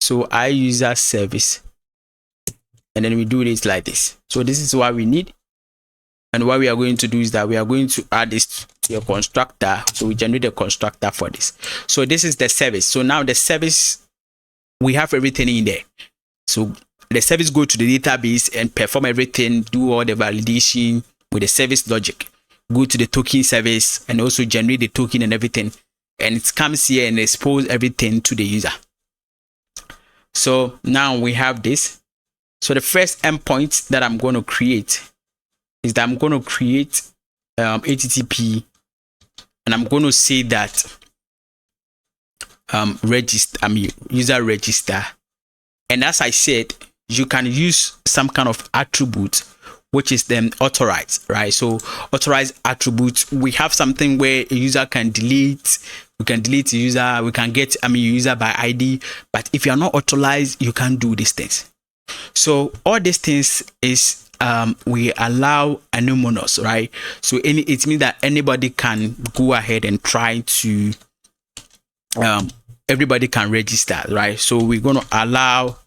So our user service, and then we do this like this. So this is what we need. And what we are going to do is that we are going to add this to a constructor. So we generate a constructor for this. So this is the service. So now the service, we have everything in there. So the service go to the database and perform everything, do all the validation with the service logic, go to the token service and also generate the token and everything. And it comes here and expose everything to the user. So now we have this. So the first endpoint that I'm going to create is that I'm going to create HTTP, and I'm going to say that user register. And as I said, you can use some kind of attribute, which is then authorized, right? So authorized attributes, we have something where a user can delete. We can delete a user, we can get user by ID, but if you are not authorized, you can't do these things. So all these things is we allow anonymous, right? So it means that anybody can go ahead and try to everybody can register, right? So we're going to allow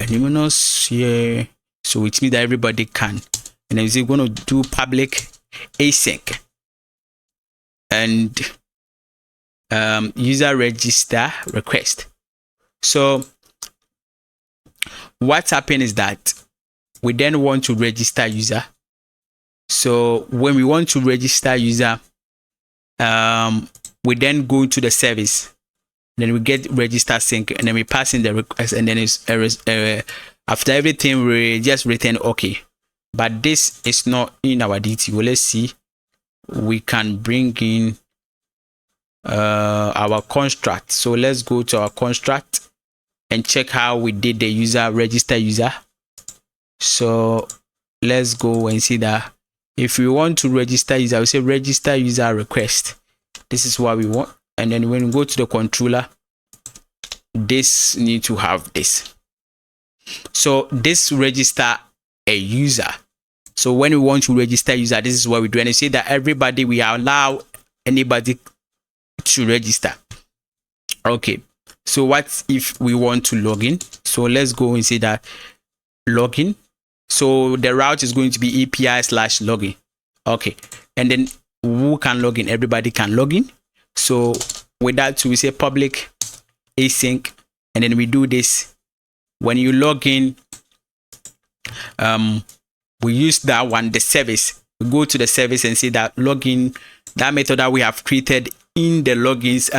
anonymous here. So it means that everybody can, and then we're going to do public async and user register request. So what's happened is that we then want to register user. So when we want to register user, we then go to the service, then we get register sync, and then we pass in the request, and then it's after everything we just return okay. But this is not in our DTO. Let's see, we can bring in our construct. So let's go to our construct and check how we did the user register user. So let's go and see that if we want to register user, we say register user request. This is what we want. And then when we go to the controller, this need to have this. So this register a user. So when we want to register user, this is what we do. And you say that everybody, we allow anybody to register. Okay. So what if we want to log in? So let's go and say that login. So the route is going to be API/login. Okay. And then who can log in? Everybody can log in. So with that, we say public async and then we do this. When you log in, we use that one, the service. We go to the service and see that login, that method that we have created in the logins,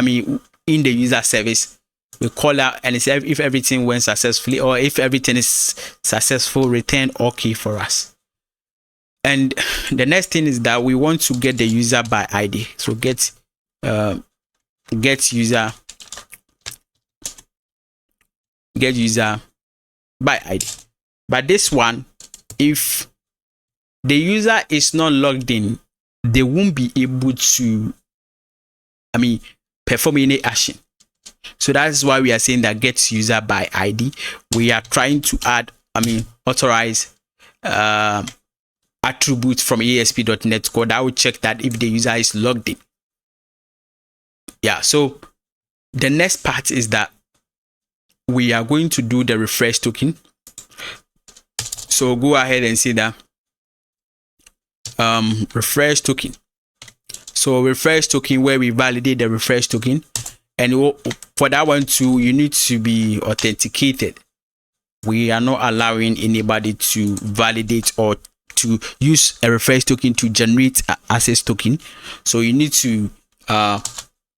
in the user service. We call out and it's if everything went successfully, or if everything is successful, return OK for us. And the next thing is that we want to get the user by ID. So get user by ID. But this one, if the user is not logged in, they won't be able to perform any action. So that's why we are saying that get user by ID. We are trying to add authorize attribute from ASP.NET Core that will check that if the user is logged in. Yeah, so the next part is that we are going to do the refresh token. So go ahead and see that refresh token. So refresh token, where we validate the refresh token, and for that one too, you need to be authenticated. We are not allowing anybody to validate or to use a refresh token to generate an access token. So you need to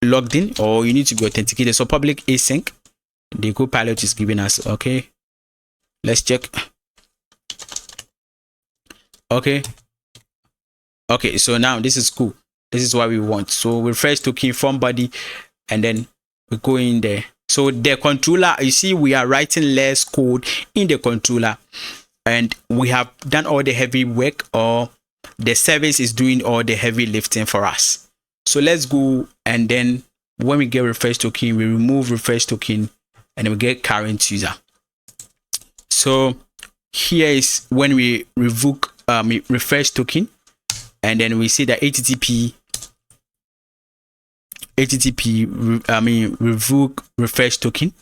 logged in, or you need to be authenticated. So public async, the Copilot is giving us. Okay, let's check. Okay, so now this is cool. This is what we want. So refresh token from body, and then we go in there. So the controller, you see, we are writing less code in the controller, and we have done all the heavy work, or the service is doing all the heavy lifting for us. So let's go, and then when we get refresh token, we remove refresh token, and then we get current user. So here is when we revoke refresh token, and then we see that HTTP revoke refresh token,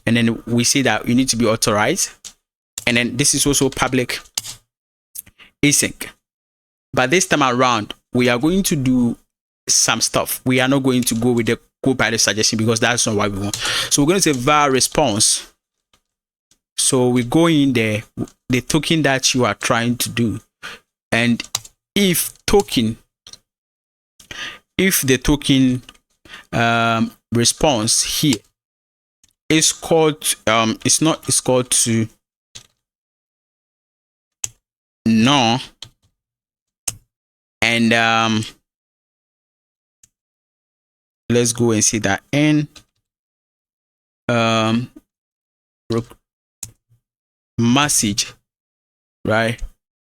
and then we see that you need to be authorized, and then this is also public async. But this time around, we are going to do some stuff. We are not going to go with the Copilot suggestion because that's not what we want. So we're going to say var response. So we go in there, the token that you are trying to do, and if the token response here is called it's called to no, and let's go and see that n message, right?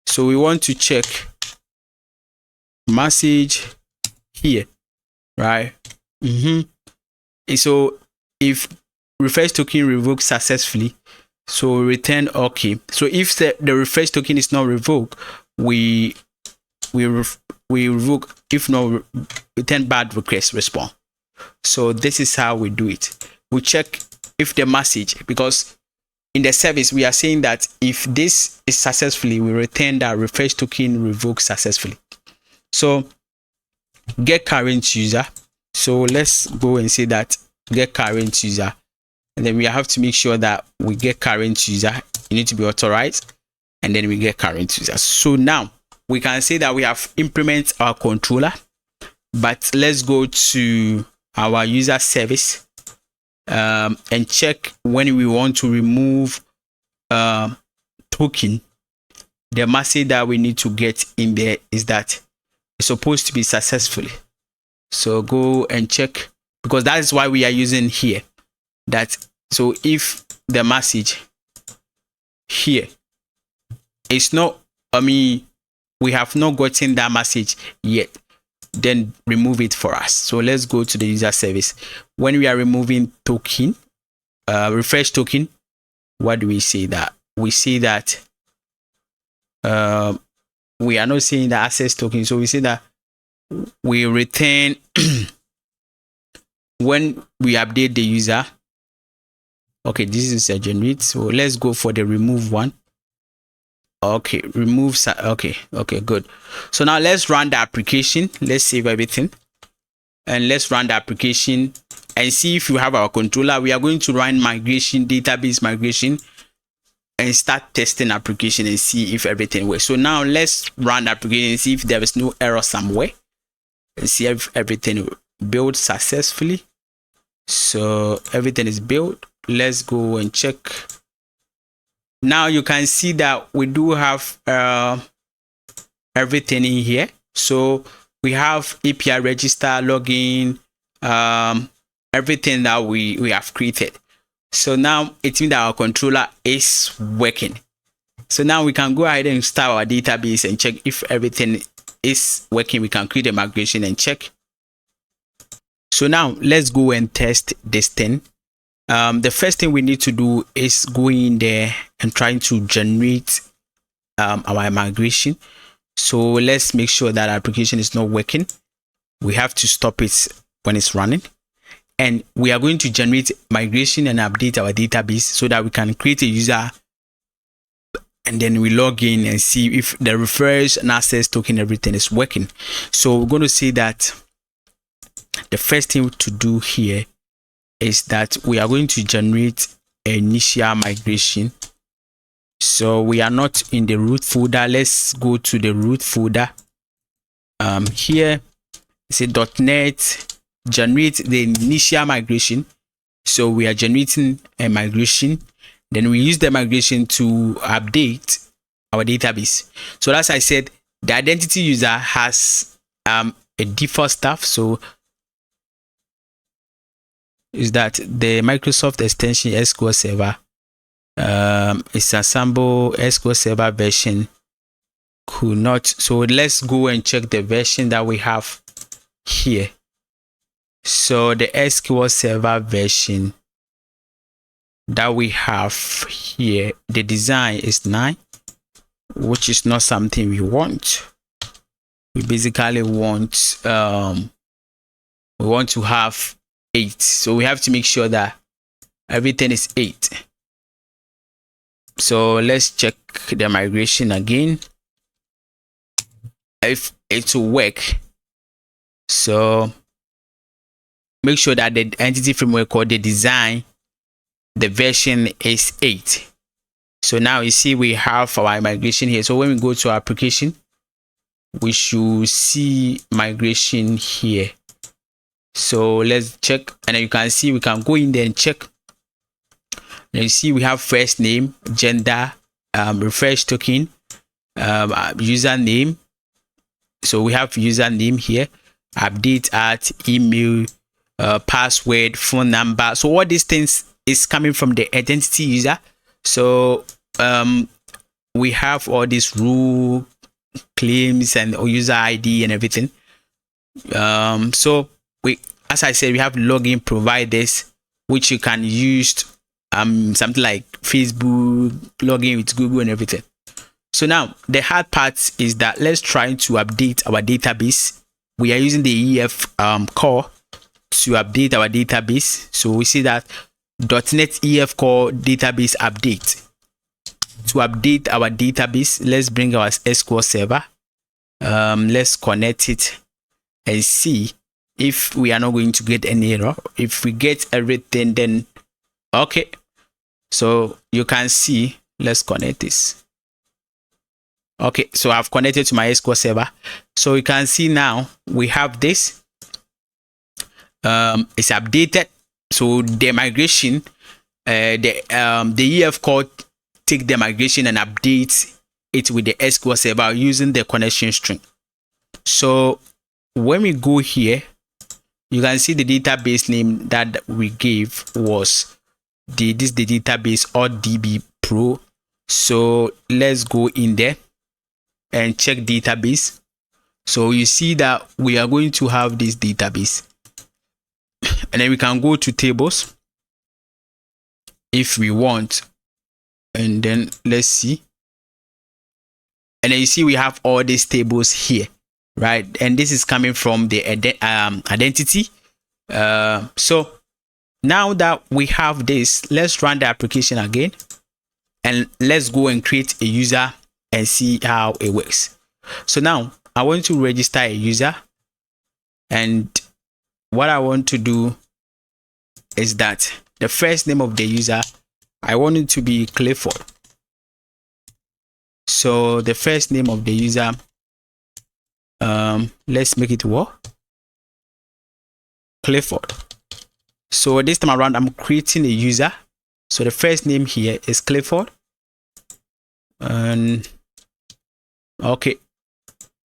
So we want to check message here, right? So if refresh token revoked successfully, so return OK. So if the refresh token is not revoked, we revoke. If not, return bad request response. So this is how we do it. We check if the message, because in the service we are saying that if this is successfully, we return that refresh token revoked successfully. So get current user. So let's go and say that get current user, and then we have to make sure that we get current user. You need to be authorized, and then we get current user. So now we can say that we have implemented our controller, but let's go to our user service and check when we want to remove token. The message that we need to get in there is that it's supposed to be successfully. So go and check, because that is why we are using here that. So if the message here is not, we have not gotten that message yet, then remove it for us. So let's go to the user service. When we are removing token, refresh token, what do we say that? We see that we are not seeing the access token. So we say that we return when we update the user. Okay, this is a generate. So let's go for the remove one. Okay, remove. Okay, good. So now let's run the application. Let's save everything. and let's run the application and see if you have our controller. We are going to run migration, database migration, and start testing application and see if everything works. So now let's run the application and see if there is no error somewhere and see if everything built successfully. So everything is built. Let's go and check. Now you can see that we do have everything in here. So we have API register, login, everything that we have created. So now it means that our controller is working. So now we can go ahead and start our database and check if everything is working. We can create a migration and check. So now let's go and test this thing. The first thing we need to do is go in there and trying to generate our migration. So let's make sure that our application is not working. We have to stop it when it's running. And we are going to generate migration and update our database so that we can create a user and then we log in and see if the refresh and access token, everything is working. So we're going to say that the first thing to do here is that we are going to generate an initial migration. So we are not in the root folder. Let's go to the root folder. Here say .NET generate the initial migration. So we are generating a migration. Then we use the migration to update our database. So as I said, the identity user has a default stuff. So is that the Microsoft extension SQL Server. It's a sample SQL Server version could not. So let's go and check the version that we have here. So the SQL Server version that we have here, the design is 9, which is not something we want. We basically want to have 8. So we have to make sure that everything is 8. So let's check the migration again if it will work. So make sure that the entity framework or the design, the version is 8. So now you see we have our migration here. So when we go to our application, we should see migration here. So let's check, and you can see we can go in there and check. And you see we have first name, gender, refresh token, username. So we have username here, update at, email, password, phone number. So all these things is coming from the identity user. So we have all these rule claims and user ID and everything. So we, as I said, we have login providers, which you can use something like Facebook, login with Google and everything. So now the hard part is that let's try to update our database. We are using the EF core to update our database. So we see that .NET EF core database update. To update our database, let's bring our SQL server. Let's connect it and see if we are not going to get any error. If we get everything, then okay. So you can see, let's connect this. Okay, so I've connected to my SQL server. So you can see now we have this. It's updated. So the migration, the EF core take the migration and update it with the SQL server using the connection string. So when we go here, you can see the database name that we gave was the database or DB Pro. So let's go in there and check database. So you see that we are going to have this database, and then we can go to tables if we want, and then let's see, and then you see we have all these tables here, right? And this is coming from the identity. So now that we have this, let's run the application again and let's go and create a user and see how it works. So now I want to register a user, and what I want to do is that the first name of the user, I want it to be Clifford. So the first name of the user, let's make it what? Clifford. So this time around, I'm creating a user. So the first name here is Clifford. And okay,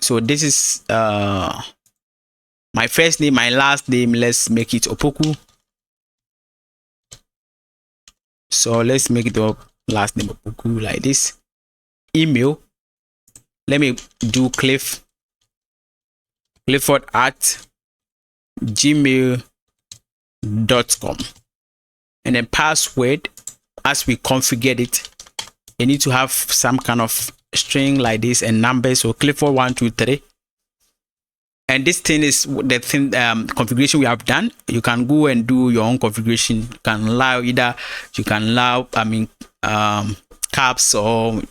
so this is my first name, my last name. Let's make it Opoku. So let's make it up last name Opoku like this. Email, let me do Clifford at gmail.com. And then password, as we configured it, you need to have some kind of string like this and numbers. So Clifford 123. And this thing is the thing configuration we have done. You can go and do your own configuration. You can allow caps, or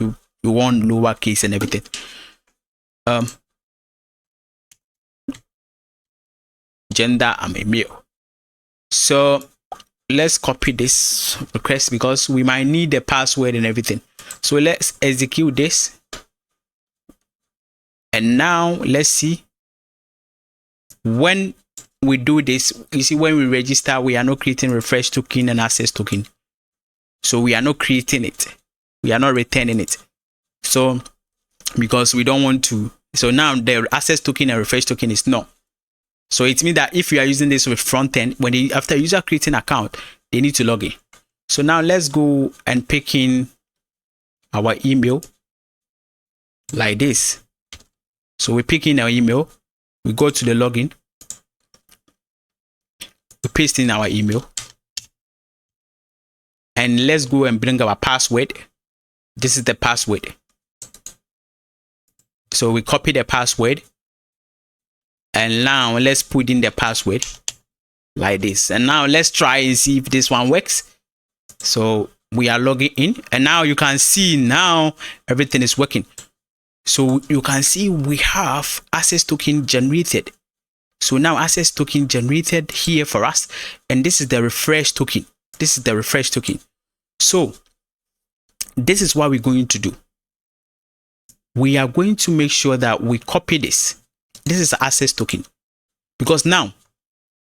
you want lowercase and everything. Gender, I'm a male. So let's copy this request because we might need the password and everything. So let's execute this. And now let's see. When we do this, you see, when we register, we are not creating refresh token and access token. So we are not creating it. We are not returning it. So because we don't want to. So now the access token and refresh token is no. So it means that if you are using this with front end, after user creating an account, they need to log in. So now let's go and pick in our email like this. So we pick in our email, we go to the login, we paste in our email, and let's go and bring our password. This is the password. So we copy the password. And now let's put in the password like this. And now let's try and see if this one works. So we are logging in, and now you can see now everything is working. So you can see we have access token generated. So now access token generated here for us. And this is the refresh token. This is the refresh token. So this is what we're going to do. We are going to make sure that we copy this. This is access token, because now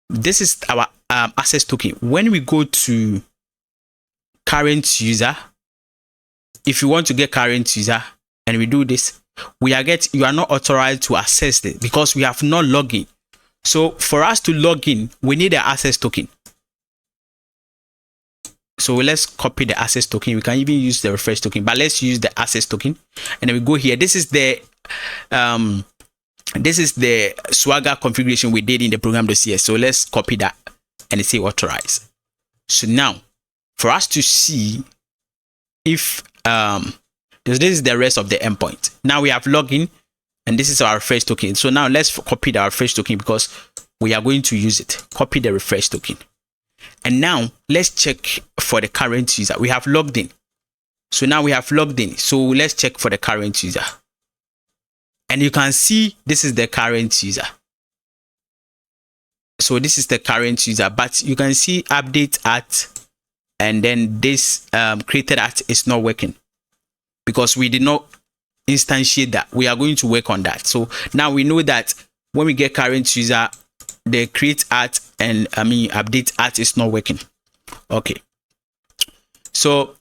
this is our access token. When we go to current user, if you want to get current user and we do this, you are not authorized to access it because we have not logged in. So for us to log in, we need the access token. So let's copy the access token. We can even use the refresh token, but let's use the access token. And then we go here. This is the Swagger configuration we did in the program.cs. So let's copy that and say authorize. So now for us to see if this is the rest of the endpoint. Now we have login, and this is our refresh token. So now let's copy the refresh token because we are going to use it. Copy the refresh token. And now let's check for the current user. We have logged in. So now we have logged in. So let's check for the current user. And you can see this is the current user. So this is the current user, but you can see update at, and then this created at is not working because we did not instantiate that. We are going to work on that. So now we know that when we get current user, the create at and update at is not working. Okay. So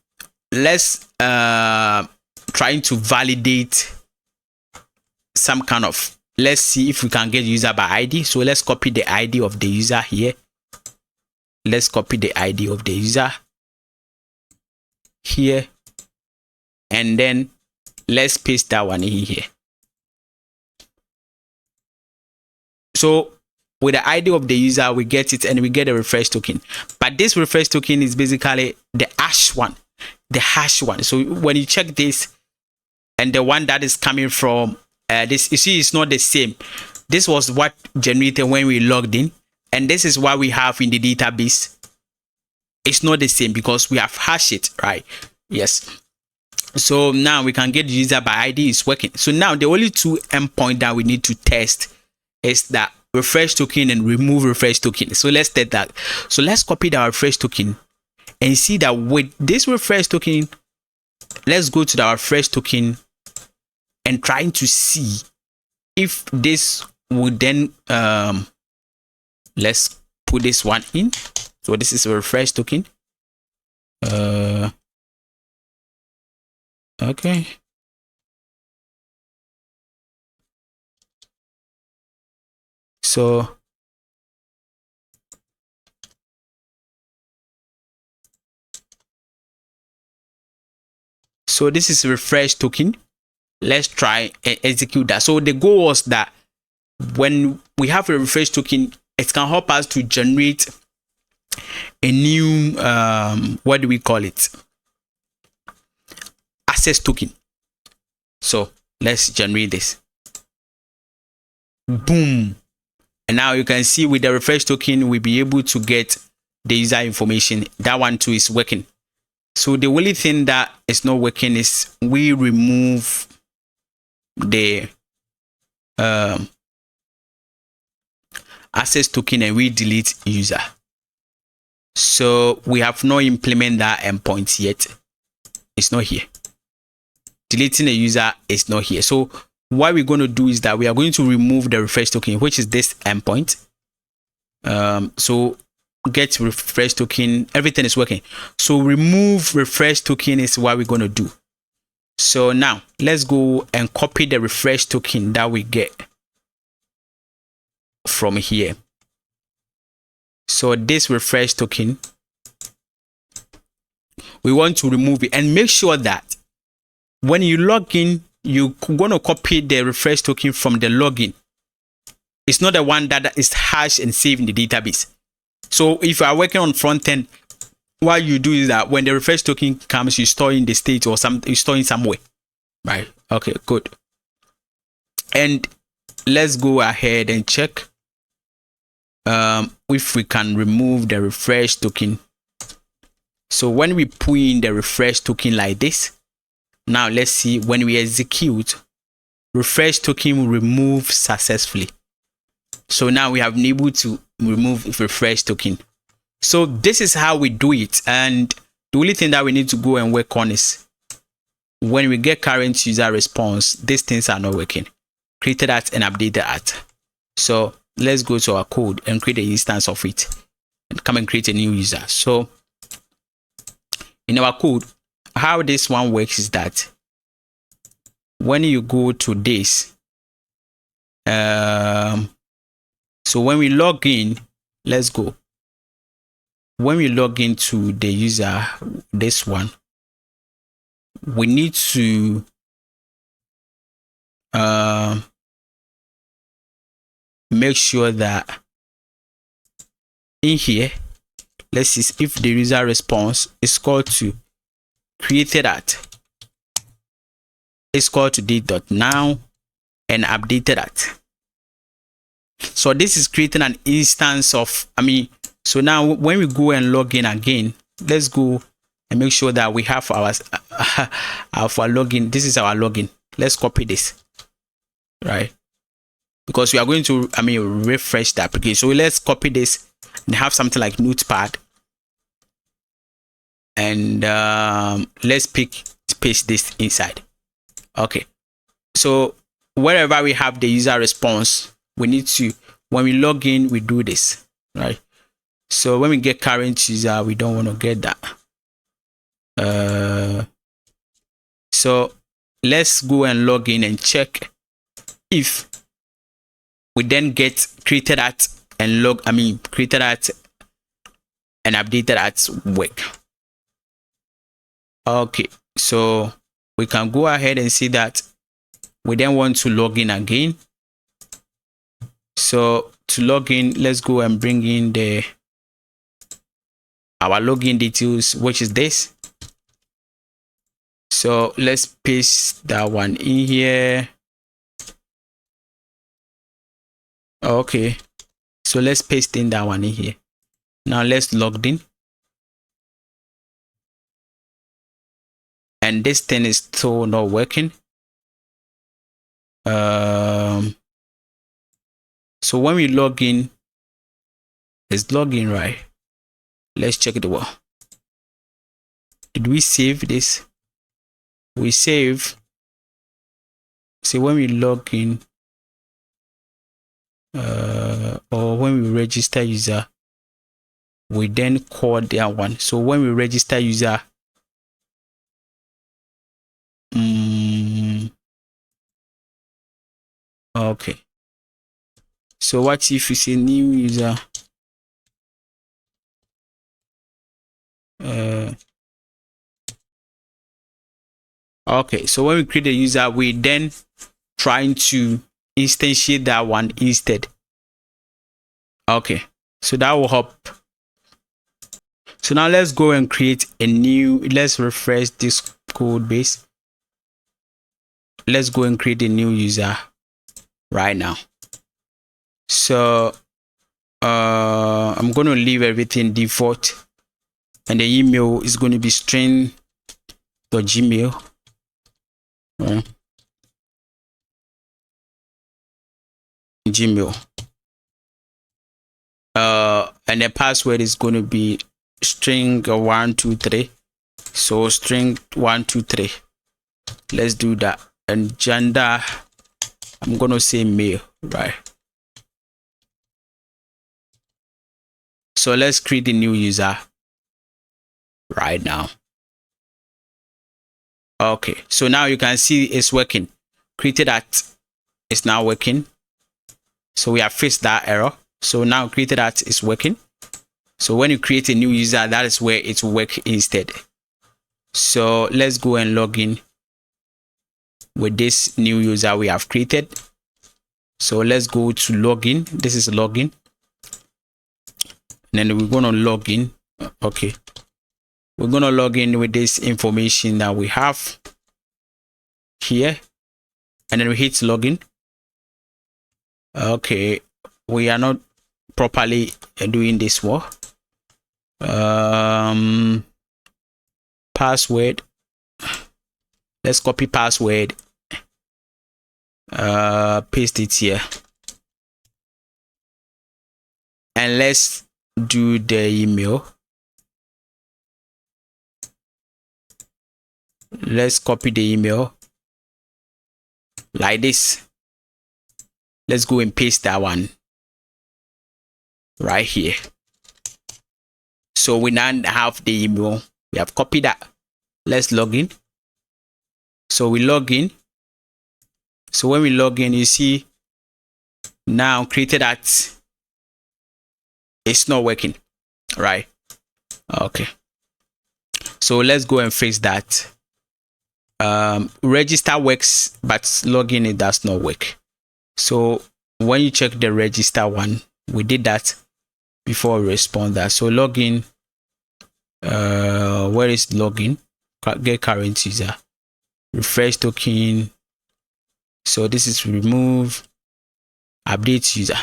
let's try to validate some kind of, let's see if we can get user by ID. So let's copy the ID of the user here. Let's copy the ID of the user here, and then let's paste that one in here. So with the ID of the user, we get it, and we get a refresh token. But this refresh token is basically the hash one, So when you check this, and the one that is coming from this, you see, it's not the same. This was what generated when we logged in, and this is what we have in the database. It's not the same because we have hashed it, right? Yes. So now we can get user by ID is working. So now the only two endpoint that we need to test is that refresh token and remove refresh token. So let's test that. So let's copy our refresh token and see that with this refresh token, let's go to our refresh token and trying to see if this would then let's put this one in. So this is a refresh token. Okay. So this is a refresh token. Let's try and execute that. So the goal was that when we have a refresh token, it can help us to generate a new what do we call it, access token. So let's generate this. Boom. And now you can see with the refresh token, we'll be able to get the user information. That one too is working. So the only thing that is not working is we remove the access token and we delete user. So we have not implemented that endpoint yet. It's not here. Deleting a user is not here. So what we're going to do is that we are going to remove the refresh token, which is this endpoint. So get refresh token, everything is working. So remove refresh token is what we're going to do. So now let's go and copy the refresh token that we get from here. So this refresh token, we want to remove it and make sure that when you log in, you're going to copy the refresh token from the login. It's not the one that is hashed and saved in the database. So if you are working on front end, what you do is that when the refresh token comes, you store in the state or you store in somewhere, right? Okay, good. And let's go ahead and check if we can remove the refresh token. So when we put in the refresh token like this, now let's see when we execute, refresh token will remove successfully. So now we have been able to remove refresh token. So this is how we do it. And the only thing that we need to go and work on is when we get current user response, these things are not working. Created that and updated that. So let's go to our code and create an instance of it and come and create a new user. So in our code, how this one works is that when you go to this, so when we log in, let's go. When we log into the user, this one, we need to make sure that in here, let's see if the user response is called to created at, it's called to date.now and updated at. So this is creating an instance of, so now when we go and log in again, let's go and make sure that we have our login. This is our login. Let's copy this, right? Because we are going to, refresh the application. So let's copy this and have something like Notepad. And let's paste this inside. Okay. So wherever we have the user response, we need to, when we log in, we do this, right? So when we get current user, we don't want to get that. So let's go and log in and check if we then get created at and created at and updated at work. Okay, so we can go ahead and see that we then want to log in again. So to log in, let's go and bring in our login details, which is this. So let's paste that one in here. Okay, so let's paste in that one in here. Now let's log in. And this thing is still not working. So when we log in, it's login, right? Let's check the one. Did we save this? We save. So when we log in, or when we register user, we then call that one. So when we register user, okay. So what if you say new user? Okay, so when we create a user, we then trying to instantiate that one instead. Okay, so that will help. So now let's go and create a new, let's refresh this code base. Let's go and create a new user right now. So I'm going to leave everything default, and the email is going to be string.gmail. Gmail. And the password is going to be string 123. So string 123. Let's do that. And gender, I'm going to say male, right? So let's create a new user right now. Okay, so now you can see it's working. Created that, it's now working. So we have fixed that error. So now created that is working. So when you create a new user, that is where it will work instead. So let's go and log in with this new user we have created. So let's go to login. This is login. And then we're going to log in. Okay. We're going to log in with this information that we have here. And then we hit login. Okay. We are not properly doing this one. Password. Let's copy password. Paste it here. And let's do the email. Let's copy the email like this. Let's go and paste that one right here. So we now have the email. We have copied that. Let's log in. So we log in. So when we log in, you see now created that it's not working, right? Okay. So let's go and fix that. Register works, but login it does not work. So when you check the register one, we did that before we respond that. So login, where is login? Get current user, refresh token. So this is remove, update user.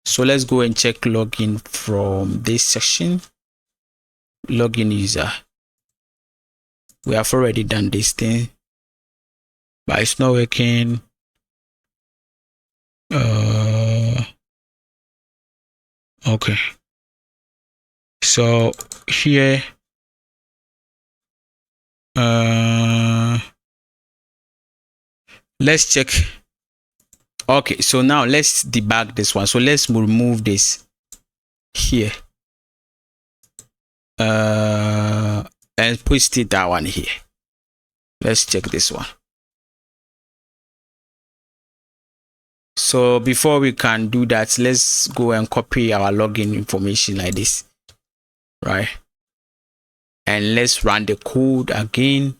So let's go and check login from this section. Login user. We have already done this thing, but it's not working. Okay. So here, let's check. Okay, so now let's debug this one. So let's remove this here. And paste it that one here. Let's check this one. So before we can do that, let's go and copy our login information like this, right? And let's run the code again.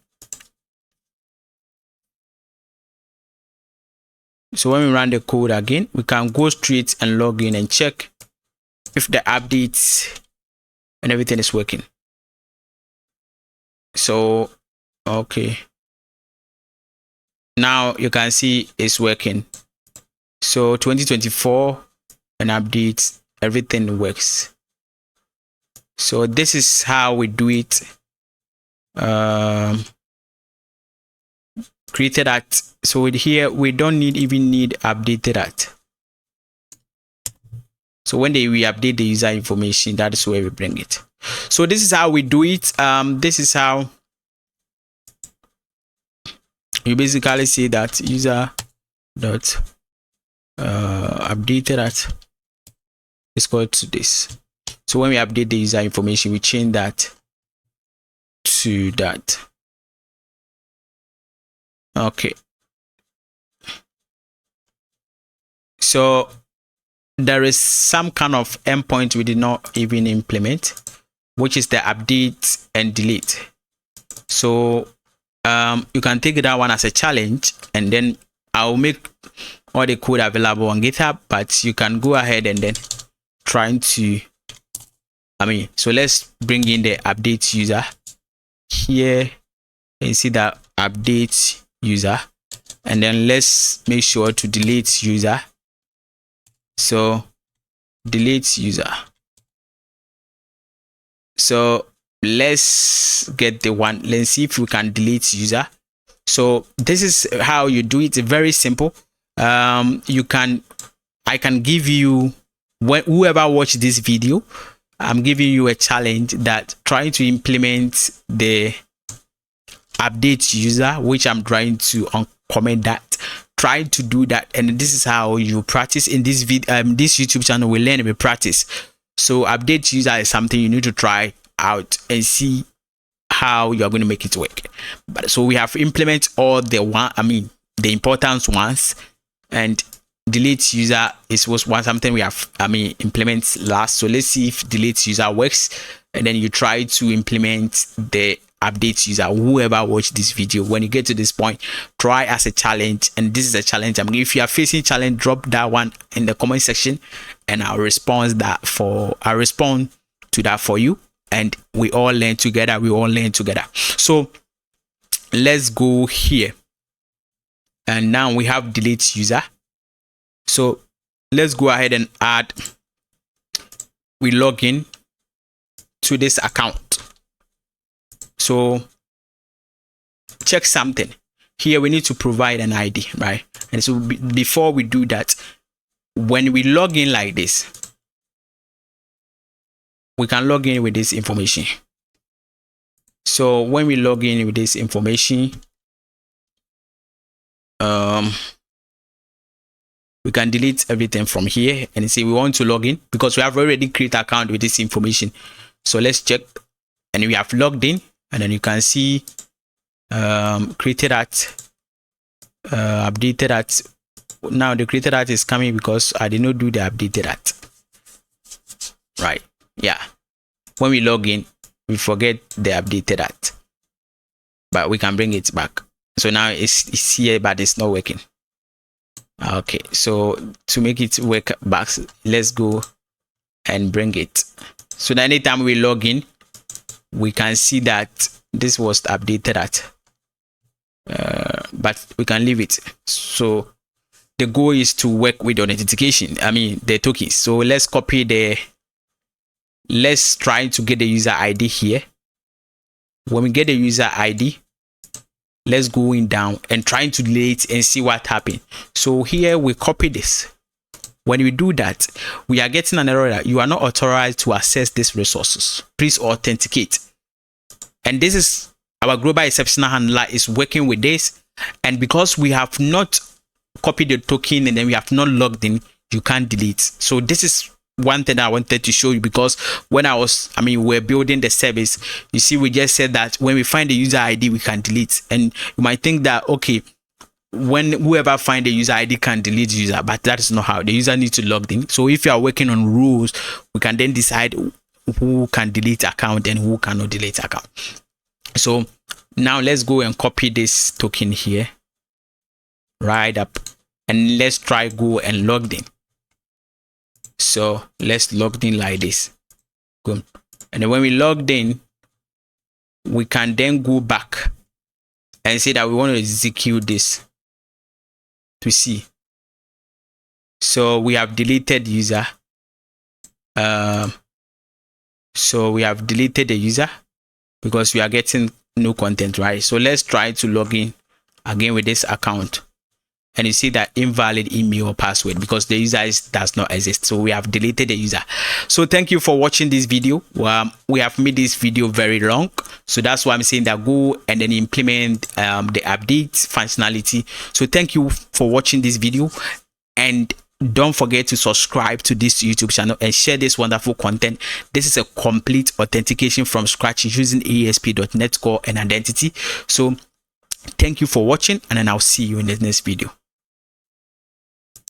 So when we run the code again, we can go straight and log in and check if the updates and everything is working. So, okay. Now you can see it's working. So 2024 and updates, everything works. So this is how we do it. Created that. So with here, we don't even need updated that. So when we update the user information, that is where we bring it. So this is how we do it. This is how you basically say that user dot updated at is called to this. So when we update the user information, we change that to that. Okay. So there is some kind of endpoint we did not even implement, which is the update and delete. So you can take that one as a challenge, and then I'll make all the code available on GitHub, but you can go ahead and then trying to, so let's bring in the update user here and see that update user, and then let's make sure to delete user. So delete user. So let's get the one. Let's see if we can delete user. So this is how you do it. Very simple. I can give you, whoever watched this video, I'm giving you a challenge that trying to implement the update user, which I'm trying to uncomment that. Try to do that, and this is how you practice in this video. This YouTube channel will learn and practice. So update user is something you need to try out and see how you're going to make it work. But so we have implement all the the important ones, and delete user was something we have implement last. So let's see if delete user works, and then you try to implement the update user. Whoever watched this video, when you get to this point, try as a challenge, and this is a challenge. If you are facing challenge, drop that one in the comment section, and I'll respond to that for you, and we all learn together. So let's go here, and now we have delete user. So let's go ahead and add, we log in to this account. So check something here. We need to provide an ID, right? And so before we do that, when we log in like this, we can log in with this information. So when we log in with this information, we can delete everything from here and say we want to log in, because we have already created an account with this information. So let's check, and we have logged in. And then you can see created at, updated at. Now the created at is coming because I did not do the updated at. Right? Yeah. When we log in, we forget the updated at, but we can bring it back. So now it's here, but it's not working. Okay. So to make it work back, let's go and bring it. So that anytime we log in, we can see that this was updated at, but we can leave it. So the goal is to work with authentication, the tokens. So let's copy let's try to get the user ID here. When we get the user ID, let's go in down and trying to delete and see what happened. So here we copy this. When we do that, we are getting an error that you are not authorized to access these resources. Please authenticate. And this is our global exceptional handler is working with this. And because we have not copied the token and then we have not logged in, you can't delete. So this is one thing I wanted to show you, because when we're building the service, you see, we just said that when we find the user ID, we can delete. And you might think that, okay, when whoever find the user ID can delete user, but that is not how. The user needs to log in. So if you are working on rules, we can then decide who can delete account and who cannot delete account. So now let's go and copy this token here, right up, and let's try go and log in. So let's log in like this. Good. And then when we logged in, we can then go back and say that we want to execute this to see. So we have deleted user. So we have deleted the user because we are getting no content, right? So let's try to log in again with this account. and you see that invalid email or password because the user does not exist. So we have deleted the user. So thank you for watching this video. We have made this video very long, so that's why I'm saying that go and then implement the update functionality. So thank you for watching this video, and don't forget to subscribe to this YouTube channel and share this wonderful content. This is a complete authentication from scratch using ASP.NET Core and Identity. So thank you for watching, and then I'll see you in the next video.